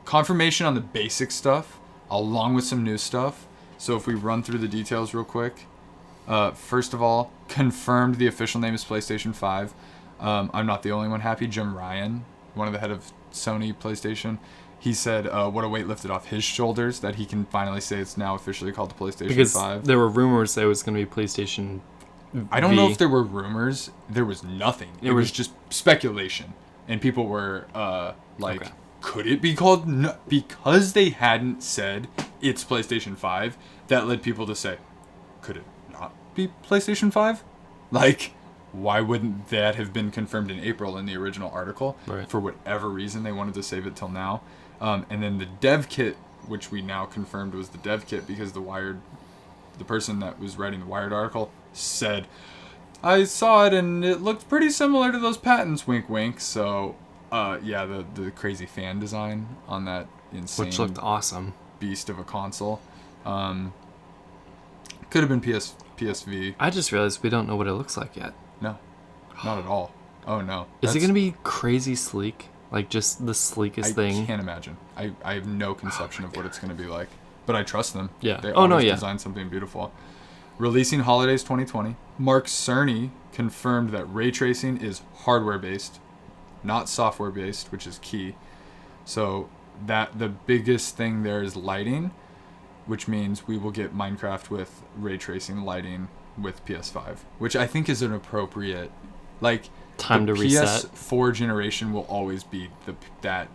confirmation on the basic stuff, along with some new stuff. So if we run through the details real quick, first of all, confirmed the official name is PlayStation 5. I'm not the only one happy. Jim Ryan, one of the head of Sony PlayStation, he said, what a weight lifted off his shoulders that he can finally say it's now officially called the PlayStation 5. There were rumors that it was going to be PlayStation I don't know if there were rumors. There was nothing. It was just speculation. And people were like, could it be called... No, because they hadn't said it's PlayStation 5, that led people to say, could it not be PlayStation 5? Like, why wouldn't that have been confirmed in April in the original article? Right. For whatever reason, they wanted to save it till now. And then the dev kit, which we now confirmed was the dev kit because the person that was writing the Wired article said, I saw it and it looked pretty similar to those patents, wink wink. So yeah, the crazy fan design on that insane, which looked awesome, beast of a console. Could have been PSV. I just realized we don't know what it looks like yet. No, not at all. Oh no. Is it gonna be crazy sleek, like just the sleekest thing? I can't imagine. I have no conception of what it's gonna be like, but I trust them. Yeah. They always design something beautiful. Releasing holidays 2020. Mark Cerny confirmed that ray tracing is hardware based, not software based, which is key. So that the biggest thing there is lighting, which means we will get Minecraft with ray tracing lighting with PS5, which I think is an appropriate, like, time to reset. PS4 generation will always be that.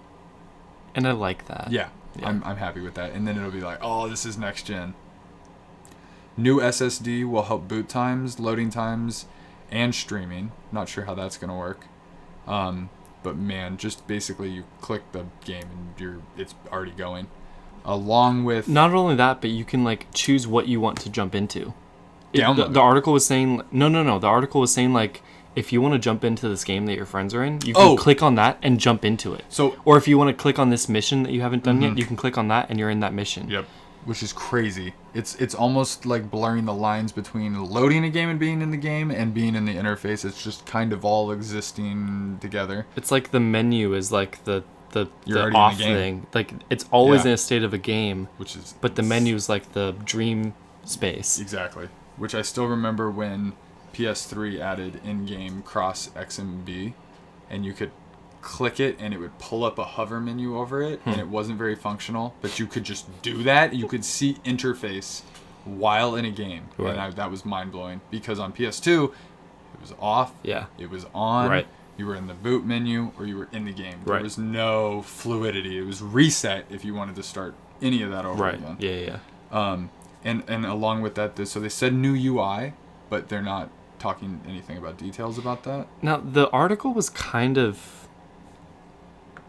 And I like that. Yeah. I'm happy with that. And then it'll be like, oh, this is next gen. New SSD will help boot times, loading times, and streaming. Not sure how that's gonna work. But man, just basically you click the game and it's already going. Along with not only that, but you can like choose what you want to jump into. Download. The article was saying no. The article was saying like if you want to jump into this game that your friends are in, you can click on that and jump into it. So, or if you want to click on this mission that you haven't done yet, you can click on that and you're in that mission. Yep. Which is crazy. It's almost like blurring the lines between loading a game and being in the game and being in the interface. It's just kind of all existing together. It's like the menu is like the You're off in the game. thing. Like it's always in a state of a game, but the menu is like the dream space. Exactly. Which I still remember when PS3 added in-game cross X and B, and you could click it and it would pull up a hover menu over it, and it wasn't very functional, but you could just do that. You could see interface while in a game, and that was mind-blowing, because on PS2 it was off, it was on, you were in the boot menu or you were in the game. There was no fluidity. It was reset if you wanted to start any of that over again. And along with that, so they said new UI, but they're not talking anything about details about that. Now, the article was kind of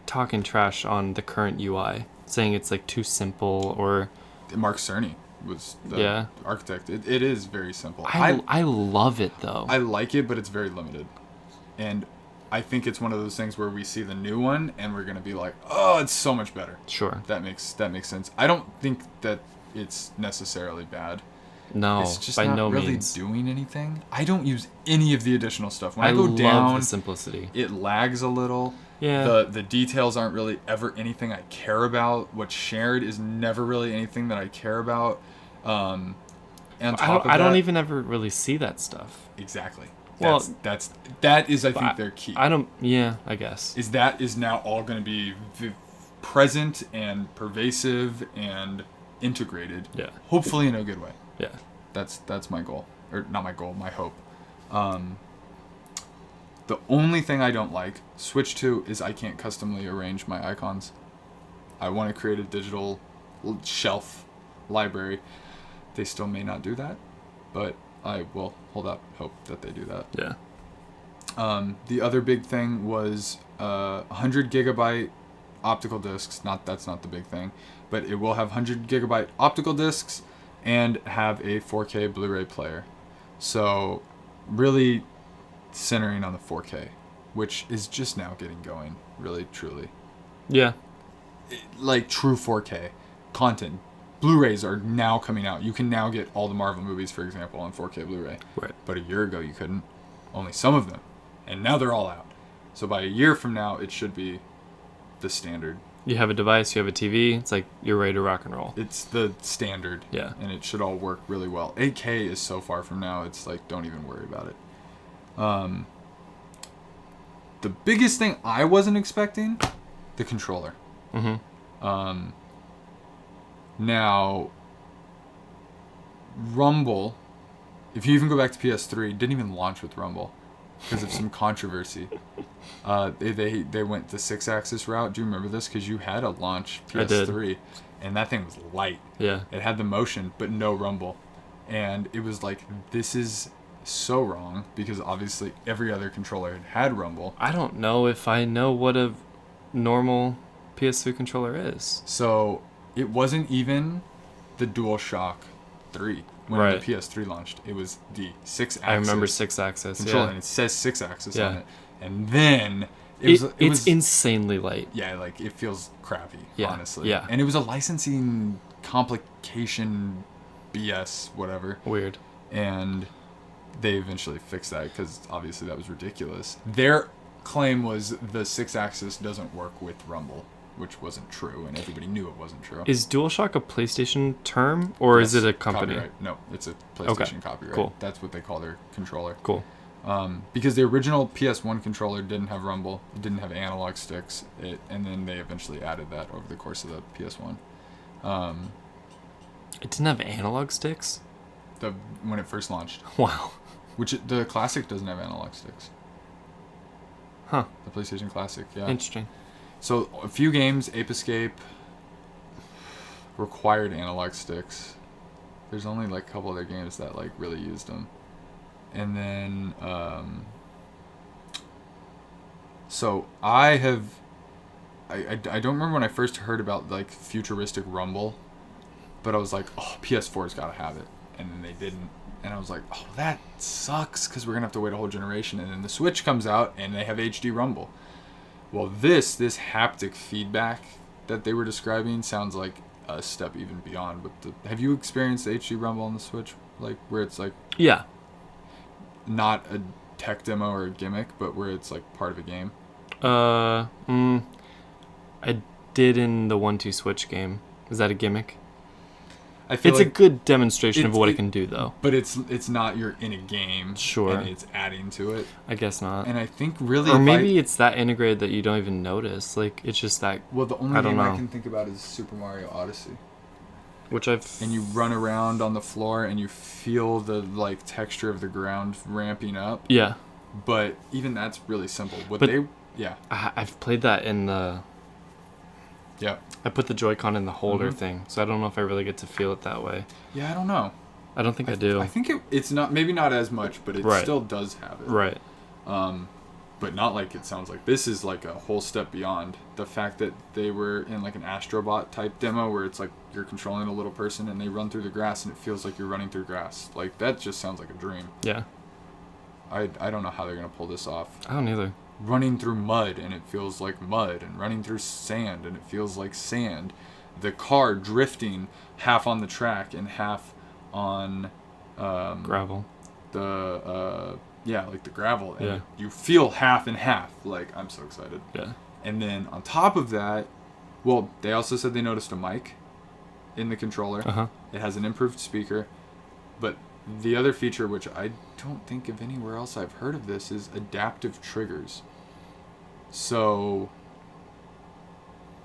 talking trash on the current UI, saying it's like too simple, or... Mark Cerny was the architect. It is very simple. I love it, though. I like it, but it's very limited. And I think it's one of those things where we see the new one and we're going to be like, oh, it's so much better. Sure. That makes sense. I don't think that it's necessarily bad. No, it's just by not no really means. doing anything. I don't use any of the additional stuff. When I go love down, the simplicity. It lags a little. Yeah. The details aren't really ever anything I care about. What's shared is never really anything that I care about. And on top of I don't even ever really see that stuff. Exactly. That is I think their key. I guess. That is now all going to be present and pervasive and integrated. Yeah. Hopefully in a good way. Yeah. That's my goal. Or not my goal, my hope. The only thing I don't like, Switch 2, is I can't customly arrange my icons. I want to create a digital shelf library. They still may not do that, but I will hold out hope that they do that. Yeah. The other big thing was 100 gigabyte optical discs. That's not the big thing, but it will have 100 gigabyte optical discs and have a 4K Blu-ray player. So really centering on the 4K, which is just now getting going, really, truly. Yeah. Like true 4K content. Blu-rays are now coming out. You can now get all the Marvel movies, for example, on 4K Blu-ray. Right. But a year ago you couldn't. Only some of them. And now they're all out. So by a year from now, it should be the standard. You have a device, you have a TV, it's like you're ready to rock and roll. It's the standard. Yeah. And it should all work really well. 8K is so far from now, it's like, don't even worry about it. The biggest thing I wasn't expecting, the controller. Mm-hmm. Now, Rumble, if you even go back to PS3, didn't even launch with Rumble because of some controversy. They went the 6-axis route. Do you remember this? Because you had a launch PS3, and that thing was light. Yeah. It had the motion, but no Rumble. And it was like, this is so wrong, because obviously every other controller had Rumble. I don't know if I know what a normal PS3 controller is. So it wasn't even the DualShock 3 when the PS3 launched. It was the 6-axis. I remember 6-axis controller, and it says 6-axis on it. And then it was insanely light. Yeah, like it feels crappy, honestly. Yeah. And it was a licensing complication BS, whatever. Weird. And they eventually fixed that because obviously that was ridiculous. Their claim was the 6-axis doesn't work with Rumble, which wasn't true, and everybody knew it wasn't true. Is DualShock a PlayStation term, or is it a company? Copyright. No, it's a PlayStation copyright. Cool. That's what they call their controller. Cool. Because the original PS1 controller didn't have Rumble, it didn't have analog sticks, and then they eventually added that over the course of the PS1. It didn't have analog sticks? When it first launched. Wow. Which the Classic doesn't have analog sticks. Huh. The PlayStation Classic, yeah. Interesting. So a few games, Ape Escape, required analog sticks. There's only like a couple other games that like really used them. And then, so I don't remember when I first heard about like futuristic Rumble, but I was like, oh, PS4's gotta have it. And then they didn't. And I was like, oh, that sucks because we're going to have to wait a whole generation. And then the Switch comes out and they have HD Rumble. Well, this haptic feedback that they were describing sounds like a step even beyond. Have you experienced the HD Rumble on the Switch? Like, where it's like... Yeah. Not a tech demo or a gimmick, but where it's like part of a game? I did in the 1-2 Switch game. Is that a gimmick? I feel it's like a good demonstration of what it can do, though. But it's not you're in a game. Sure. And it's adding to it. I guess not. And I think really... Or maybe it's that integrated that you don't even notice. Like, it's just that... Well, the only game I can think about is Super Mario Odyssey. Which I've... And you run around on the floor and you feel the, like, texture of the ground ramping up. Yeah. But even that's really simple. Yeah. I've played that in the... Yeah. I put the Joy-Con in the holder thing, so I don't know if I really get to feel it that way. Yeah, I don't know. I don't think I do. I think it's not, maybe not as much, but it still does have it. Right. But not like it sounds like. This is like a whole step beyond. The fact that they were in like an Astrobot type demo where it's like you're controlling a little person and they run through the grass and it feels like you're running through grass. Like, that just sounds like a dream. Yeah. I don't know how they're going to pull this off. I don't either. Running through mud and it feels like mud, and running through sand and it feels like sand. The car drifting half on the track and half on gravel. Like the gravel, and Yeah. you feel half and half. Like, I'm so excited. Yeah. And then on top of that, well, they also said they noticed a mic in the controller. Uh-huh. It has an improved speaker, but the other feature, which I don't think of anywhere else I've heard of this, is adaptive triggers. So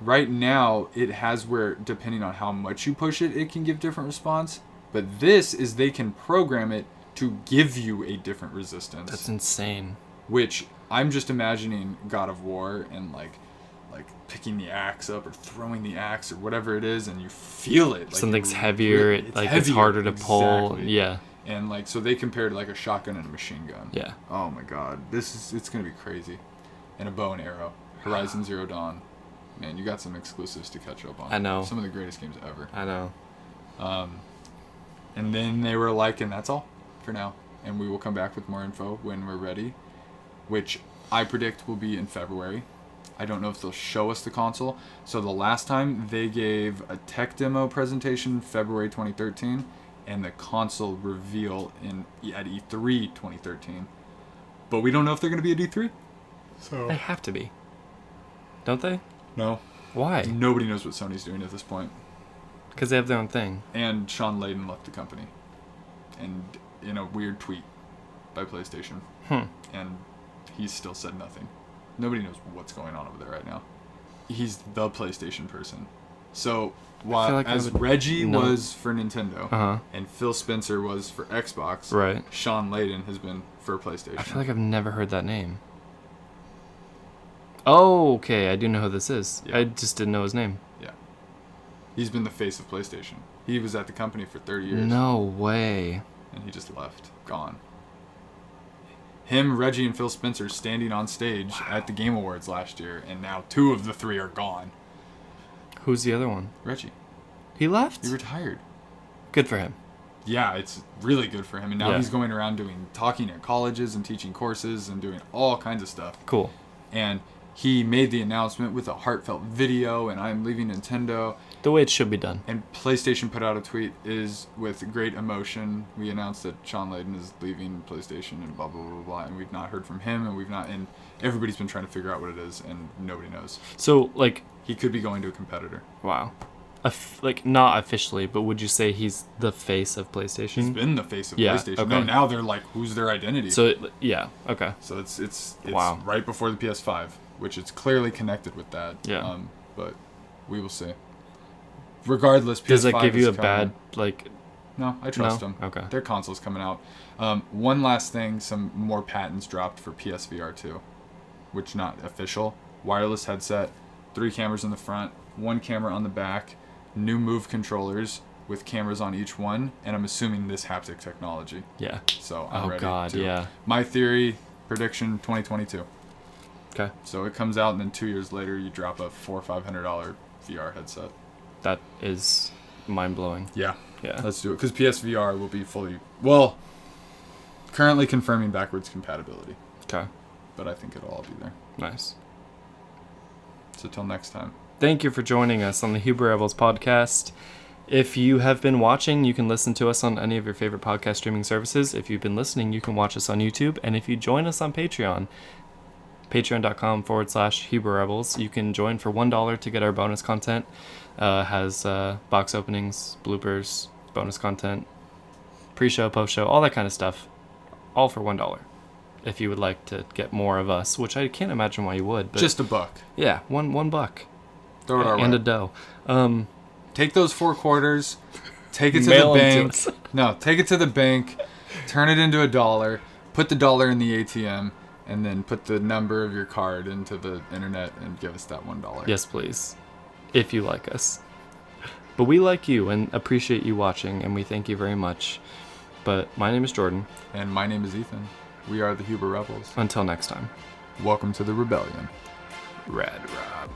right now it has where, depending on how much you push it, it can give different response. But this is they can program it to give you a different resistance. That's insane. Which I'm just imagining God of War and like picking the axe up or throwing the axe or whatever it is, and you feel it. Like something's heavier. It's harder to pull. Exactly. Yeah. And like, so they compared like a shotgun and a machine gun. Yeah. Oh my God, it's gonna be crazy. And a bow and arrow. Horizon Zero Dawn. Man, you got some exclusives to catch up on. I know. Some of the greatest games ever. I know. And then they were like, and that's all for now. And we will come back with more info when we're ready, which I predict will be in February. I don't know if they'll show us the console. So the last time they gave a tech demo presentation, February 2013, and the console reveal at E3 2013. But we don't know if they're going to be at E3. So They have to be. Don't they? No. Why? Nobody knows what Sony's doing at this point. Because they have their own thing. And Sean Layden left the company. And in a weird tweet by PlayStation. And he's still said nothing. Nobody knows what's going on over there right now. He's the PlayStation person. So, while like Reggie was for Nintendo, and Phil Spencer was for Xbox, Right. Sean Layden has been for PlayStation. I feel like I've never heard that name. Oh, okay. I do know who this is. Yeah. I just didn't know his name. Yeah. He's been the face of PlayStation. He was at the company for 30 years. No way. And he just left. Gone. Him, Reggie, and Phil Spencer standing on stage at the Game Awards last year, and now 2 of the 3 are gone. Who's the other one? Reggie. He left? He retired. Good for him. Yeah, it's really good for him. And now Yeah. he's going around talking at colleges and teaching courses and doing all kinds of stuff. Cool. And he made the announcement with a heartfelt video, and I'm leaving Nintendo. The way it should be done. And PlayStation put out a tweet, is with great emotion, we announced that Sean Layden is leaving PlayStation and blah, blah, blah, blah. And we've not heard from him, and everybody's been trying to figure out what it is, and nobody knows. So, like... He could be going to a competitor. Wow. Not officially, but would you say he's the face of PlayStation? He's been the face of Yeah, PlayStation. okay. No, now they're like, who's their identity? So, yeah, okay. So it's Wow. right before the PS5, which it's clearly connected with that. Yeah. But we will see. Regardless, PS5 Does that give you is a bad, No, I trust No? them. Okay. Their console's coming out. One last thing, some more patents dropped for PSVR 2, which not official. Wireless headset, 3 cameras in the front, 1 camera on the back, new Move controllers with cameras on each one, and I'm assuming this haptic technology. Yeah. So I'm ready. Oh, God, yeah. My theory, prediction, 2022. Okay. So it comes out, and then 2 years later, you drop a $400 or $500 VR headset. That is mind-blowing. Yeah. Yeah. Let's do it. Because PSVR will be fully... Well, currently confirming backwards compatibility. Okay. But I think it'll all be there. Nice. So till next time. Thank you for joining us on the Huber Rebels podcast. If you have been watching, you can listen to us on any of your favorite podcast streaming services. If you've been listening, you can watch us on YouTube. And if you join us on Patreon, patreon.com/Huber Rebels, you can join for $1 to get our bonus content. Has box openings, bloopers, bonus content, pre-show, post-show, all that kind of stuff. All for $1. If you would like to get more of us, which I can't imagine why you would. But just $1. Yeah, $1. Throw it our way. And a dough. Take those 4 quarters, take it to Mail the 'em to bank. us. No, take it to the bank, turn it into $1, put the dollar in the ATM, and then put the number of your card into the internet and give us that $1. Yes, please. If you like us. But we like you and appreciate you watching, and we thank you very much. But my name is Jordan. And my name is Ethan. We are the Huber Rebels. Until next time. Welcome to the rebellion. Rad Rob.